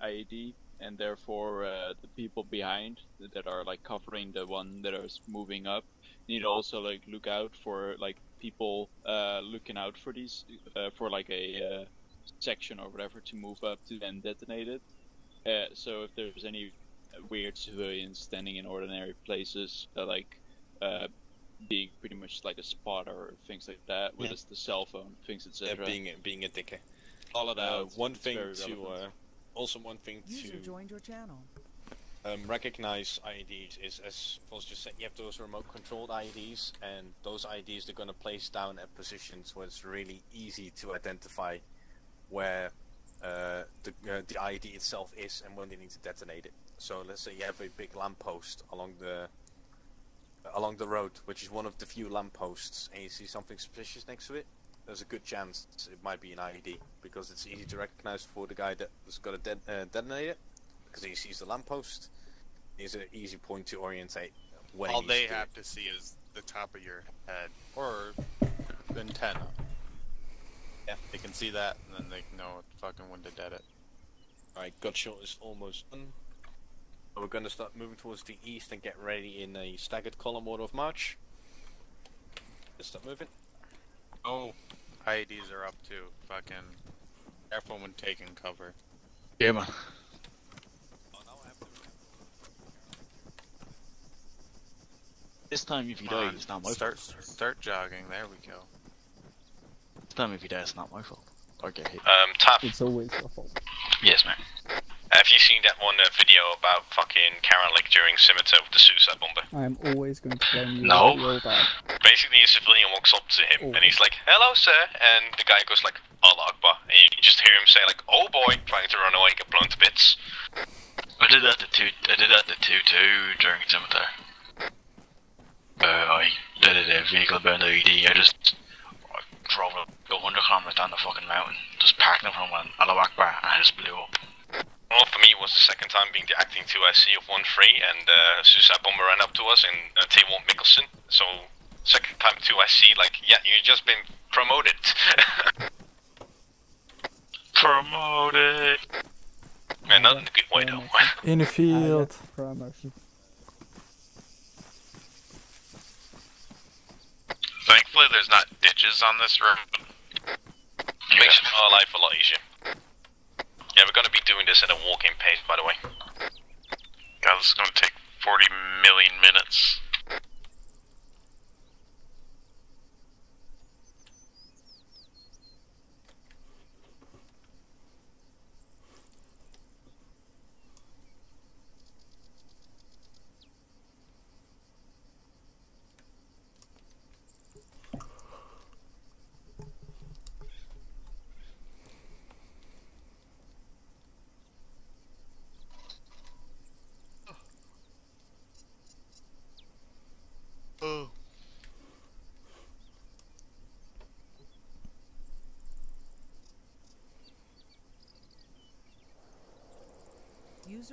IED, and therefore the people behind that are like covering the one that is moving up need to also like look out for like people looking out for these for like a section or whatever to move up to then detonate it. So if there's any weird civilians standing in ordinary places, like being pretty much like a spotter or things like that, with the cell phone, things etc. Being a dicker. All of that. One it's thing very to relevant. also one thing User to joined your channel. recognize IEDs is, as Foz just said, you have those remote controlled IEDs, and those IEDs they're going to place down at positions where it's really easy to identify where the IED itself is and when they need to detonate it. So let's say you have a big lamppost along the road, which is one of the few lampposts, and you see something suspicious next to it. There's a good chance it might be an IED, because it's easy to recognize for the guy that's got to detonate it, because he sees the lamppost. It's an easy point to orientate when All he they needs to do have it. to see is the top of your head or antenna. Yeah, they can see that, and then they know fucking when to dead it. Alright, gut shot is almost done. We're going to start moving towards the east and get ready in a staggered column order of march. Let's start moving. Oh, IEDs are up too. Fucking careful when taking cover. Yeah, man. This time if you die, it's not my fault. Start jogging. There we go. This time if you die, it's not my fault. Or get hit. Tap. It's always your fault. Yes, man. Have you seen that one video about fucking Karalik during Scimitar with the suicide bomber? I am always going to blame you. No. Real bad. Basically, a civilian walks up to him and he's like, "Hello, sir," and the guy goes like, "Allah Akbar," and you just hear him say like, "Oh boy," trying to run away and get blown to bits. I did that to two during Scimitar. I did a vehicle burn ED. I drove 100 kilometers down the fucking mountain, just parked in front of one, Allah Akbar, and I just blew up. Well, for me, it was the second time being the acting 2SC of 1-3, and Suicide Bomber ran up to us in T1 Mickelson. So, second time 2SC, like, yeah, you've just been promoted. Promoted! Yeah, not in a good way, though. In the field. Promotion. Thankfully, there's not ditches on this road. Makes our life a lot easier. Yeah, we're gonna be doing this at a walking pace, by the way. God, this is gonna take 40 million minutes.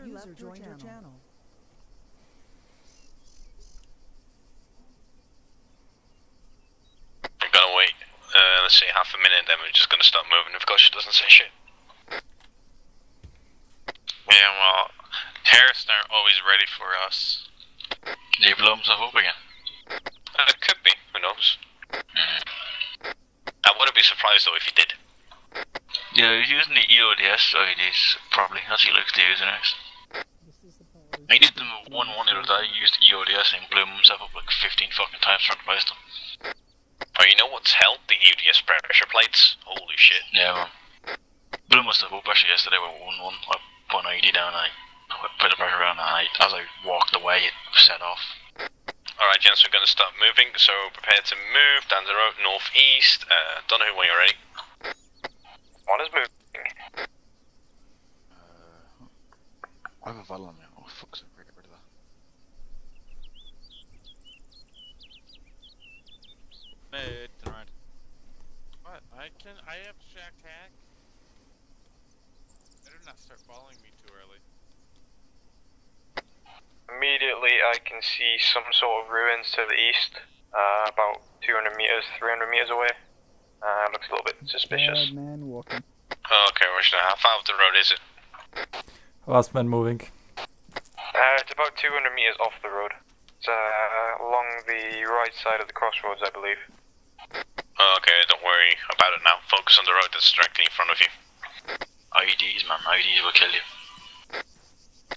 User joined your channel. I'm gonna wait, let's say half a minute, then we're just gonna start moving. Of course, she doesn't say shit. Yeah, well, terrorists aren't always ready for us. Did he blow himself up again? It could be, who knows? I wouldn't be surprised though if he did. Yeah, he's using the EODS IDs, probably. That's what he likes to use next. I did them 1-1 the other day, he used EODS and blew himself up like 15 fucking times trying to place them. Oh, you know what's held? The EODS pressure plates? Holy shit. Yeah, man. Blew myself up actually yesterday with 1-1. I put an ID down and I put the pressure on, and as I walked away it set off. Alright gents, we're going to start moving, so prepare to move down the road northeast. Don't know when you're ready. One is moving. I have a valve on me. Oh fuck's sake, get rid of that. Hey, turn around. What? I have shack hack. Better not start following me too early. Immediately I can see some sort of ruins to the east, about 200 meters, 300 meters away. Looks a little bit suspicious. Bad man walking. Okay, Roger, how far off the road is it? Last man moving. It's about 200 meters off the road. It's along the right side of the crossroads, I believe. Okay, don't worry about it now. Focus on the road that's directly in front of you. IEDs, man. IEDs will kill you.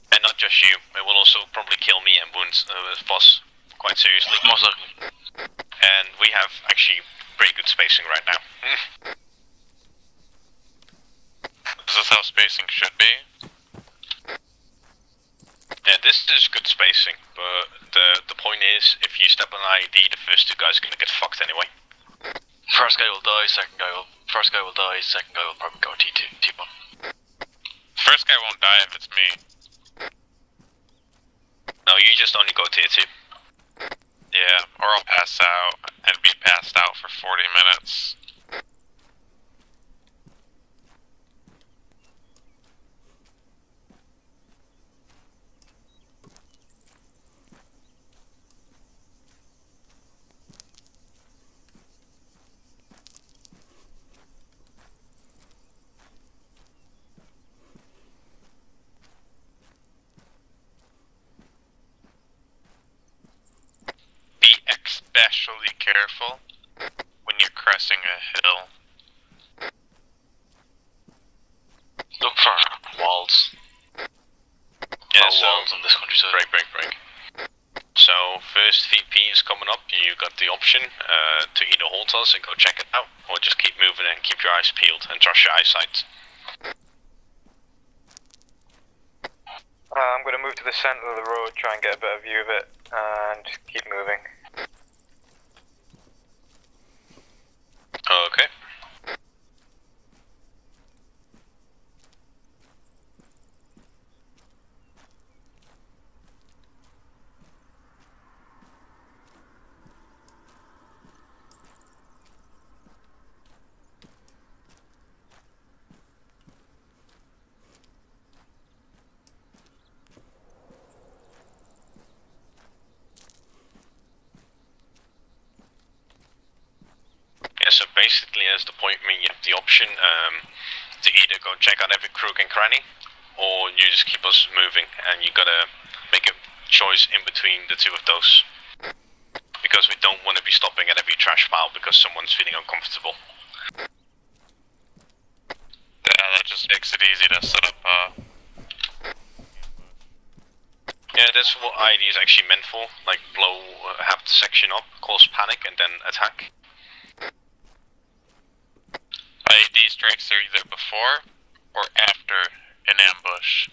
And not just you. It will also probably kill me and wound Voss quite seriously. Most likely. And we have actually pretty good spacing right now. This is how spacing should be. Yeah, this is good spacing, but the point is, if you step on an IED, the first two guys are gonna get fucked anyway. First guy will die, second guy will die, second guy will probably go T2, T1. First guy won't die if it's me. No, you just only go tier 2. Yeah, or I'll pass out and be passed out for 40 minutes. Be especially careful when you're crossing a hill. Look for walls. Yeah, so walls on this countryside. Break. So first VP is coming up. You got the option to either halt us and go check it out, or just keep moving and keep your eyes peeled and trust your eyesight. I'm going to move to the center of the road, try and get a better view of it, and keep moving. Okay. Yeah, so basically as the point, you have the option to either go check out every crook and cranny, or you just keep us moving, and you gotta make a choice in between the two of those. Because we don't want to be stopping at every trash pile because someone's feeling uncomfortable. Yeah, that just makes it easy to set up yeah, that's what ID is actually meant for, like blow, have the section up, cause panic, and then attack. IED strikes are either before or after an ambush.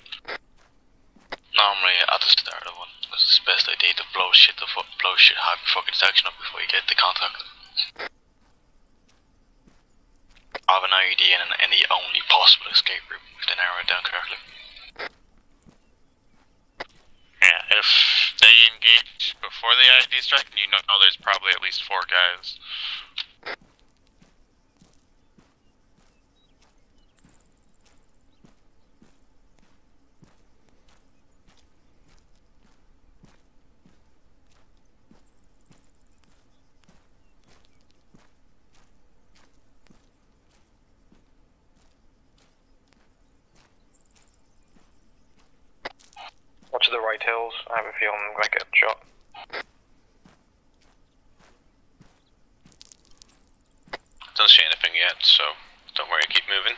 Normally at the start of one, because it's the best idea to blow shit half your fucking section up before you get the contact. Have an IED and the only possible escape route if they narrow it down correctly. Yeah, if they engage before the IED strike, then you know there's probably at least 4 guys. right hills. I have a feeling I'm gonna get shot. Don't see anything yet, so don't worry, keep moving.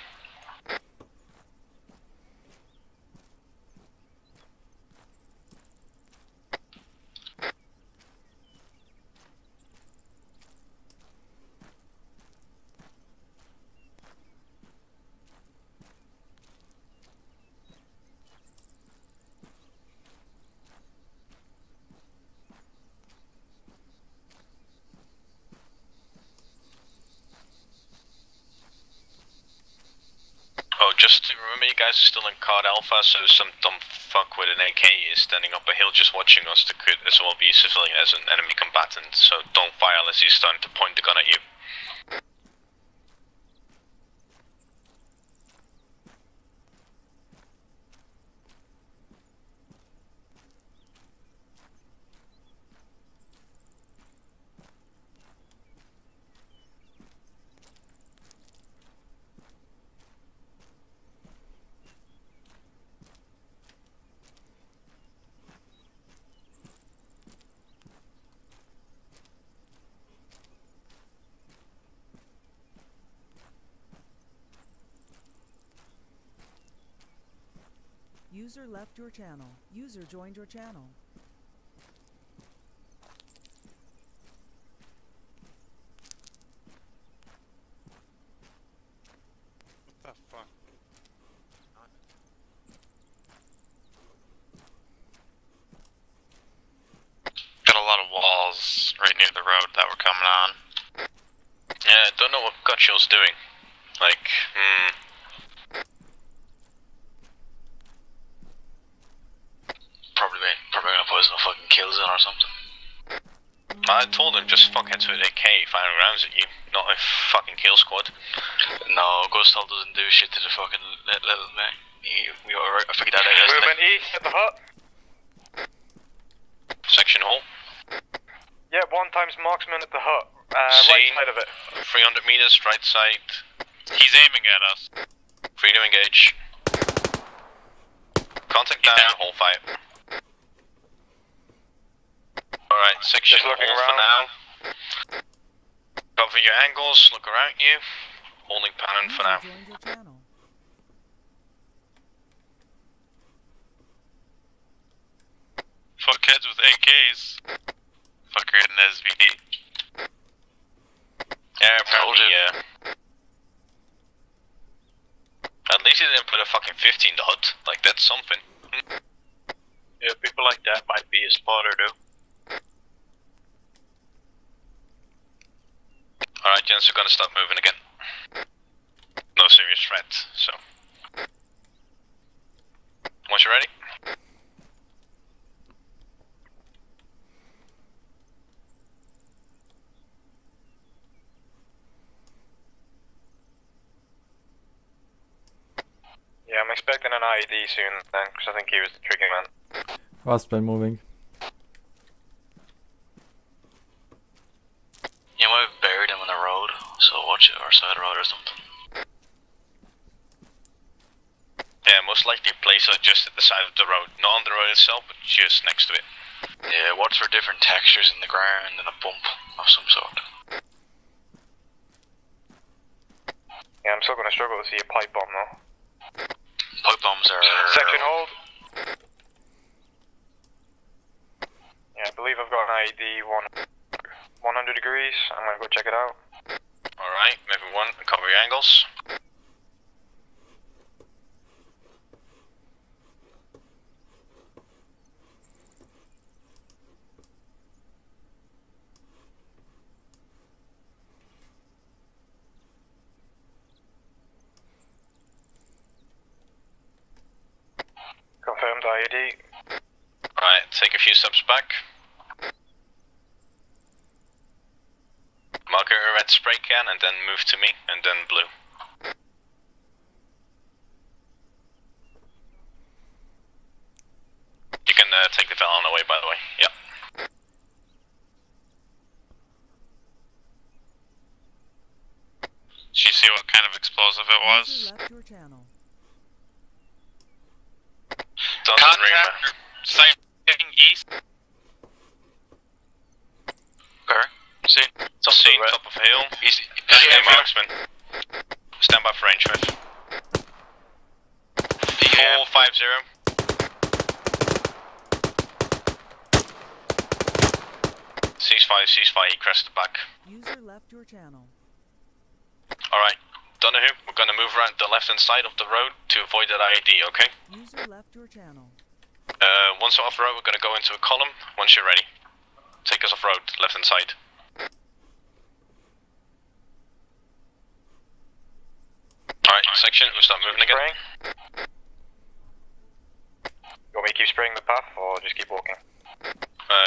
Oh, just to remember you guys are still in Card Alpha, so some dumb fuck with an AK is standing up a hill just watching us to could as well be civilian as an enemy combatant, so don't fire unless he's starting to point the gun at you. User left your channel. User joined your channel. What the fuck? Got a lot of walls right near the road that were coming on. Yeah, don't know what Gutshill's doing. Like, Probably gonna poison a fucking kill zone or something. I told him just fuck head to an AK firing rounds at you, not a fucking kill squad. No, Gustav doesn't do shit to the fucking little man. We already figured that out. Movement east at the hut. Section hall. Yeah, 1 times marksman at the hut. Scene, right side of it. 300 meters, right side. He's aiming at us. Free to engage. Contact down, hold fire. Alright, section Just looking hall for now. Cover your angles, look around you. Holding pattern for now. Joined your channel. Fuckheads with AKs. Fucker had an SVD. Yeah, apparently, yeah. At least he didn't put a fucking 50 in the hut. Like, that's something. Yeah, people like that might be a spotter though. Alright, gents, we're gonna start moving again. No serious threat, so. Once you're ready. Yeah, I'm expecting an IED soon then, because I think he was the trigger man. Wasp moving. You might have buried him on the road, so watch it, or side road or something. Yeah, most likely place it just at the side of the road. Not on the road itself, but just next to it. Yeah, watch for different textures in the ground and a bump of some sort. Yeah, I'm still gonna struggle to see a pipe bomb though. Pipe bombs are... Section hold. Yeah, I believe I've got an IED 100 degrees. I'm gonna go check it out. Alright, everyone, cover your angles. Confirmed IED. Alright, take a few steps back. Mark a red spray can and then move to me, and then blue. You can take the Valen away, by the way. Yep. Did you see what kind of explosive it was? User left your channel. Doesn't ring. Contact. Site East. Where? See? Top of the hill. East. Marksman. Stand by for range, Smith. 450. Ceasefire, he crested back. User left your channel. Alright, Donahue, we're gonna move around the left hand side of the road to avoid that IED, okay? User left your channel. Once we're off road, we're gonna go into a column. Once you're ready, take us off road, left hand side. Alright, section, we'll start moving again. You want me to keep spraying the path or just keep walking?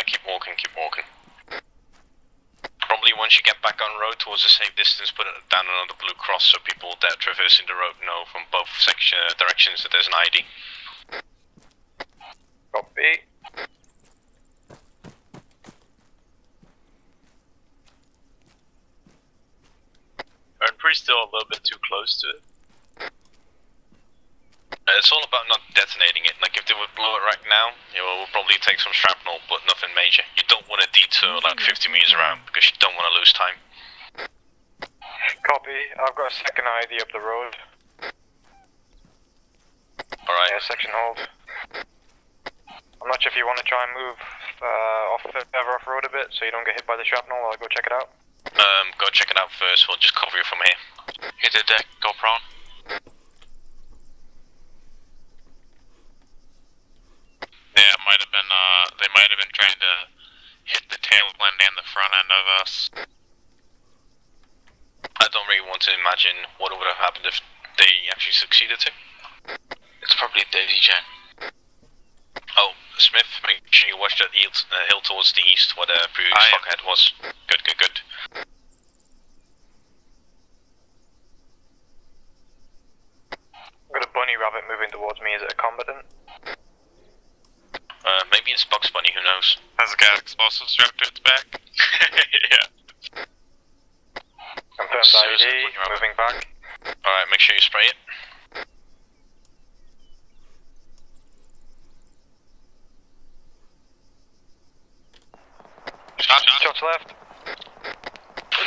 Keep walking. Probably once you get back on road towards a safe distance, put it down another blue cross so people that are traversing the road know from both directions that there's an ID. Copy. I'm pretty still a little bit too close to it. It's all about not detonating it. Like if they would blow it right now, it will probably take some shrapnel, but nothing major. You don't want to detour like 50 meters around because you don't want to lose time. Copy. I've got a second ID up the road. Alright. Yeah, section hold. I'm not sure if you want to try and move further off road a bit so you don't get hit by the shrapnel while I go check it out. Go check it out first. We'll just cover you from here. Hit the deck. Go prone. Yeah, it might have been, they might have been trying to hit the tail end and the front end of us. I don't really want to imagine what would have happened if they actually succeeded to. It's probably a daisy chain. Oh, Smith, make sure you watch that hill towards the east where the previous fuckhead was. Good. I've got a bunny rabbit moving towards me. Is it a combatant? Maybe it's Bugs Bunny, who knows? Has a gas explosive strapped to its back? Yeah. Confirmed ID, moving back. Alright, make sure you spray it. Shots left.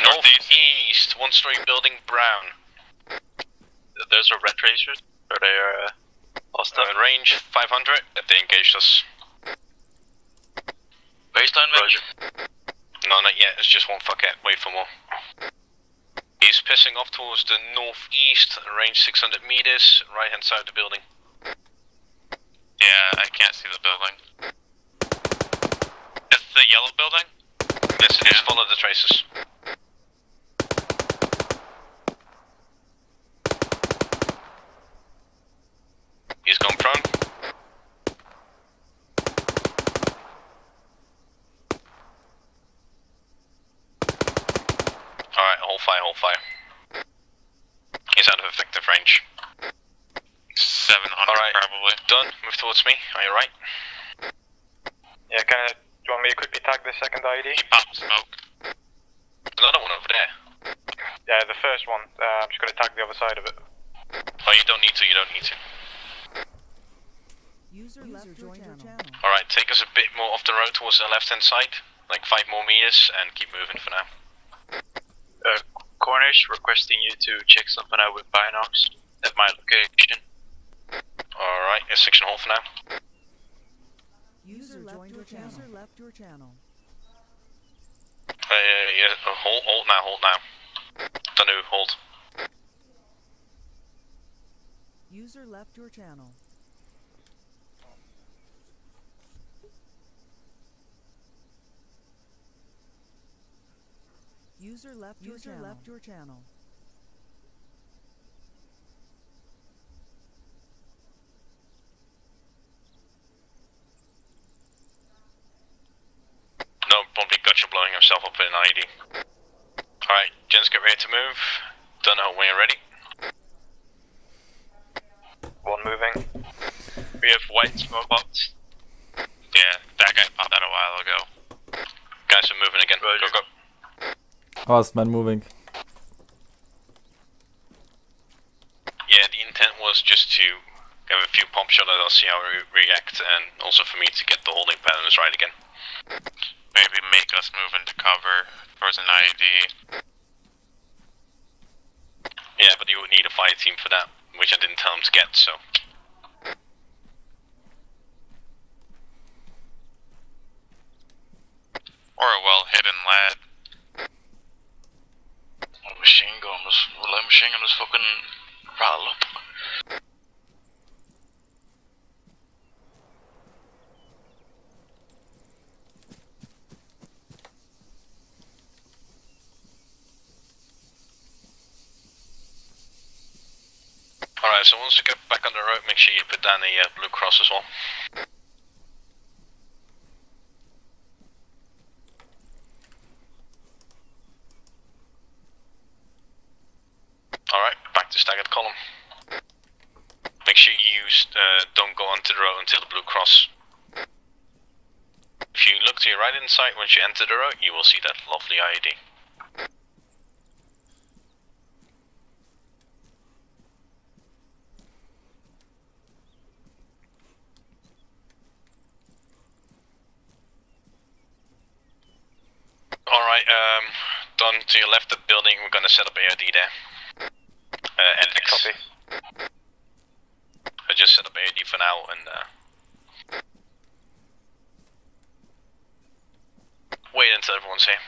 Northeast, one-story building, brown. Those are red tracers? Or they are lost in range 500. They engaged us. Baseline, Roger. No, not yet. It's just one fuckhead. Wait for more. He's pissing off towards the northeast, range 600 meters, right-hand side of the building. Yeah, I can't see the building. It's the yellow building? Yes, it is. Follow the traces. He's gone prone. Alright, hold fire. He's out of effective range. 700 probably. Done, move towards me, are you right? Yeah, do you want me to quickly tag this second ID? He popped smoke. Another one over there. Yeah, the first one. I'm just going to tag the other side of it. Oh, you don't need to. User left your channel. Alright, take us a bit more off the road towards the left hand side. Like 5 more meters and keep moving for now. Cornish, requesting you to check something out with Binox at my location. Alright, section hold for now. User left your channel. Yeah, hold now. Danu, hold. User left your channel. User left your channel. No, probably gotcha blowing himself up in an ID. Alright, gents, get ready to move. Don't know when you're ready. One moving. We have white smoke box. Yeah, that guy popped out a while ago. Guys are moving again. Go. Horseman moving. Yeah, the intent was just to have a few pump shots, I'll see how we react, and also for me to get the holding patterns right again. Maybe make us move into cover towards an IED. Yeah, but you would need a fire team for that, which I didn't tell him to get, so. Or a well-hidden lad. A machine gun was fucking rattle up. Alright, so once you get back on the road, make sure you put down a blue cross as well. Alright, back to staggered column. Make sure you don't go onto the road until the blue cross. If you look to your right hand side once you enter the road, you will see that lovely IED. Alright, Don, to your left of the building, we're gonna set up AOD there. NX. Copy. I just set up AOD for now, and wait until everyone's here.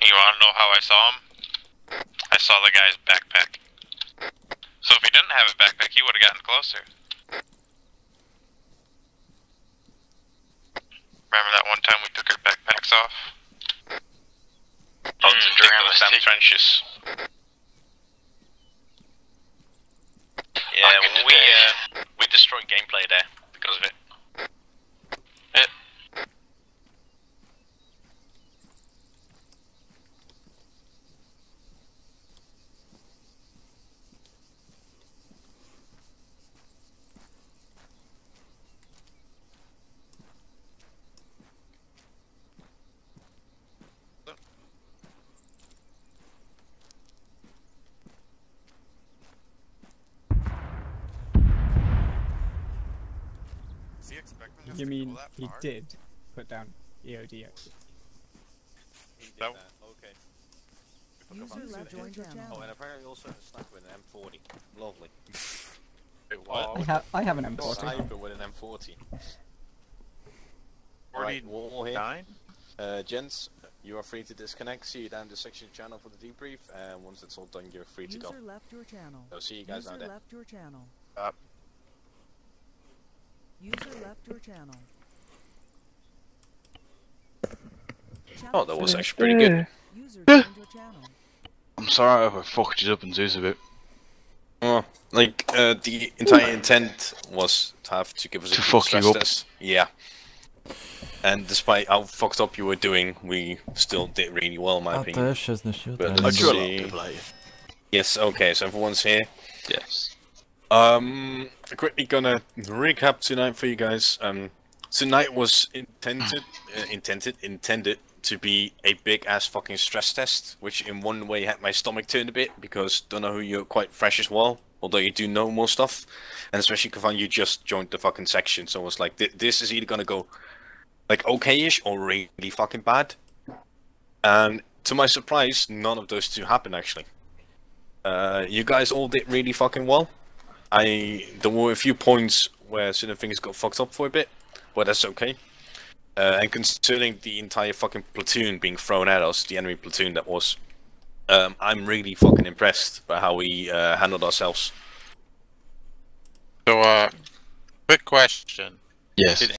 You wanna know how I saw him? I saw the guy's backpack. So if he didn't have a backpack, he would have gotten closer. Remember that one time we took our backpacks off? Oh, to dig those damn trenches. Yeah, we destroyed gameplay there because of it. You mean he did put down EOD actually? Okay. User left joined your channel. Oh, and apparently also a sniper with an M40. Lovely. Wait, what? I have an M40. Sniper with an M40. Alright, we're here. Gents, you are free to disconnect. See you down the section channel for the debrief, and once it's all done, you're free to go. User left your channel. So see you guys down there. User left your channel. User left your channel. Oh, that was actually pretty good. User joined your channel. I'm sorry if I fucked you up in Zeus a bit. Oh, like, the entire intent was to have to give us a good fuck you stress up. test. Yeah. And despite how fucked up you were doing, we still did really well, in my opinion. But let's see. Yes, okay, so everyone's here. Yes. Quickly gonna recap tonight for you guys. Tonight was intended to be a big ass fucking stress test, which in one way had my stomach turned a bit because don't know who you're quite fresh as well, although you do know more stuff, and especially Kavan, you just joined the fucking section, so it's like this is either gonna go like okay-ish or really fucking bad. And to my surprise, none of those two happened actually. You guys all did really fucking well. There were a few points where certain things got fucked up for a bit, but that's okay. And concerning the entire fucking platoon being thrown at us, the enemy platoon that was, I'm really fucking impressed by how we handled ourselves. So, quick question. Yes. Did